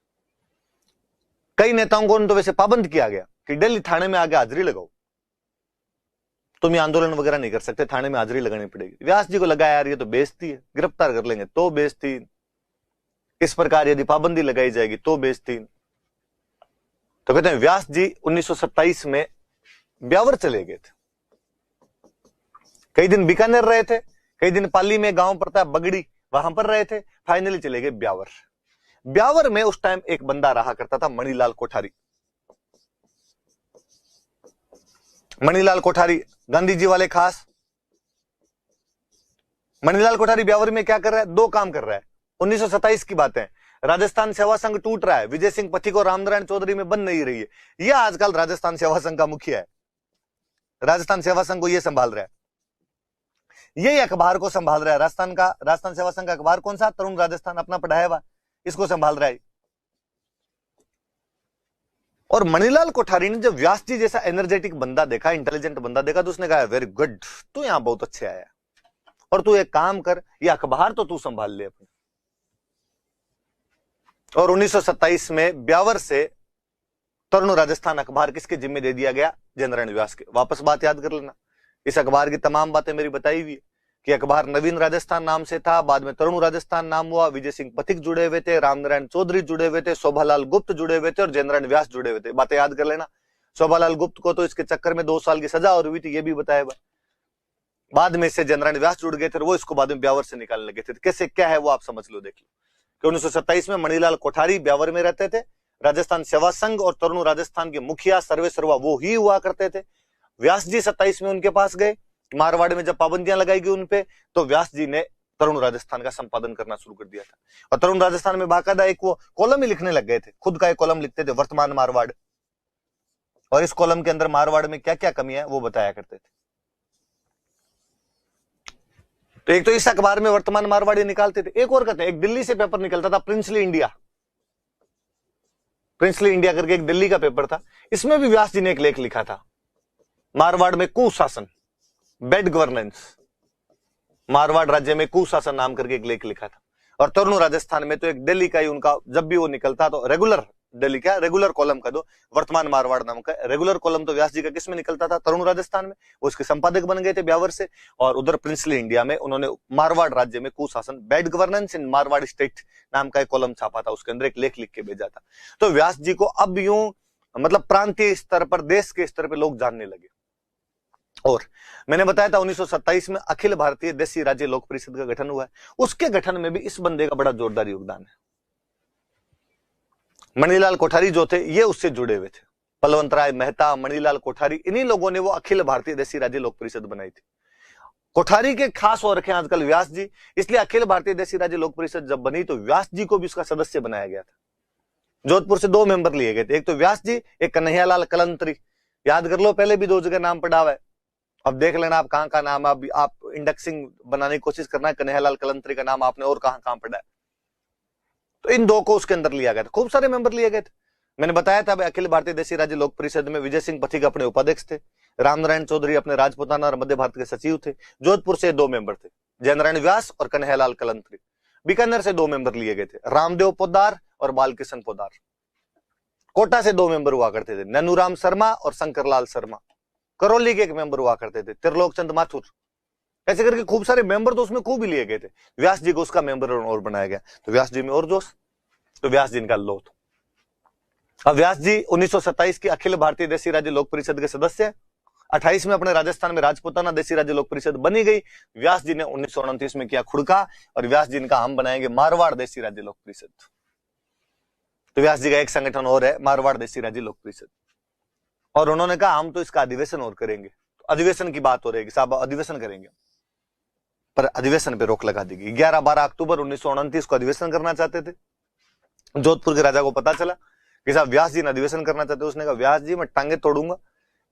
कई नेताओं को तो वैसे पाबंद किया गया कि डेली थाने में आगे हाजिरी लगाओ, तुम ये आंदोलन वगैरह नहीं कर सकते, थाने में हाजिरी लगानी पड़ेगी। व्यास जी को लगा यार ये तो बेइज्जती है, गिरफ्तार कर लेंगे तो बेइज्जती, इस प्रकार यदि पाबंदी लगाई जाएगी तो बेइज्जती। तो कहते हैं व्यास जी 1927 में ब्यावर चले गए थे, कई दिन बीकानेर रहे थे, कई दिन पाली में गांव पड़ता है बगड़ी, वहां पर रहे थे, फाइनली चले गए ब्यावर। ब्यावर में उस टाइम एक बंदा रहा करता था, मणिलाल कोठारी। मणिलाल कोठारी गांधी जी वाले खास। मणिलाल कोठारी ब्यावर में क्या कर रहा है? दो काम कर रहा है। 1927 की बात है, राजस्थान सेवा संघ टूट रहा है, विजय सिंह पथिक और रामनारायण चौधरी में बन नहीं रही है। यह आजकल राजस्थान सेवा संघ का मुखिया है, राजस्थान सेवा संघ को यह संभाल रहा है, यही अखबार को संभाल रहा है। राजस्थान सेवा संघ का अखबार कौन सा? तरुण राजस्थान, अपना पढ़ाया हुआ, इसको संभाल रहा है। और मणिलाल कोठारी ने जब व्यास जी जैसा एनर्जेटिक बंदा देखा, इंटेलिजेंट बंदा देखा, तो उसने कहा वेरी गुड, तू यहां बहुत अच्छे आया और तू एक काम कर, ये अखबार तो तू संभाल ले अपने। और 1927 में ब्यावर से तरुण राजस्थान अखबार किसके जिम्मे दे दिया गया? जयनारायण व्यास के। वापस बात याद कर लेना, इस अखबार की तमाम बातें मेरी बताई हुई है कि अखबार नवीन राजस्थान नाम से था, बाद में तरुण राजस्थान नाम हुआ, विजय सिंह पथिक जुड़े हुए थे, रामनारायण चौधरी जुड़े हुए थे, शोभालाल गुप्त जुड़े हुए थे और जयनारायण व्यास जुड़े हुए थे। बातें याद कर लेना। शोभालाल गुप्त को तो इसके चक्कर में 2 साल की सजा और हुई थी, ये भी बताया हुआ। बाद में इससे जयनारायण व्यास जुड़ गए थे और वो इसको बाद में ब्यावर से निकालने लगे थे। कैसे क्या है वो आप समझ लो, देख लो कि 1927 में मणिलाल कोठारी ब्यावर में रहते थे, राजस्थान सेवा संघ और तरुण राजस्थान के मुखिया सर्वे सर्वा वो ही हुआ करते थे। व्यास जी 27 में उनके पास गए, मारवाड़ में जब पाबंदियां लगाई गई उनपे, तो व्यास जी ने तरुण राजस्थान का संपादन करना शुरू कर दिया था। और तरुण राजस्थान में बाकायदा एक वो कॉलम ही लिखने लग गए थे, खुद का एक कॉलम लिखते थे, वर्तमान मारवाड़। और इस कॉलम के अंदर मारवाड़ में क्या क्या कमी है वो बताया करते थे। तो एक तो इस अखबार में वर्तमान मारवाड़ी निकालते थे, एक और कहते हैं एक दिल्ली से पेपर निकलता था, प्रिंसली इंडिया। प्रिंसली इंडिया करके एक दिल्ली का पेपर था, इसमें भी व्यास जी ने एक लेख लिखा था, मारवाड़ में कुशासन, बैड गवर्नेंस, मारवाड़ राज्य में कुशासन नाम करके एक लेख लिखा था। और तरुण राजस्थान में तो एक दिल्ली का ही उनका, जब भी वो निकलता तो रेगुलर, दिल्ली क्या रेगुलर कॉलम का दो, वर्तमान मारवाड़ नाम का रेगुलर कॉलम तो व्यास जी का किस में निकलता था? तरुण राजस्थान में। वो उसके संपादक बन गए थे ब्यावर से। और उधर प्रिंसली इंडिया में उन्होंने मारवाड़ राज्य में कुशासन, बैड गवर्नेंस इन मारवाड़ स्टेट नाम का एक कॉलम छापा था, उसके अंदर एक लेख लिख के भेजा था। तो व्यास जी को अब यूं मतलब प्रांतीय स्तर पर, देश के स्तर पर लोग जानने लगे। और मैंने बताया था 1927 में अखिल भारतीय देसी राज्य लोक परिषद का गठन हुआ है। उसके गठन में भी इस बंदे का बड़ा जोरदार योगदान है। मणिलाल कोठारी जो थे ये उससे जुड़े हुए थे, बलवंतराय मेहता, मणिलाल कोठारी, इन्हीं लोगों ने वो अखिल भारतीय देसी राज्य लोक परिषद बनाई थी। कोठारी के खास हो रखे आजकल व्यास जी, इसलिए अखिल भारतीय देसी राज्य लोक परिषद जब बनी तो व्यास जी को भी उसका सदस्य बनाया गया था। जोधपुर से 2 मेंबर लिए गए थे, एक तो व्यास जी, एक कन्हैयालाल कलंतरी। याद कर लो, पहले भी 2 जगह नाम पड़ा हुआ है, अब देख लेना आप कहां का नाम, आप इंडेक्सिंग बनाने की कोशिश करना है, कन्हैयालाल कलंतरी का नाम आपने और कहां पढ़ा है। तो इन 2 को उसके अंदर लिया गया था, खूब सारे मेंबर लिए गए थे। मैंने बताया था अखिल भारतीय देसी राज्य लोक परिषद में विजय सिंह पथिक अपने उपाध्यक्ष थे, रामनारायण चौधरी अपने राजपुताना और मध्य भारत के सचिव थे। जोधपुर से 2 मेंबर थे, जयनारायण व्यास और कन्हैयालाल कलंतरी। बीकानेर से 2 मेंबर लिए गए थे, रामदेव पोद्दार और बालकिशन पोद्दार। कोटा से 2 मेंबर हुआ करते थे, ननूराम शर्मा और शंकरलाल शर्मा। करौली के एक मेंबर हुआ करते थे, त्रिलोक चंद माथुर। ऐसे करके खूब सारे मेंबर तो उसमें खूब ही लिए गए थे। व्यास जी को उसका मेंबर और बनाया गया, तो व्यास जी में और जोश, तो व्यास जी का लो। अब व्यास जी 1927 की अखिल भारतीय देसी राज्य लोक परिषद के सदस्य, 28 में अपने राजस्थान में राजपुताना देसी राज्य लोक परिषद बनी गई। व्यास जी ने 1929 में किया खुड़का और व्यास जी का हम बनाएंगे मारवाड़ देसी राज्य लोक परिषद। तो व्यास जी का एक संगठन और है, मारवाड़ देसी राज्य लोक परिषद। और उन्होंने कहा हम तो इसका अधिवेशन और करेंगे। तो अधिवेशन की बात हो रही है, साहब अधिवेशन करेंगे, पर अधिवेशन पे रोक लगा दी गई। 11-12 अक्टूबर 1929 को अधिवेशन करना चाहते थे। जोधपुर के राजा को पता चला कि साहब व्यास जी ने अधिवेशन करना चाहते। उसने कहा व्यास जी मैं टांगे तोड़ूंगा,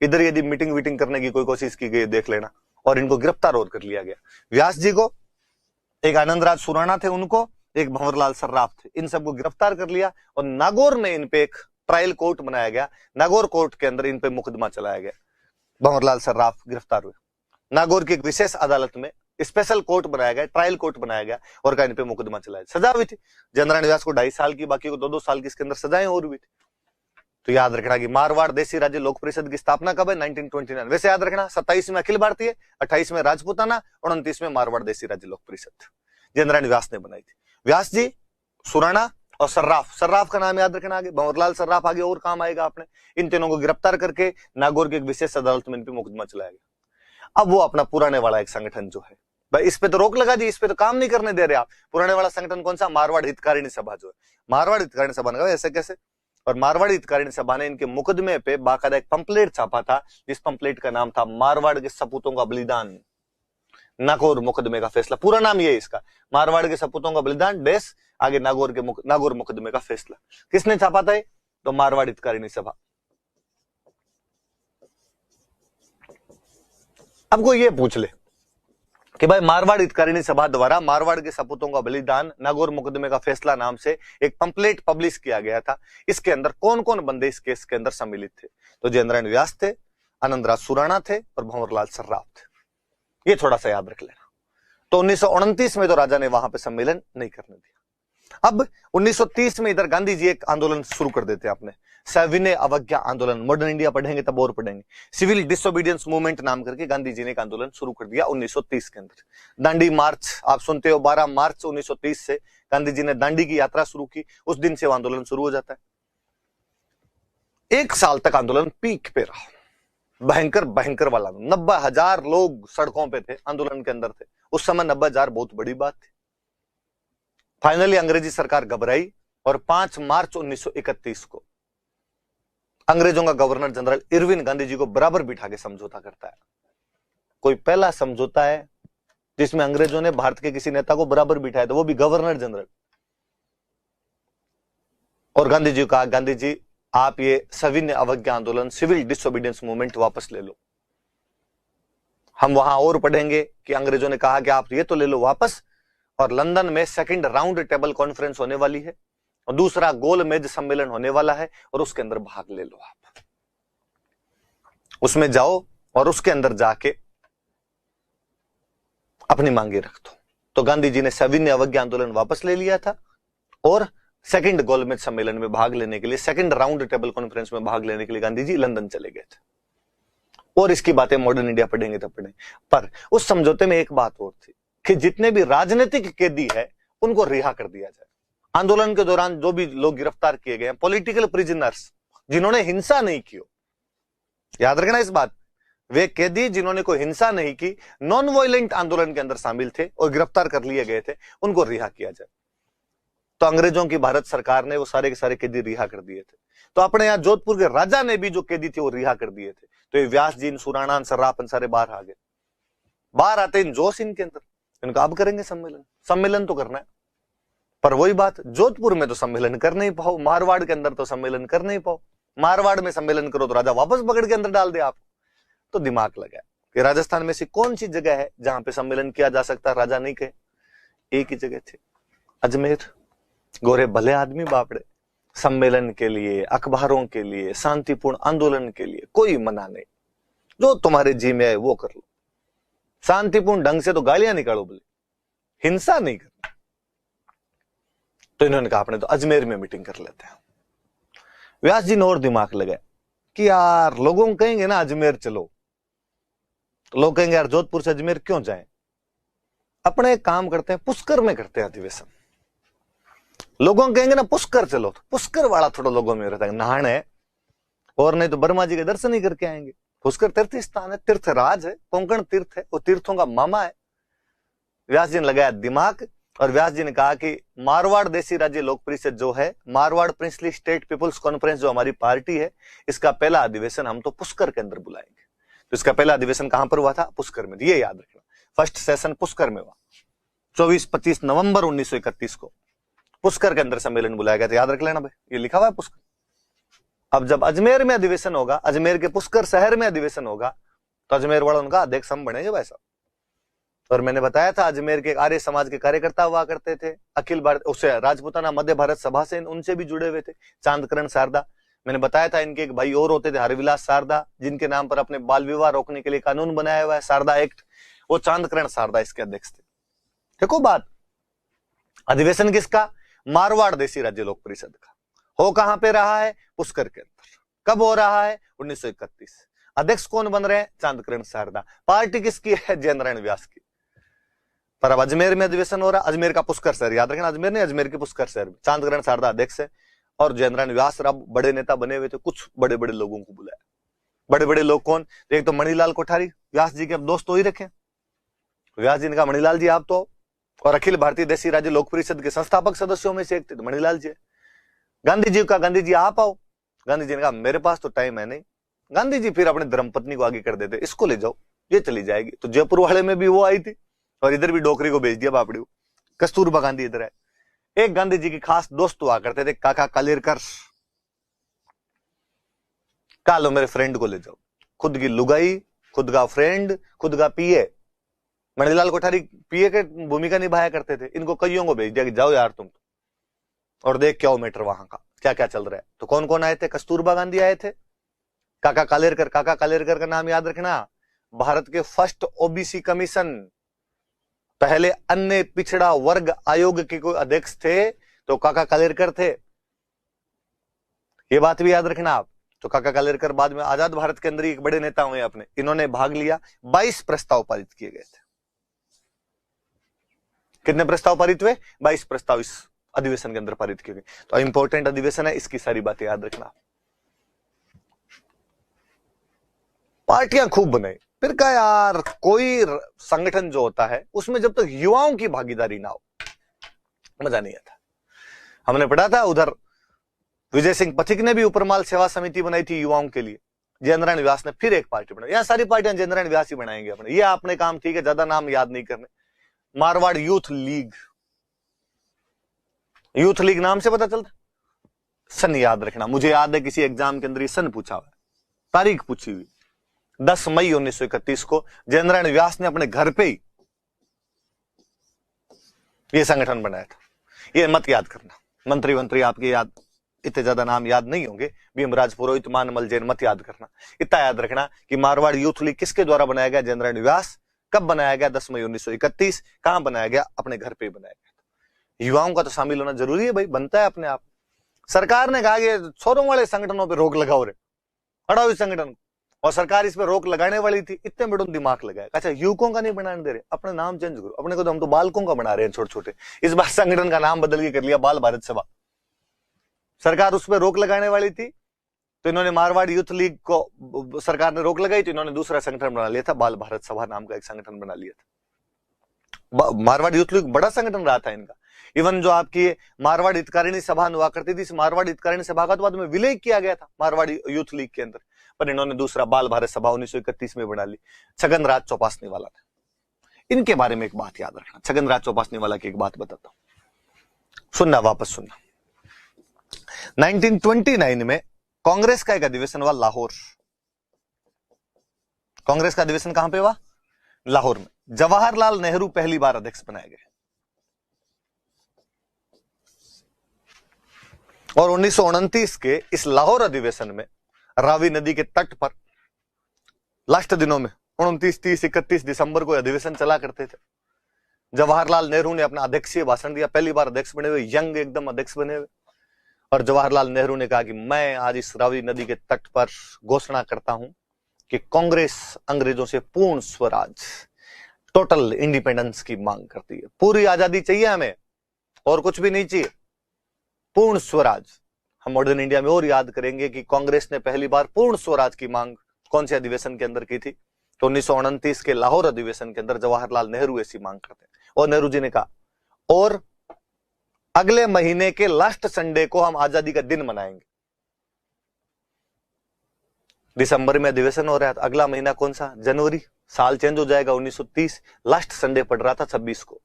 इधर यदि मीटिंग वीटिंग करने की कोई कोशिश की गई देख लेना। और इनको गिरफ्तार और कर लिया गया। व्यास जी को, एक आनंदराज सुराणा थे उनको, एक भंवरलाल सर्राफ थे, इन सबको गिरफ्तार कर लिया और नागौर में इन पे एक ट्रायल कोर्ट बनाया गया। नागौर कोर्ट के अंदर इन पे मुकदमा चलाया गया। भंवरलाल सर्राफ गिरफ्तार हुए, नागौर की एक विशेष अदालत में स्पेशल कोर्ट बनाया गया, ट्रायल कोर्ट बनाया गया और इन पे मुकदमा चलाया। सजा हुई थी जयनारायण व्यास को 2.5 साल की, बाकी को 2-2 साल की इसके अंदर सजाएं और हुई थी। तो याद रखना कि मारवाड़ देसी राज्य लोक परिषद की स्थापना कब है? 1929। वैसे याद रखना 27 में अखिल भारतीय, 28 में राजपूताना, 29 में मारवाड़ देसी राज्य लोक परिषद जयनारायण व्यास ने बनाई थी। व्यास जी, सुराणा और सर्राफ, सर्राफ का नाम याद रखना, आगे भंवरलाल सर्राफ आगे और काम आएगा आपने। इन तीनों को गिरफ्तार करके नागौर की एक विशेष अदालत में इन पे मुकदमा चलाया गया। अब वो अपना पुराने वाला एक संगठन जो है, भाई इस पे तो रोक लगा दी, इस पे तो काम नहीं करने दे रहे आप। पुराने वाला संगठन कौन सा? मारवाड़ हितकारिणी सभा जो है। मारवाड़ हितकारिणी सभा ने ऐसे कैसे? और मारवाड़ हितकारिणी सभा ने इनके मुकदमे पे बाकायदा एक पंपलेट छापा था, जिस पंपलेट का नाम था मारवाड़ के सपूतों का बलिदान, नागौर मुकदमे का फैसला। पूरा नाम ये है इसका, मारवाड़ के सपूतों का बलिदान डेस, आगे नागौर मुकदमे का फैसला। किसने छापा था? तो मारवाड़ हितकारिणी सभा। अब कोई ये पूछ ले कि भाई मारवाड़ हितकारिणी सभा द्वारा मारवाड़ के सपूतों का बलिदान, नागौर मुकदमे का फैसला नाम से एक पंपलेट पब्लिश किया गया था, इसके अंदर कौन कौन बंदे इस केस के अंदर सम्मिलित थे? तो जयनारायण व्यास थे, आनंदराज सुराणा थे और भंवरलाल सर्राफ थे। ये थोड़ा सा याद रख लेना। तो 1929 में तो राजा ने वहां पे सम्मेलन नहीं करने दिया। अब 1930 में इधर गांधी जी एक आंदोलन शुरू कर देते हैं अपने, सविनय अवज्ञा आंदोलन। मॉडर्न इंडिया पढ़ेंगे तब और पढ़ेंगे। सिविल डिसोबीडियंस मूवमेंट नाम करके गांधी जी ने एक आंदोलन शुरू कर दिया 1930 के अंदर। दांडी मार्च आप सुनते हो, 12 मार्च 1930 से गांधी जी ने दांडी की यात्रा शुरू की, उस दिन से वो आंदोलन शुरू हो जाता है। एक साल तक आंदोलन पीक पे रहा, भयंकर भयंकर वाला। 90,000 लोग सड़कों पे थे, आंदोलन के अंदर थे। उस समय 90,000 बहुत बड़ी बात थी। फाइनली अंग्रेजी सरकार घबराई और 5 मार्च 1931 को अंग्रेजों का governor general Irwin Gandhi ji को बराबर बिठा के समझौता करता है। कोई पहला समझौता है जिसमें अंग्रेजों ने भारत के किसी नेता को बराबर बिठाया, तो वो भी गवर्नर जनरल। और गांधी जी को कहा, गांधी जी आप ये सविनय अवज्ञा आंदोलन, सिविल डिसोबीडियंस मूवमेंट वापस ले लो। हम वहां और पढ़ेंगे कि अंग्रेजों ने कहा कि आप ये तो ले लो वापस, और लंदन में सेकंड राउंड टेबल कॉन्फ्रेंस होने वाली है और दूसरा गोल मेज सम्मेलन होने वाला है, और उसके अंदर भाग ले लो। आप उसमें जाओ और उसके अंदर जाके अपनी मांगे रख दो। तो गांधी जी ने सविनय अवज्ञा आंदोलन वापस ले लिया था और सेकंड गोलमेज सम्मेलन में भाग लेने के लिए, सेकंड राउंड टेबल कॉन्फ्रेंस में भाग लेने के लिए गांधी जी लंदन चले गए थे। और इसकी बातें मॉडर्न इंडिया पढ़ेंगे तब पढ़ेंगे। पर उस समझौते में एक बात और थी कि जितने भी राजनीतिक कैदी है उनको रिहा कर दिया जाए। आंदोलन के दौरान जो भी लोग गिरफ्तार किए गए हैं, पॉलिटिकल प्रिजनर्स जिन्होंने हिंसा नहीं की हो, याद रखना इस बात, वे कैदी जिन्होंने कोई हिंसा नहीं की, नॉन वायलेंट आंदोलन के अंदर शामिल थे और गिरफ्तार कर लिए गए थे, उनको रिहा किया जाए। तो अंग्रेजों की भारत सरकार ने वो सारे के सारे कैदी रिहा कर दिए थे। तो अपने यहां जोधपुर के राजा ने भी जो कैदी थे वो रिहा कर दिए थे। तो ये व्यास जी, सुराणा, सर्राफन सारे बाहर आ गए। बाहर आते इन जोश इनके अंदर, इनका अब करेंगे सम्मेलन, सम्मेलन तो करना है। पर वही बात, जोधपुर में तो सम्मेलन कर नहीं पाओ, मारवाड़ के अंदर तो सम्मेलन कर नहीं पाओ। मारवाड़ में सम्मेलन करो तो राजा वापस पकड़ के अंदर डाल दे आप। तो दिमाग लगा कि राजस्थान में से कौन सी जगह है जहां पे सम्मेलन किया जा सकता, राजा नहीं कहे। एक ही जगह थे, अजमेर। गोरे भले आदमी बापड़े, सम्मेलन के लिए, अखबारों के लिए, शांतिपूर्ण आंदोलन के लिए कोई मना नहीं, जो तुम्हारे जी में है वो कर लो। शांतिपूर्ण ढंग से तो गालियां निकालो, बोले हिंसा नहीं करनी। तो इन्होंने कहा अपने तो अजमेर में मीटिंग कर लेते हैं। व्यास जी ने और दिमाग लगाया कि यार लोगों को कहेंगे ना अजमेर चलो, तो लोग कहेंगे यार जोधपुर से अजमेर क्यों जाएं, अपने एक काम करते हैं, पुष्कर में करते हैं अधिवेशन। लोगों को कहेंगे ना पुष्कर चलो, तो पुष्कर वाला थोड़ा लोगों में रहता है, नहाने और नहीं तो बर्मा जी के दर्शन ही करके आएंगे। पुष्कर तीर्थ स्थान है, तीर्थराज है, कोंकण तीर्थ है, वो तीर्थों का मामा है। व्यास जी ने लगाया दिमाग और व्यास जी ने कहा कि मारवाड़ देसी राज्य लोक परिषद जो है, Marwar princely state people's conference जो हमारी पार्टी है, इसका पहला अधिवेशन हम तो पुष्कर के अंदर बुलाएंगे। तो इसका पहला अधिवेशन कहां पर हुआ था? पुष्कर में। ये याद रखना, फर्स्ट सेशन पुष्कर में हुआ 24-25 नवंबर 1931 को पुष्कर के अंदर सम्मेलन बुलाया गया था। याद रख लेना भाई, ये लिखा हुआ है पुष्कर। अब जब अजमेर में अधिवेशन होगा, अजमेर के पुष्कर शहर में अधिवेशन होगा, तो अजमेर वालों का अध्यक्ष हम बने भाई साहब। और मैंने बताया था अजमेर के आर्य समाज के कार्यकर्ता हुआ करते थे, अखिल भारत उससे राजपूताना मध्य भारत सभा से उनसे भी जुड़े हुए थे, चांदकरण शारदा। मैंने बताया था इनके एक भाई और होते थे, हरविलास शारदा, जिनके नाम पर अपने बाल विवाह रोकने के लिए कानून बनाया हुआ है, शारदा एक्ट। वो चांदकरण शारदा इसके अध्यक्ष थे। देखो बात, अधिवेशन किसका? मारवाड़ देसी राज्य लोक परिषद का। हो कहां पे रहा है? पुष्कर के अंदर। कब हो रहा है? 1931। अध्यक्ष कौन बन रहे हैं? चांदकिरण शारदा। पार्टी किसकी है? जय नारायण व्यास की। पर अब अजमेर में अधिवेशन हो रहा है, अजमेर का पुष्कर शहर, याद रखना, अजमेर नहीं, अजमेर के पुष्कर शहर में। चांदकिरण शारदा अध्यक्ष है और जय नारायण व्यास अब बड़े नेता बने हुए थे, कुछ बड़े बड़े लोगों को बुलाया। बड़े बड़े लोग कौन? एक तो मणिलाल कोठारी, व्यास जी के अब दोस्त हो ही रखे। व्यास जी ने कहा मणिलाल जी आप तो, और अखिल भारतीय देशी राज्य लोक परिषद के संस्थापक सदस्यों में से एक थे, तो मणिलाल जी। गांधी जी का, गांधी जी आप आओ। गांधी जी ने कहा मेरे पास तो टाइम है नहीं। गांधी जी फिर अपने धर्मपत्नी को आगे कर देते, इसको ले जाओ, ये चली जाएगी। तो जयपुर वाले में भी वो आई थी और इधर भी डोकरी को भेज दिया बापड़ी को। कस्तूरबा गांधी इधर है। एक गांधी जी की खास दोस्त हुआ करते थे, काका कालेरकर। कहा लो मेरे फ्रेंड को ले जाओ, खुद की लुगाई, खुद का फ्रेंड, खुद का पीए। मणिलाल कोठारी पीए के भूमिका निभाया करते थे। इनको कईयों को भेज दिया कि जाओ यार तुम और देख क्या हो मैटर वहां का, क्या क्या चल रहा है। तो कौन कौन आए थे? कस्तूरबा गांधी आए थे, काका कालेरकर। काका कालेरकर का नाम याद रखना, भारत के फर्स्ट ओबीसी कमीशन, पहले अन्य पिछड़ा वर्ग आयोग के कोई अध्यक्ष थे तो काका कालेरकर थे। ये बात भी याद रखना आप। तो काका कालेरकर बाद में आजाद भारत के अंदर एक बड़े नेता हुए अपने, इन्होंने भाग लिया। 22 प्रस्ताव पारित किए गए थे। कितने प्रस्ताव पारित हुए? 22 प्रस्ताव इस अधिवेशन के अंदर पारित किए गए। तो इंपॉर्टेंट अधिवेशन है, इसकी सारी बातें याद रखना। पार्टियां खूब बनाई, फिर कहा यार कोई संगठन जो होता है उसमें जब तक युवाओं की भागीदारी ना हो मजा नहीं आता। हमने पढ़ा था उधर विजय सिंह पथिक ने भी उपरमाल सेवा समिति बनाई थी युवाओं के लिए। जय नारायण व्यास ने फिर एक पार्टी बनाई। यहां सारी पार्टियां जय नारायण व्यास ही बनाएंगे अपने, ये अपने काम, ठीक है, ज्यादा नाम याद नहीं करने। Marwar youth league, youth league नाम से पता चलता। सन याद रखना, मुझे याद है किसी एग्जाम के अंदर ये सन पूछा हुआ है, तारीख पूछी हुई 10 मई 1931 को जय नारायण व्यास ने अपने घर पे ही ये संगठन बनाया था। ये मत याद करना, मंत्री मंत्री आपके याद इतने ज्यादा नाम याद नहीं होंगे। भीमराज पुरोहित, मानमल जैन मत याद करना। इतना याद रखना कि मारवाड़ यूथ लीग किसके द्वारा बनाया गया? जय नारायण व्यास। कब बनाया गया? 10 मई 1931। कहां बनाया गया? अपने घर पे बनाया गया। युवाओं का तो शामिल होना जरूरी है भाई, बनता है अपने आप। सरकार ने कहा कि छोरों वाले संगठनों पर रोक लगाओ रे, हटाओ इस संगठन को। और सरकार इस पर रोक लगाने वाली थी, इतने बड़ों दिमाग लगाया। अच्छा युवकों का नहीं बनाने दे रहे, अपने नाम चेंज करो। अपने को तो हम तो बालकों का बना रहे हैं, छोटे छोटे। इस बार संगठन का नाम बदल के कर लिया बाल भारत सभा। सरकार उस पर रोक लगाने वाली थी तो इन्होंने मारवाड़ यूथ लीग को, सरकार ने रोक लगाई तो इन्होंने दूसरा संगठन बना लिया था, बाल भारत सभा नाम का एक संगठन बना लिया था। मारवाड़ यूथ लीग बड़ा संगठन रहा था इनका। इवन जो आपकी मारवाड़ हितकारिणी सभा हुआ करती थी, इस मारवाड़ हितकारिणी सभा का तो बाद में विलय किया गया था मारवाड़ यूथ लीग के अंदर, पर इन्होंने दूसरा बाल भारत सभा 1931 में बना ली। छगन राज चौपासनी वाला था। इनके बारे में एक बात याद रखना, छगन राज चौपासनी वाला की एक बात बताता हूं, सुनना, वापस सुनना। 1929 में कांग्रेस का एक अधिवेशन हुआ लाहौर। कांग्रेस का अधिवेशन कहां पे हुआ? लाहौर में। जवाहरलाल नेहरू पहली बार अध्यक्ष बनाए गए। और 1929 के इस लाहौर अधिवेशन में रावी नदी के तट पर लास्ट दिनों में 29, 30, 31 दिसंबर को अधिवेशन चला करते थे। जवाहरलाल नेहरू ने अपना अध्यक्षीय भाषण दिया, पहली बार अध्यक्ष बने हुए, यंग एकदम अध्यक्ष बने हुए। और जवाहरलाल नेहरू ने कहा कि मैं आज इस रावी नदी के तट पर घोषणा करता हूं कि कांग्रेस अंग्रेजों से पूर्ण स्वराज, टोटल इंडिपेंडेंस की मांग करती है। पूरी आजादी चाहिए हमें और कुछ भी नहीं चाहिए, पूर्ण स्वराज। हम मॉडर्न इंडिया में और याद करेंगे कि कांग्रेस ने पहली बार पूर्ण स्वराज की मांग कौन से अधिवेशन के अंदर की थी? तो 1929 के लाहौर अधिवेशन के अंदर जवाहरलाल नेहरू ऐसी मांग करते हैं। और नेहरू जी ने कहा और अगले महीने के लास्ट संडे को हम आजादी का दिन मनाएंगे। दिसंबर में अधिवेशन हो रहा है, अगला महीना कौन सा? जनवरी। साल चेंज हो जाएगा 1930, लास्ट संडे पड़ रहा था 26 को।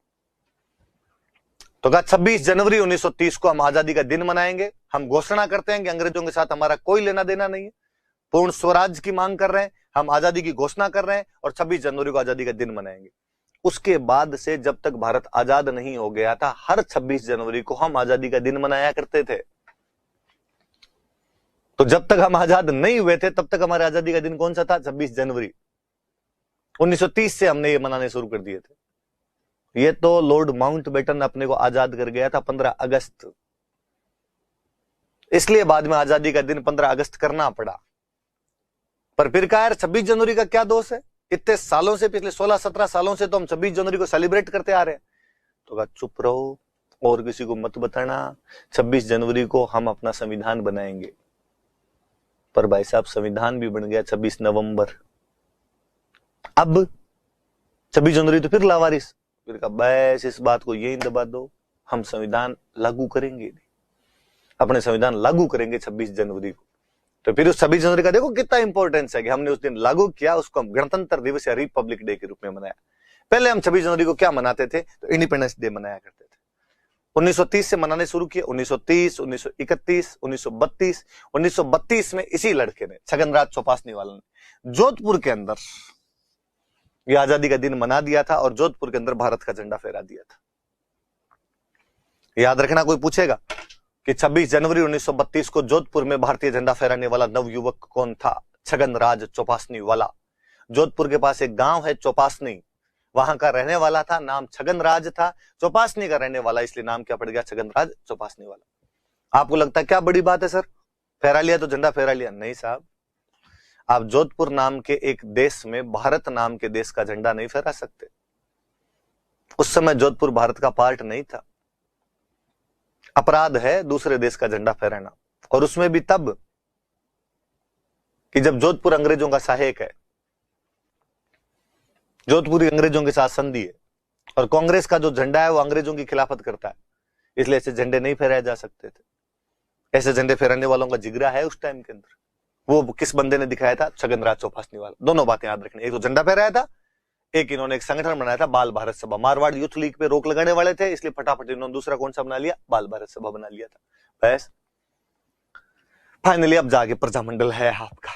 तो कहा 26 जनवरी 1930 को हम आजादी का दिन मनाएंगे। हम घोषणा करते हैं कि अंग्रेजों के साथ हमारा कोई लेना देना नहीं है, पूर्ण स्वराज की मांग कर रहे हैं, हम आजादी की घोषणा कर रहे हैं और 26 जनवरी को आजादी का दिन मनाएंगे। उसके बाद से जब तक भारत आजाद नहीं हो गया था, हर 26 जनवरी को हम आजादी का दिन मनाया करते थे। तो जब तक हम आजाद नहीं हुए थे तब तक हमारे आजादी का दिन कौन सा था? 26 जनवरी। 1930 से हमने ये मनाने शुरू कर दिए थे। ये तो लॉर्ड माउंटबेटन अपने को आजाद कर गया था 15 अगस्त। इसलिए बाद में आजादी का दिन 15 अगस्त करना पड़ा। पर फिर कहा यार 26 जनवरी का क्या दोष है, इतने सालों से, पिछले 16-17 सालों से तो हम 26 जनवरी को सेलिब्रेट करते आ रहे हैं। तो कहा चुप रहो और किसी को मत बताना, 26 जनवरी को हम अपना संविधान बनाएंगे। पर भाई साहब संविधान भी बन गया 26 नवंबर। अब 26 जनवरी तो फिर लावारिस। फिर कहा बस इस बात को यही दबा दो, हम संविधान लागू करेंगे, अपने संविधान लागू करेंगे 26 जनवरी को। तो फिर उस 26 जनवरी का देखो कितना इंपॉर्टेंस है कि हमने उस दिन लागू किया, उसको हम गणतंत्र दिवस या रिपब्लिक डे के रूप में मनाया। पहले हम 26 जनवरी को क्या मनाते थे, तो इंडिपेंडेंस डे मनाया करते थे। 1930 से मनाने शुरू किए, 1930, 1931, 1932। 1932 में इसी लड़के ने, छगनराज चौपासनी वाले ने, जोधपुर के अंदर ये आजादी का दिन मना दिया था और जोधपुर के अंदर भारत का झंडा फहरा दिया था। याद रखना, कोई पूछेगा कि 26 जनवरी 1932 को जोधपुर में भारतीय झंडा फहराने वाला नवयुवक कौन था, छगनराज चौपासनी वाला। जोधपुर के पास एक गांव है चौपासनी, वहां का रहने वाला था, नाम छगनराज था। चौपासनी का रहने वाला, इसलिए नाम क्या पड़ गया, छगनराज चौपासनी वाला। आपको लगता है क्या बड़ी बात है सर, फहरा लिया तो झंडा फहरा लिया? नहीं साहब, आप जोधपुर नाम के एक देश में भारत नाम के देश का झंडा नहीं फहरा सकते। उस समय जोधपुर भारत का पार्ट नहीं था। अपराध है दूसरे देश का झंडा फहराना, और उसमें भी तब कि जब जोधपुर अंग्रेजों का सहायक है, जोधपुर अंग्रेजों के साथ संधि है, और कांग्रेस का जो झंडा है वो अंग्रेजों की खिलाफत करता है, इसलिए ऐसे झंडे नहीं फहराए जा सकते थे। ऐसे झंडे फहराने वालों का जिगरा है उस टाइम के अंदर। वो किस बंदे ने दिखाया था, छगनराज चौपासनी वाला। दोनों बातें याद रखनी, एक तो झंडा फहराया था, एक इन्होंने एक संगठन बनाया था बाल भारत सभा। मारवाड़ यूथ लीग पे रोक लगाने वाले थे, इसलिए फटाफट इन्होंने दूसरा कौन सा बना लिया, बाल भारत सभा बना लिया था। बस फाइनली अब जाके प्रजामंडल है आपका।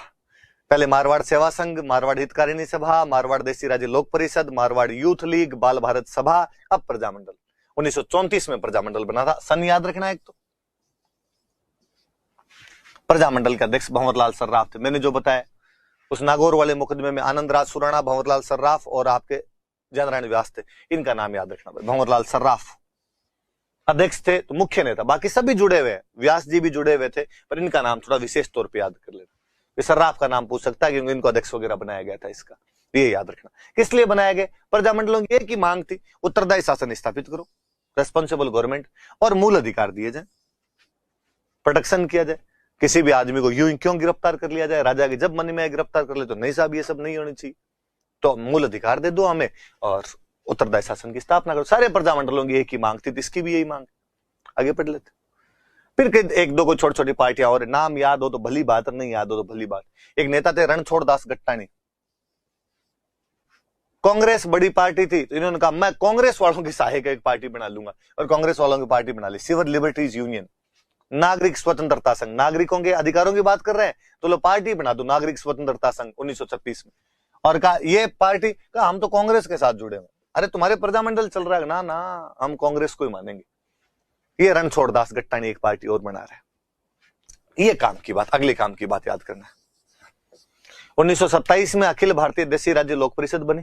पहले मारवाड़ सेवा संघ, मारवाड़ हितकारिणी सभा, मारवाड़ देसी राज्य लोक परिषद, मारवाड़ यूथ लीग, बाल भारत सभा, अब प्रजामंडल। 1934 में प्रजामंडल बना था। सन याद रखना एक तो। प्रजामंडल के अध्यक्ष भंवरलाल सर्राफ थे। मैंने जो बताया उस नागौर वाले मुकदमे में आनंद राज सुराणा, भंवरलाल सर्राफ और आपके जयनारायण व्यास थे। इनका नाम याद रखना। भंवरलाल सर्राफ अध्यक्ष थे, तो मुख्य नेता, बाकी सभी जुड़े हुए हैं, व्यास जी भी जुड़े हुए थे, पर इनका नाम थोड़ा विशेष तौर पर याद कर लेना। सर्राफ का नाम पूछ सकता है क्योंकि इनको अध्यक्ष वगैरह बनाया गया था इसका, ये याद रखना। किस लिए बनाया गया? प्रजामंडलों की एक ही मांग थी, उत्तरदायी शासन स्थापित करो, रेस्पॉन्सिबल गवर्नमेंट, और मूल अधिकार दिए जाए, प्रोटेक्शन किया जाए। किसी भी आदमी को यूं क्यों गिरफ्तार कर लिया जाए, राजा की जब मन में गिरफ्तार कर ले, तो नहीं साहब ये सब नहीं होनी चाहिए, तो मूल अधिकार दे दो हमें और उत्तरदायी शासन की स्थापना करो। सारे प्रजामंडलों की एक ही मांग थी, इसकी भी यही मांग। आगे पढ़ लेते। फिर एक दो को छोटी छोटी पार्टियां और, नाम याद हो तो भली बात, नहीं याद हो तो भली बात। एक नेता थे रणछोड़ दास गट्टाणी, कांग्रेस बड़ी पार्टी थी, तो इन्होंने कहा मैं कांग्रेस वालों की सहायक एक पार्टी बना लूंगा, और कांग्रेस वालों की पार्टी बना ली, सिविल लिबर्टीज यूनियन, नागरिक स्वतंत्रता संघ। नागरिकों के अधिकारों की बात कर रहे हैं तो लो पार्टी बना दो, नागरिक स्वतंत्रता संघ, 1936 में। और कहा ये पार्टी, कहा हम तो कांग्रेस के साथ जुड़े हुए। अरे तुम्हारे प्रजामंडल चल रहा है ना, ना हम कांग्रेस को ही मानेंगे। ये रणछोड़ दास गट्टाणी एक पार्टी और बना रहे हैं। ये काम की बात, अगले काम की बात याद करना। 1927 में अखिल भारतीय देशी राज्य लोक परिषद बनी।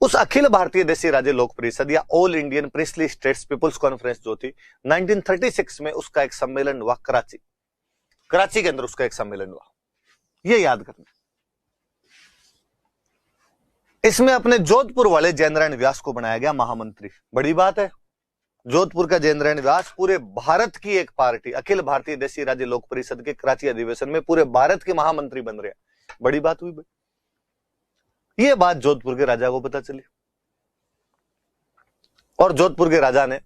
उस अखिल भारतीय देशी राज्य लोक परिषद या all Indian princely states people's conference जो थी, 1936 में उसका एक सम्मेलन हुआ कराची के अंदर, उसका एक सम्मेलन हुआ, ये याद करना। इसमें अपने जोधपुर वाले जयनारायण व्यास को बनाया गया महामंत्री। बड़ी बात है, जोधपुर का जयनारायण व्यास पूरे भारत की एक पार्टी, अखिल भारतीय देशी राज्य लोक परिषद के कराची अधिवेशन में पूरे भारत के महामंत्री बन रहे हैं। बड़ी बात हुई भाई। ये बात जोधपुर के राजा को पता चली, और जोधपुर के राजा ने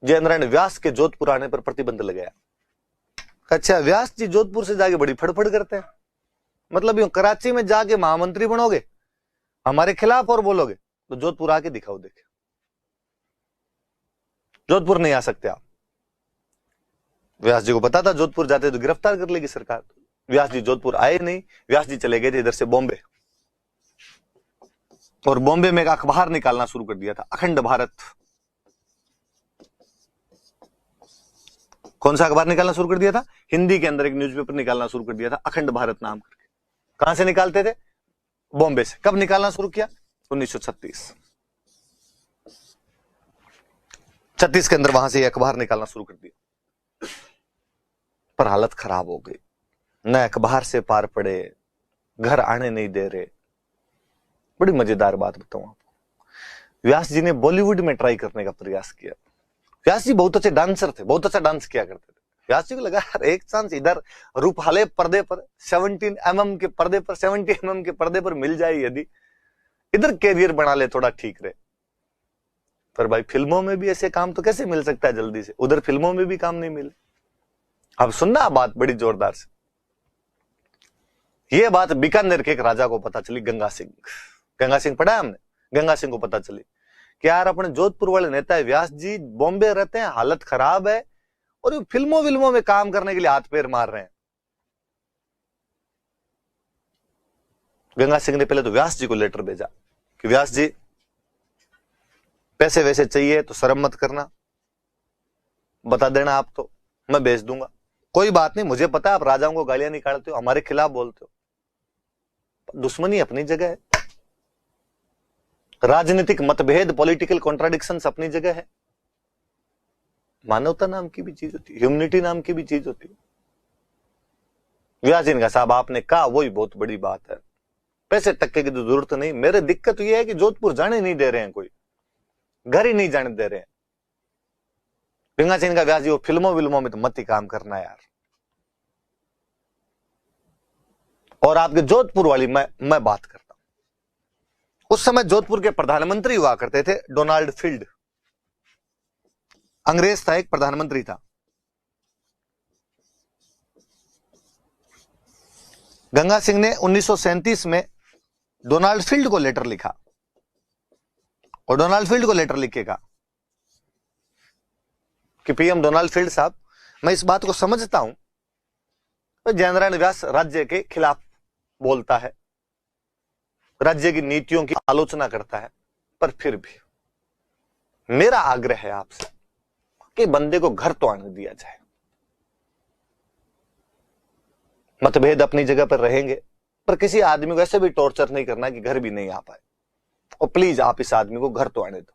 जयनारायण व्यास के जोधपुर आने पर प्रतिबंध लगाया। अच्छा, व्यास जी जोधपुर से जाके बड़ी फड़फड़ करते हैं, मतलब यूं कराची में जाके महामंत्री बनोगे, हमारे खिलाफ और बोलोगे, तो जोधपुर आके दिखाओ। देखे, जोधपुर नहीं आ सकते आप। व्यास जी को पता था जोधपुर जाते तो गिरफ्तार कर लेगी सरकार। व्यास जी जोधपुर आए नहीं, व्यास जी चले गए थे इधर से बॉम्बे, और बॉम्बे में एक अखबार निकालना शुरू कर दिया था, अखंड भारत। कौन सा अखबार निकालना शुरू कर दिया था? हिंदी के अंदर एक न्यूज़पेपर निकालना शुरू कर दिया था, अखंड भारत नाम करके। कहां से निकालते थे? बॉम्बे से। कब निकालना शुरू किया? 1936 के अंदर वहां से अखबार निकालना शुरू कर दिया। पर हालत खराब हो गई, न अखबार से पार पड़े, घर आने नहीं दे रहे। बड़ी मजेदार बात बताऊं आपको, व्यास जी ने बॉलीवुड में ट्राई करने का प्रयास किया। व्यास जी बहुत अच्छे डांसर थे, बहुत अच्छा डांस किया करते थे। व्यास जी को लगा यार एक चांस इधर रूपहाले पर्दे पर 17 mm के पर्दे पर 70 mm के पर्दे पर मिल जाए, यदि इधर कैरियर बना ले थोड़ा ठीक रहे। पर भाई फिल्मों में भी ऐसे काम तो कैसे मिल सकता है जल्दी से, उधर फिल्मों में भी काम नहीं मिले। अब सुनना बात बड़ी जोरदार से, यह बात बीकानेर के एक राजा को पता चली, गंगा सिंह। गंगा सिंह पढ़ा है हमने, गंगा सिंह को पता चली कि यार अपने जोधपुर वाले नेता है व्यास जी, बॉम्बे रहते हैं, हालत खराब है और ये फिल्मों विल्मों में काम करने के लिए हाथ पैर मार रहे हैं। गंगा सिंह ने पहले तो व्यास जी को लेटर भेजा कि व्यास जी पैसे वैसे चाहिए तो शर्म मत करना, बता देना, आप तो मैं भेज दूंगा, कोई बात नहीं, मुझे पता है आप राजाओं को गालियां निकालते हो, हमारे खिलाफ बोलते हो, दुश्मनी अपनी जगह है, राजनीतिक मतभेद पॉलिटिकल कॉन्ट्राडिक्शंस अपनी जगह है, मानवता नाम की भी चीज होती है, ह्यूमनिटी नाम की भी चीज होती है। व्यास जी ने कहा साहब आपने कहा वही बहुत बड़ी बात है, पैसे टक्के की तो जरूरत नहीं, मेरे दिक्कत तो यह है कि जोधपुर जाने नहीं दे रहे हैं, कोई घर ही नहीं जाने दे रहे हैं। गंगा सिंह का व्यास जी वो फिल्मों विल्मों में तो मत ही काम करना यार, और आपके जोधपुर वाली मैं बात करता हूं। उस समय जोधपुर के प्रधानमंत्री हुआ करते थे डोनाल्ड फील्ड, अंग्रेज था, एक प्रधानमंत्री था। गंगा सिंह ने 1937 में डोनाल्ड फील्ड को लेटर लिखा और डोनाल्ड फील्ड को लेटर लिखेगा कि पीएम डोनाल्ड फील्ड साहब, मैं इस बात को समझता हूं जयनारायण व्यास राज्य के खिलाफ बोलता है, राज्य की नीतियों की आलोचना करता है, पर फिर भी मेरा आग्रह है आपसे कि बंदे को घर तो आने दिया जाए। मतभेद अपनी जगह पर रहेंगे, पर किसी आदमी को ऐसे भी टॉर्चर नहीं करना कि घर भी नहीं आ पाए, और प्लीज आप इस आदमी को घर तो आने दो।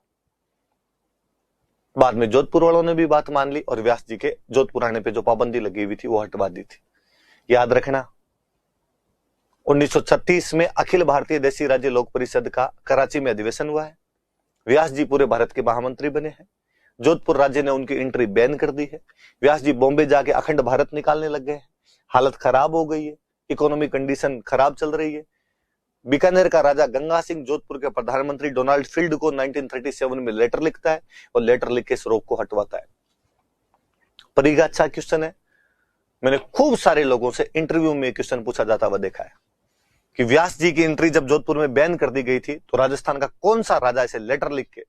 बाद में जोधपुर वालों ने भी बात मान ली और व्यास जी के जोधपुर आने पे जो पाबंदी लगी हुई थी वो हटवा दी थी। याद रखना 1936 में अखिल भारतीय देशी राज्य लोक परिषद का कराची में अधिवेशन हुआ है, व्यास जी पूरे भारत के महामंत्री बने हैं, जोधपुर राज्य ने उनकी एंट्री बैन कर दी है, व्यास जी बॉम्बे जाके अखंड भारत निकालने लग गए हैं, हालत खराब हो गई है, इकोनॉमिक कंडीशन खराब चल रही है। बीकानेर का राजा गंगा सिंह जोधपुर के प्रधानमंत्री डोनाल्ड फील्ड को 1937 में लेटर लिखता है और लेटर लिख के इस रोक को हटवाता है। पर एक अच्छा क्वेश्चन है, मैंने खूब सारे लोगों से इंटरव्यू में क्वेश्चन पूछा जाता हुआ देखा है कि व्यास जी की एंट्री जब जोधपुर में बैन कर दी गई थी तो राजस्थान का कौन सा राजा इसे लेटर लिख के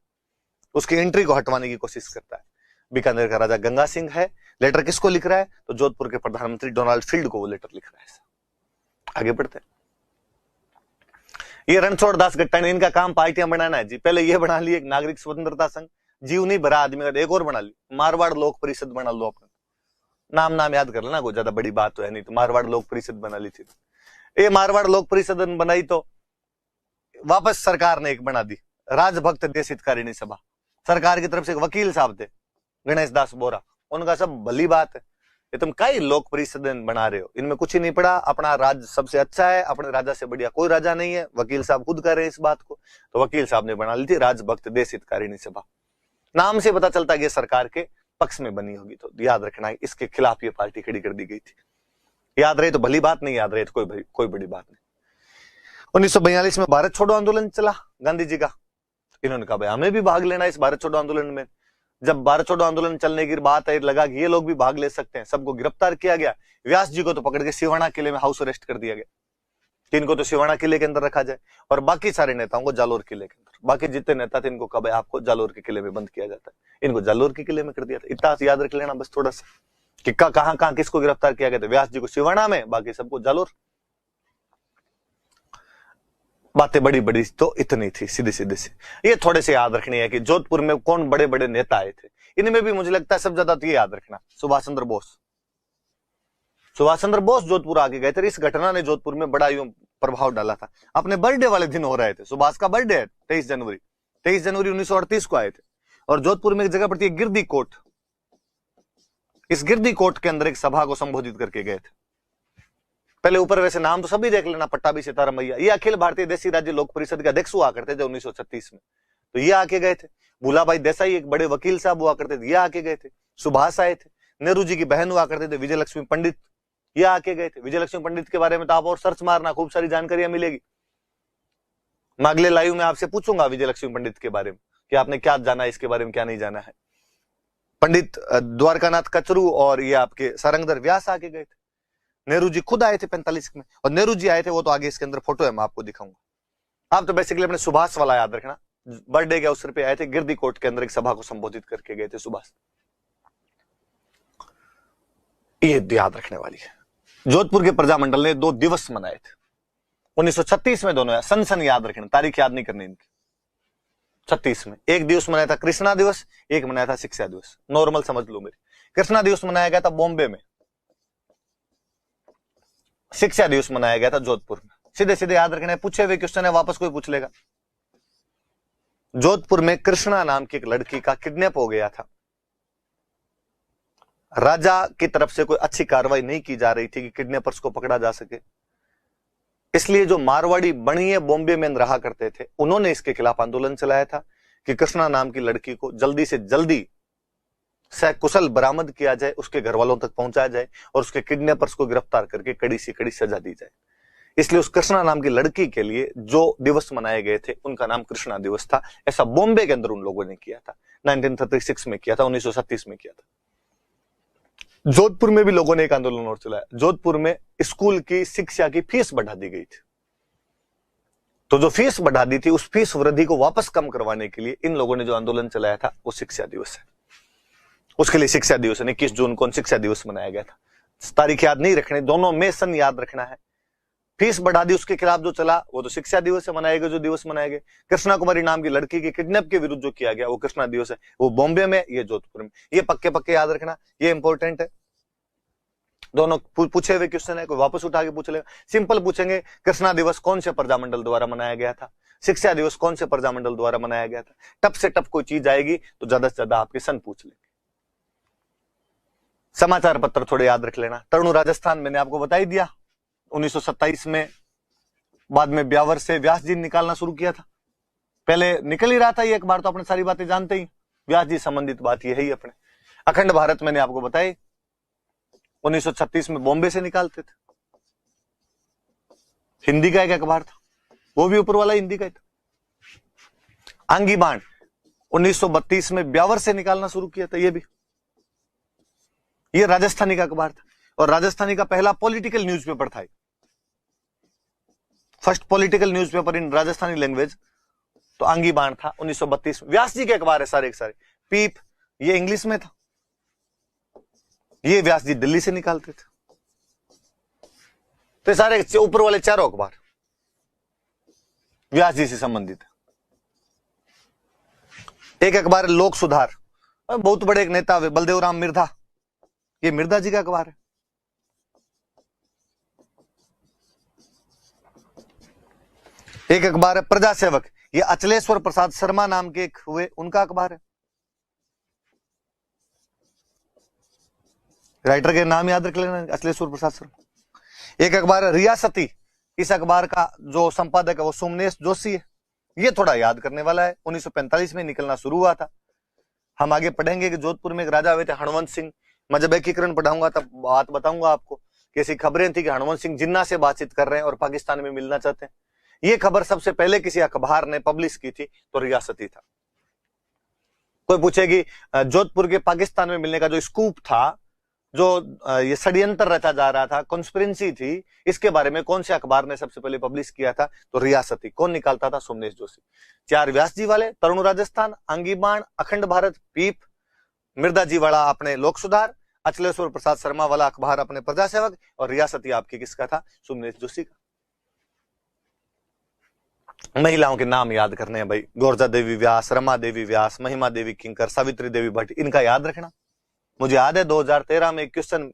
उसकी एंट्री को हटवाने की कोशिश करता है। बीकानेर का राजा गंगा सिंह है, लेटर किसको लिख रहा है, तो जोधपुर के प्रधानमंत्री डोनाल्ड फील्ड को वो लेटर लिख रहा है। आगे बढ़ते हैं। ये रणछोड़ दास गट्टा ने, इनका काम पार्टियां बनाना है जी, पहले ये बना ली एक नागरिक स्वतंत्रता संघ, जीव नहीं भरा आदमी का, एक और बना ली मारवाड़ लोक परिषद बना लो, अपने नाम याद कर लेना, कोई ज्यादा बड़ी बात तो है नहीं, तो मारवाड़ लोक परिषद बना ली थी। ये मारवाड़ लोक परिषद बनाई तो वापस सरकार ने एक बना दी राजभक्त देश हितकारिणी सभा, सरकार की तरफ से एक वकील साहब थे गणेश दास बोरा, उनका सब भली बात है, ये तुम कई लोक परिषद बना रहे हो, इनमें कुछ ही नहीं पड़ा, अपना राज्य सबसे अच्छा है, अपने राजा से बढ़िया कोई राजा नहीं है, वकील साहब खुद कर रहे हैं इस बात को, तो वकील साहब ने बना ली थी राजभक्त देश हितकारिणी सभा। नाम से पता चलता है कि सरकार के पक्ष में बनी होगी, तो याद रखना है इसके खिलाफ ये पार्टी खड़ी कर दी गई थी। याद रहे तो भली बात, नहीं याद रहे तो कोई बड़ी बात नहीं। 1942 में भारत छोड़ो आंदोलन चला गांधी जी का, इन्होंने कहा भाई हमें भी भाग लेना इस भारत छोड़ो आंदोलन में। जब भारत छोड़ो आंदोलन चलने की बात आई, लगा कि ये लोग भी भाग ले सकते हैं, सबको गिरफ्तार किया गया। व्यास जी को तो पकड़ के सिवाना किले में हाउस अरेस्ट कर दिया गया, इनको तो सिवाना किले के अंदर रखा जाए, और बाकी सारे नेताओं को जालोर किले के अंदर, बाकी जितने नेता थे इनको कहा आपको जालोर के किले में बंद किया जाता है, इनको जालोर के किले में कर दिया था। इतना याद रख लेना बस थोड़ा सा कि कहां किसको गिरफ्तार किया गया था, व्यास जी को सिवाना में, बाकी सबको जालोर। बातें बड़ी बड़ी तो इतनी थी सीधे सीधे से। ये थोड़े से याद रखनी है कि जोधपुर में कौन बड़े बड़े नेता आए थे, इनमें भी मुझे लगता है सब ज्यादा तो ये याद रखना, सुभाष चंद्र बोस। सुभाष चंद्र बोस जोधपुर आके गए थे, इस घटना ने जोधपुर में बड़ा यूं प्रभाव डाला था। अपने बर्थडे वाले दिन हो रहे थे, सुभाष का बर्थडे है 23 जनवरी 1938 को आए थे, और जोधपुर में एक जगह पड़ती है गिरदी कोट, इस गिरदी कोर्ट के अंदर एक सभा को संबोधित करके गए थे। पहले ऊपर वैसे नाम तो सभी देख लेना, पट्टाभी सीतारामैया, ये अखिल भारतीय देसी राज्य लोक परिषद के अध्यक्ष हुआ करते थे 1936 में, तो ये आके गए थे। भूलाभाई देसाई एक बड़े वकील साहब हुआ करते थे, ये आके गए थे। सुभाष आए थे। नेहरू जी की बहन हुआ करते थे विजय लक्ष्मी पंडित, ये आके गए थे। विजय लक्ष्मी पंडित के बारे में तो आप और सर्च मारना, खूब सारी जानकारियां मिलेगी। मैं अगले लाइव में आपसे पूछूंगा विजय लक्ष्मी पंडित के बारे में कि आपने क्या जाना है, इसके बारे में क्या नहीं जाना है। पंडित द्वारकानाथ कचरू और ये आपके सारंगधर व्यास आके गए थे। नेहरू जी खुद आए थे 45 में, और नेहरू जी आए थे वो तो आगे इसके अंदर फोटो है, मैं आपको दिखाऊंगा। आप तो बेसिकली अपने सुभाष वाला याद रखना, बर्थडे के अवसर पे आए थे, गिरदी कोर्ट के अंदर एक सभा को संबोधित करके गए थे सुभाष। ये याद रखने वाली है। जोधपुर के प्रजामंडल ने 2 दिवस मनाए थे 1936 में, दोनों सन याद रखना, तारीख याद नहीं करनी इनकी। 36 में एक दिवस मनाया था कृष्णा दिवस, एक मनाया था शिक्षा दिवस। नॉर्मल समझ लो मेरी, कृष्णा दिवस मनाया गया था बॉम्बे में, शिक्षा दिवस मनाया गया था जोधपुर में। सीधे सीधे याद रखना है, पूछे हुए क्वेश्चन है, वापस कोई पूछ लेगा। जोधपुर में कृष्णा नाम की एक लड़की का किडनैप हो गया था। राजा की तरफ से कोई अच्छी कार्रवाई नहीं की जा रही थी कि किडनैपर्स को पकड़ा जा सके, इसलिए जो मारवाड़ी बणिये बॉम्बे में रहा करते थे, उन्होंने इसके खिलाफ आंदोलन चलाया था कि कृष्णा नाम की लड़की को जल्दी से जल्दी सकुशल बरामद किया जाए, उसके घर वालों तक पहुंचाया जाए और उसके किडनैपर्स को गिरफ्तार करके कड़ी से कड़ी सजा दी जाए। इसलिए उस कृष्णा नाम की लड़की के लिए जो दिवस मनाए गए थे उनका नाम कृष्णा दिवस था। ऐसा बॉम्बे के अंदर उन लोगों ने किया था, 1936 में किया था, 1937 में किया था। जोधपुर में भी लोगों ने एक आंदोलन और चलाया। जोधपुर में स्कूल की शिक्षा की फीस बढ़ा दी गई थी, तो जो फीस बढ़ा दी थी उस फीस वृद्धि को वापस कम करवाने के लिए इन लोगों ने जो आंदोलन चलाया था वो शिक्षा दिवस है। उसके लिए शिक्षा दिवस 21 जून को शिक्षा दिवस मनाया गया था। तारीख याद नहीं रखनी, दोनों में सन याद रखना है। फीस बढ़ा दी उसके खिलाफ जो चला वो तो शिक्षा दिवस है, मनाए गए जो दिवस मनाए गए। कृष्णा कुमारी नाम की लड़की के किडनैप के विरुद्ध जो किया गया वो कृष्णा दिवस है, वो बॉम्बे में, ये जोधपुर में। ये पक्के पक्के याद रखना, ये इंपॉर्टेंट है। दोनों पूछे हुए क्वेश्चन है, कोई वापस उठा के पूछ लेगा। सिंपल पूछेंगे कृष्णा दिवस कौन से प्रजामंडल द्वारा मनाया गया था, शिक्षा दिवस कौन से प्रजामंडल द्वारा मनाया गया था। टफ से टफ कोई चीज आएगी तो ज्यादा से ज्यादा आपके सन पूछ लेंगे। समाचार पत्र थोड़े याद रख लेना। तरणु राजस्थान मैंने आपको बता ही दिया, 1927 में। बाद में ब्यावर से व्यास जी निकालना शुरू किया था, पहले निकल ही रहा था ये, एक बार तो अपने सारी बातें जानते ही। व्यास जी संबंधित बात ये है ही अपने। अखंड भारत मैंने आपको बताई 1936 में बॉम्बे से निकालते थे। हिंदी का एक अखबार था, वो भी ऊपर वाला हिंदी का था। आंगी बाण 1932 में ब्यावर से निकालना शुरू किया था, ये राजस्थानी का अखबार था, और राजस्थानी का पहला पॉलिटिकल न्यूज़पेपर था, फर्स्ट पॉलिटिकल न्यूज़पेपर इन राजस्थानी लैंग्वेज, तो आंगी बाण था 1932। व्यास जी के अखबार है सारे के सारे। पीप ये इंग्लिश में था, ये व्यास जी दिल्ली से निकालते थे। तो सारे ऊपर वाले चारों अखबार व्यास जी से संबंधित है। एक अखबार है लोक सुधार, बहुत बड़े एक नेता हुए बलदेव राम मिर्धा, ये मिर्धा जी का अखबार है। एक अखबार है प्रजा सेवक, ये अचलेश्वर प्रसाद शर्मा नाम के एक हुए, उनका अखबार है। राइटर के नाम याद रख लेना, अचलेश्वर प्रसाद शर्मा। एक अखबार है रियासती, इस अखबार का जो संपादक है वो सोमनेश जोशी है, ये थोड़ा याद करने वाला है। 1945 में निकलना शुरू हुआ था। हम आगे पढ़ेंगे कि जोधपुर में एक राजा हुए थे हणवंत सिंह। मैं जब एकीकरण पढ़ाऊंगा तब बात बताऊंगा आपको, कैसी खबरें थी कि हणवंत सिंह जिन्ना से बातचीत कर रहे हैं और पाकिस्तान में मिलना चाहते हैं। ये खबर सबसे पहले किसी अखबार ने पब्लिश की थी तो रियासती था। कोई पूछेगी जोधपुर के पाकिस्तान में मिलने का जो स्कूप था, जो ये षड्यंत्र रचा जा रहा था, कॉन्स्पिरेंसी थी, इसके बारे में कौन से अखबार ने सबसे पहले पब्लिश किया था, तो रियासती। कौन निकालता था? सोमनेश जोशी। 4 व्यास जी वाले, तरुण राजस्थान, आंगी बाण, अखंड भारत, पीप, मिर्धा जी वाला अपने लोक सुधार, अचलेश्वर प्रसाद शर्मा वाला अखबार अपने प्रजा सेवक, और रियासती आपकी किसका था? सोमनेश जोशी का। महिलाओं के नाम याद करने हैं भाई, गोरजा देवी व्यास, रमा देवी व्यास, महिमा देवी किंकर, सावित्री देवी भट्ट, इनका याद रखना। मुझे याद है 2013 में क्वेश्चन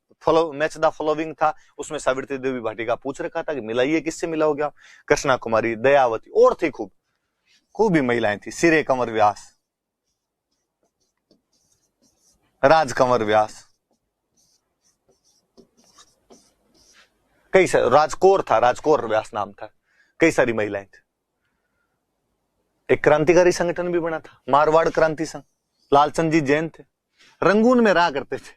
मैच द फॉलोइंग था, उसमें सावित्री देवी भाटी का पूछ रखा था कि मिलाइए, किससे मिला हो गया? कृष्णा कुमारी, दयावती, और थी खूब भी महिलाएं थी। सिरे कंवर व्यास, राज कंवर व्यास, कई सारे, राजकौर था, राजकौर व्यास नाम था, कई सारी महिलाएं थी। एक क्रांतिकारी संगठन भी बना था, मारवाड़ क्रांति संघ, लालचंद जी जैन थे, रंगून में रहा करते थे,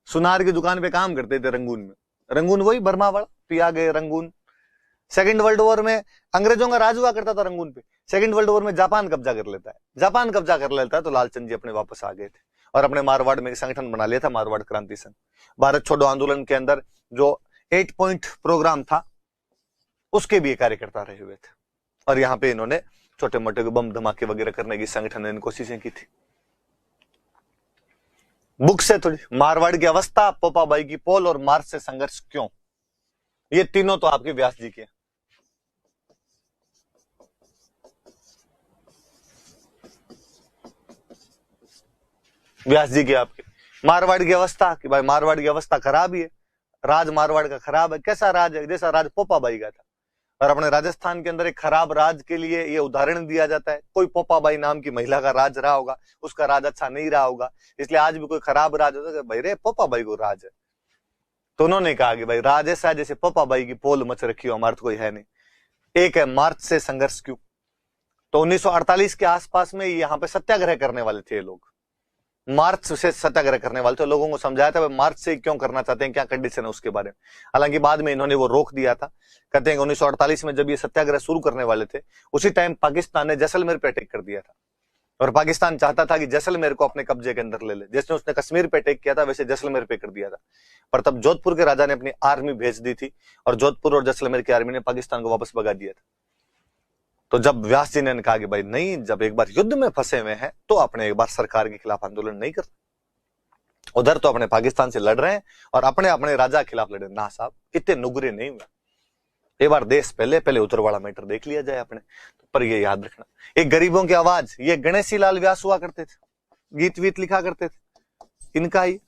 सुनार की दुकान पे काम करते थे रंगून में। रंगून वही बर्मावाड़ा, पिया गए रंगून। सेकंड वर्ल्ड वॉर में अंग्रेजों का राज हुआ करता था रंगून पे। सेकंड वर्ल्ड वॉर में जापान कब्जा कर लेता है, जापान कब्जा कर लेता है तो लालचंद जी अपने वापस आ गए थे और अपने मारवाड़ में एक संगठन बना लिया था, मारवाड़ क्रांति संघ। भारत छोड़ो आंदोलन के अंदर जो 8 पॉइंट प्रोग्राम था उसके भी कार्यकर्ता रहे हुए थे और यहाँ पे इन्होंने छोटे मोटे बम धमाके वगैरह करने की संगठन ने कोशिशें की थी। बुक से थोड़ी, मारवाड़ की अवस्था, पोपाबाई की पोल और मार्च से संघर्ष क्यों, ये तीनों तो आपके व्यास जी के। व्यास जी के आपके। मारवाड़ की अवस्था कि भाई मारवाड़ की अवस्था खराब ही है, राज मारवाड़ का खराब है। कैसा राज है? जैसा राज पोपाबाई का था। और अपने राजस्थान के अंदर एक खराब राज के लिए ये उदाहरण दिया जाता है। कोई पोपाबाई नाम की महिला का राज रहा होगा, उसका राज अच्छा नहीं रहा होगा, इसलिए आज भी कोई खराब राज होता है भाई रे पोपाबाई को राज है। तो उन्होंने कहा कि भाई राज ऐसा है जैसे पोपाबाई की पोल मच रखी हो, हमारे तो कोई है नहीं। एक है मार्च से संघर्ष क्यों। तो 1948 के आसपास में यहाँ पे सत्याग्रह करने वाले थे लोग, मार्च से सत्याग्रह करने वाले थे। लोगों को समझाया था मार्च से क्यों करना चाहते हैं, क्या कंडीशन है उसके बारे में। हालांकि बाद में इन्होंने वो रोक दिया था। कहते हैं 1948 में जब ये सत्याग्रह शुरू करने वाले थे उसी टाइम पाकिस्तान ने जैसलमेर पे अटैक कर दिया था और पाकिस्तान चाहता था कि जैसलमेर को अपने कब्जे के अंदर ले ले। जैसे उसने कश्मीर पे अटैक किया था वैसे जैसलमेर पे कर दिया था। पर तब जोधपुर के राजा ने अपनी आर्मी भेज दी थी और जोधपुर और जैसलमेर की आर्मी ने पाकिस्तान को वापस भगा दिया था। तो जब व्यास जी ने कहा कि भाई नहीं, जब एक बार युद्ध में फंसे हुए हैं तो अपने एक बार सरकार के खिलाफ आंदोलन नहीं कर, उधर तो अपने पाकिस्तान से लड़ रहे हैं और अपने अपने राजा के खिलाफ लड़े। ना साहब, इतने नुगरे नहीं हुए। एक बार देश पहले उधर वाला मैटर देख लिया जाए अपने। पर ये याद रखना, एक गरीबों की आवाज, ये गणेशी लाल व्यास हुआ करते थे, गीत वीत लिखा करते थे, इनका ही।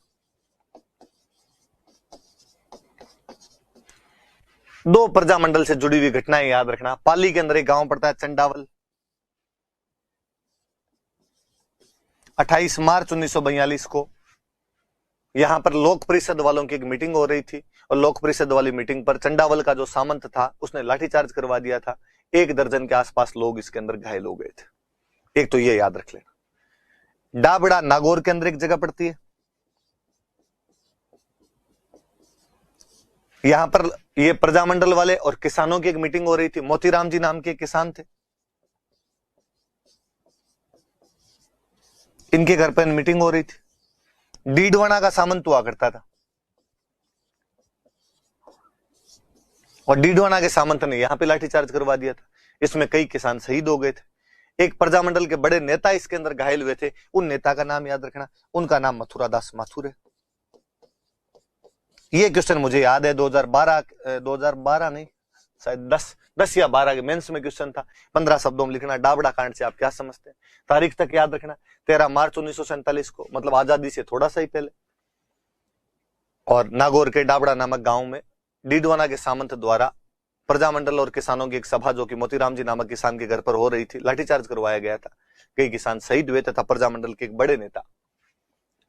दो प्रजामंडल से जुड़ी हुई घटनाएं याद रखना। पाली के अंदर एक गांव पड़ता है चंडावल। 28 मार्च 1942 को यहां पर लोक परिषद वालों की एक मीटिंग हो रही थी और लोक परिषद वाली मीटिंग पर चंडावल का जो सामंत था उसने लाठीचार्ज करवा दिया था। 1 दर्जन के आसपास लोग इसके अंदर घायल हो गए थे। एक तो ये याद रख लेना। डाबड़ा नागौर के अंदर एक जगह पड़ती है, यहां पर ये प्रजामंडल वाले और किसानों की एक मीटिंग हो रही थी। मोतीराम जी नाम के किसान थे, इनके घर पर मीटिंग हो रही थी। डीडवाना का सामंत हुआ करता था और डीडवाना के सामंत ने यहां पे लाठीचार्ज करवा दिया था। इसमें कई किसान शहीद हो गए थे। एक प्रजामंडल के बड़े नेता इसके अंदर घायल हुए थे। उन नेता का नाम याद रखना, उनका नाम मथुरादास माथुर है। ये क्वेश्चन मुझे याद है 2012 नहीं, शायद 10 या 12 के मेंस में क्वेश्चन था। 15 शब्दों में लिखना डाबड़ा कांड से आप क्या समझते हैं। तारीख तक याद रखना, 13 मार्च 1947 को, मतलब आजादी से थोड़ा सा ही पहले। और नागौर के डाबड़ा नामक गांव में डीडवाना के सामंत द्वारा प्रजामंडल और किसानों की एक सभा जो कि मोतीराम जी नामक किसान के घर पर हो रही थी, लाठीचार्ज करवाया गया था। कई किसान शहीद हुए तथा प्रजामंडल के एक बड़े नेता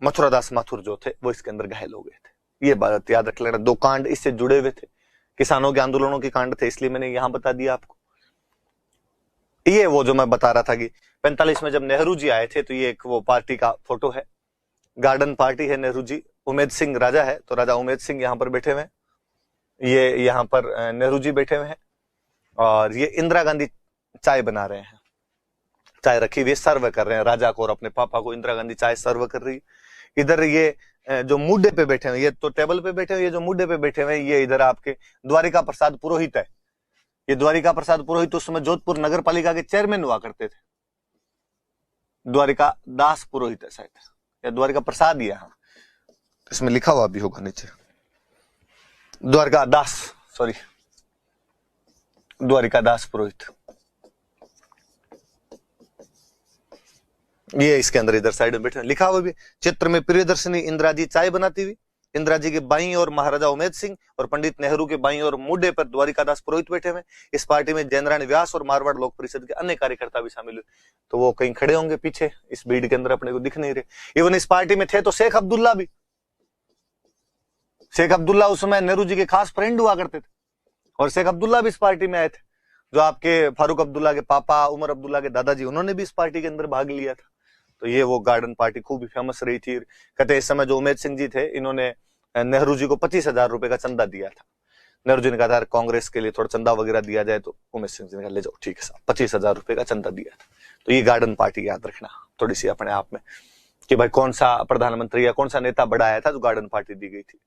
मथुरादास माथुर जो थे वो इसके अंदर घायल हो गए थे। ये बात याद रख लेना। 2 कांड इससे जुड़े हुए थे, किसानों के आंदोलनों के कांड थे, इसलिए मैंने यहां बता दिया आपको। ये वो जो मैं बता रहा था कि 45 में जब नेहरू जी आए थे तो ये एक वो पार्टी का फोटो है, गार्डन पार्टी है। नेहरू जी, उमेद सिंह राजा है तो राजा उमेद सिंह यहां पर बैठे हुए हैं, ये यहां पर नेहरू जी बैठे हुए हैं और ये इंदिरा गांधी चाय बना रहे हैं, चाय रखी हुई सर्व कर रहे हैं राजा को और अपने पापा को। इंदिरा गांधी चाय सर्व कर रही है। इधर ये जो मुड्डे पे बैठे हुए, ये तो टेबल पे बैठे हुए, ये जो मुड्डे पे बैठे हुए ये इधर आपके द्वारिका प्रसाद पुरोहित है। ये द्वारिका प्रसाद पुरोहित उस समय जोधपुर नगर पालिका के चेयरमैन हुआ करते थे। द्वारिका दास पुरोहित है शायद, या द्वारिका प्रसाद ही है, हाँ इसमें लिखा हुआ भी होगा नीचे, द्वारिका दास, सॉरी द्वारिका दास पुरोहित। ये इसके अंदर इधर साइड में बैठे लिखा हुआ भी। चित्र में प्रियदर्शनी इंदिरा जी चाय बनाती हुई, इंदिरा जी के बाईं और महाराजा उमेद सिंह और पंडित नेहरू के बाईं और मुड्डे पर द्वारिकादास पुरोहित बैठे हुए। इस पार्टी में जैनरानी व्यास और मारवाड़ लोक परिषद के अन्य कार्यकर्ता भी शामिल हुए। तो वो कहीं खड़े होंगे पीछे, इस भीड़ के अंदर अपने को दिख नहीं रहे। इवन इस पार्टी में थे तो शेख अब्दुल्ला भी, शेख अब्दुल्ला उस समय नेहरू जी के खास फ्रेंड हुआ करते थे, और शेख अब्दुल्ला भी इस पार्टी में आए थे। जो आपके फारूक अब्दुल्ला के पापा, उमर अब्दुल्ला के दादाजी, उन्होंने भी इस पार्टी के अंदर भाग लिया था। तो ये वो गार्डन पार्टी खूब ही फेमस रही थी। कहते इस समय जो उमेश सिंह जी थे, इन्होंने नेहरू जी को 25,000 रुपए का चंदा दिया था। नेहरू जी ने कहा था कांग्रेस के लिए थोड़ा चंदा वगैरह दिया जाए, तो उमेश सिंह जी ने कहा ले जाओ, ठीक है साहब, 25,000 रुपए का चंदा दिया था। तो ये गार्डन पार्टी याद रखना थोड़ी सी अपने आप में, कि भाई कौन सा प्रधानमंत्री या कौन सा नेता बड़ा आया था जो गार्डन पार्टी दी गई थी।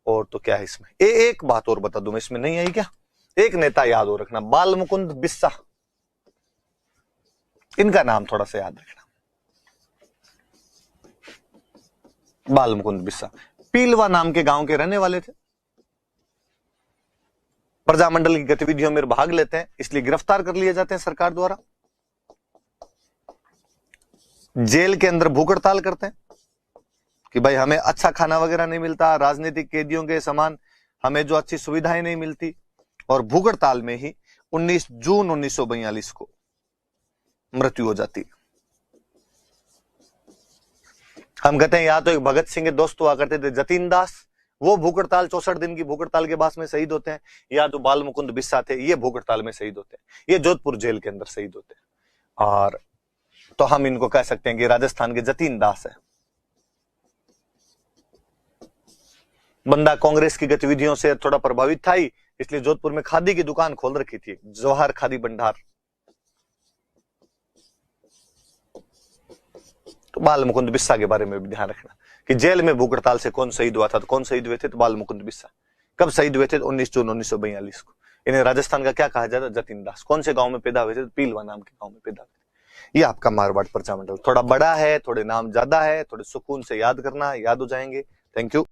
और तो क्या है इसमें, एक बात और बता दूं मैं, इसमें नहीं आई क्या, एक नेता याद हो रखना, बाल मुकुंद बिस्सा, इनका नाम थोड़ा सा याद रखना। बाल मुकुंद बिस्सा पीलवा नाम के गांव के रहने वाले थे। प्रजामंडल की गतिविधियों में भाग लेते हैं, इसलिए गिरफ्तार कर लिए जाते हैं सरकार द्वारा। जेल के अंदर भूख हड़ताल करते हैं कि भाई हमें अच्छा खाना वगैरह नहीं मिलता, राजनीतिक कैदियों के समान हमें जो अच्छी सुविधाएं नहीं मिलती। और भूख हड़ताल में ही 19 जून 1942 को मृत्यु हो जाती है। हम कहते हैं या तो एक भगत सिंह के दोस्त हुआ करते थे जतीन दास, वो भूख हड़ताल 64 दिन की भूख हड़ताल के बाद में शहीद होते हैं, या जो बाल मुकुंद बिस्सा थे ये भूख हड़ताल में शहीद होते हैं, ये जोधपुर जेल के अंदर शहीद होते हैं। और तो हम इनको कह सकते हैं कि राजस्थान के जतीन दास है। बंदा कांग्रेस की गतिविधियों से थोड़ा प्रभावित था ही, इसलिए जोधपुर में खादी की दुकान खोल रखी थी, जवाहर खादी भंडार। तो बाल मुकुंद बिस्सा के बारे में भी ध्यान रखना कि जेल में भूख हड़ताल से कौन शहीद हुआ था, तो कौन शहीद हुए थे, तो बाल मुकुंद बिस्सा। कब शहीद हुए थे, 19 जून 1942 को। इन्हें राजस्थान का क्या कहा जाता है, जतीन दास। कौन से गांव में पैदा हुए थे, पीलवा नाम के गांव में पैदा हुए थे। ये आपका मारवाड़ प्रजामंडल थोड़ा बड़ा है, थोड़े नाम ज्यादा है, थोड़े सुकून से याद करना, याद हो जाएंगे। Thank you.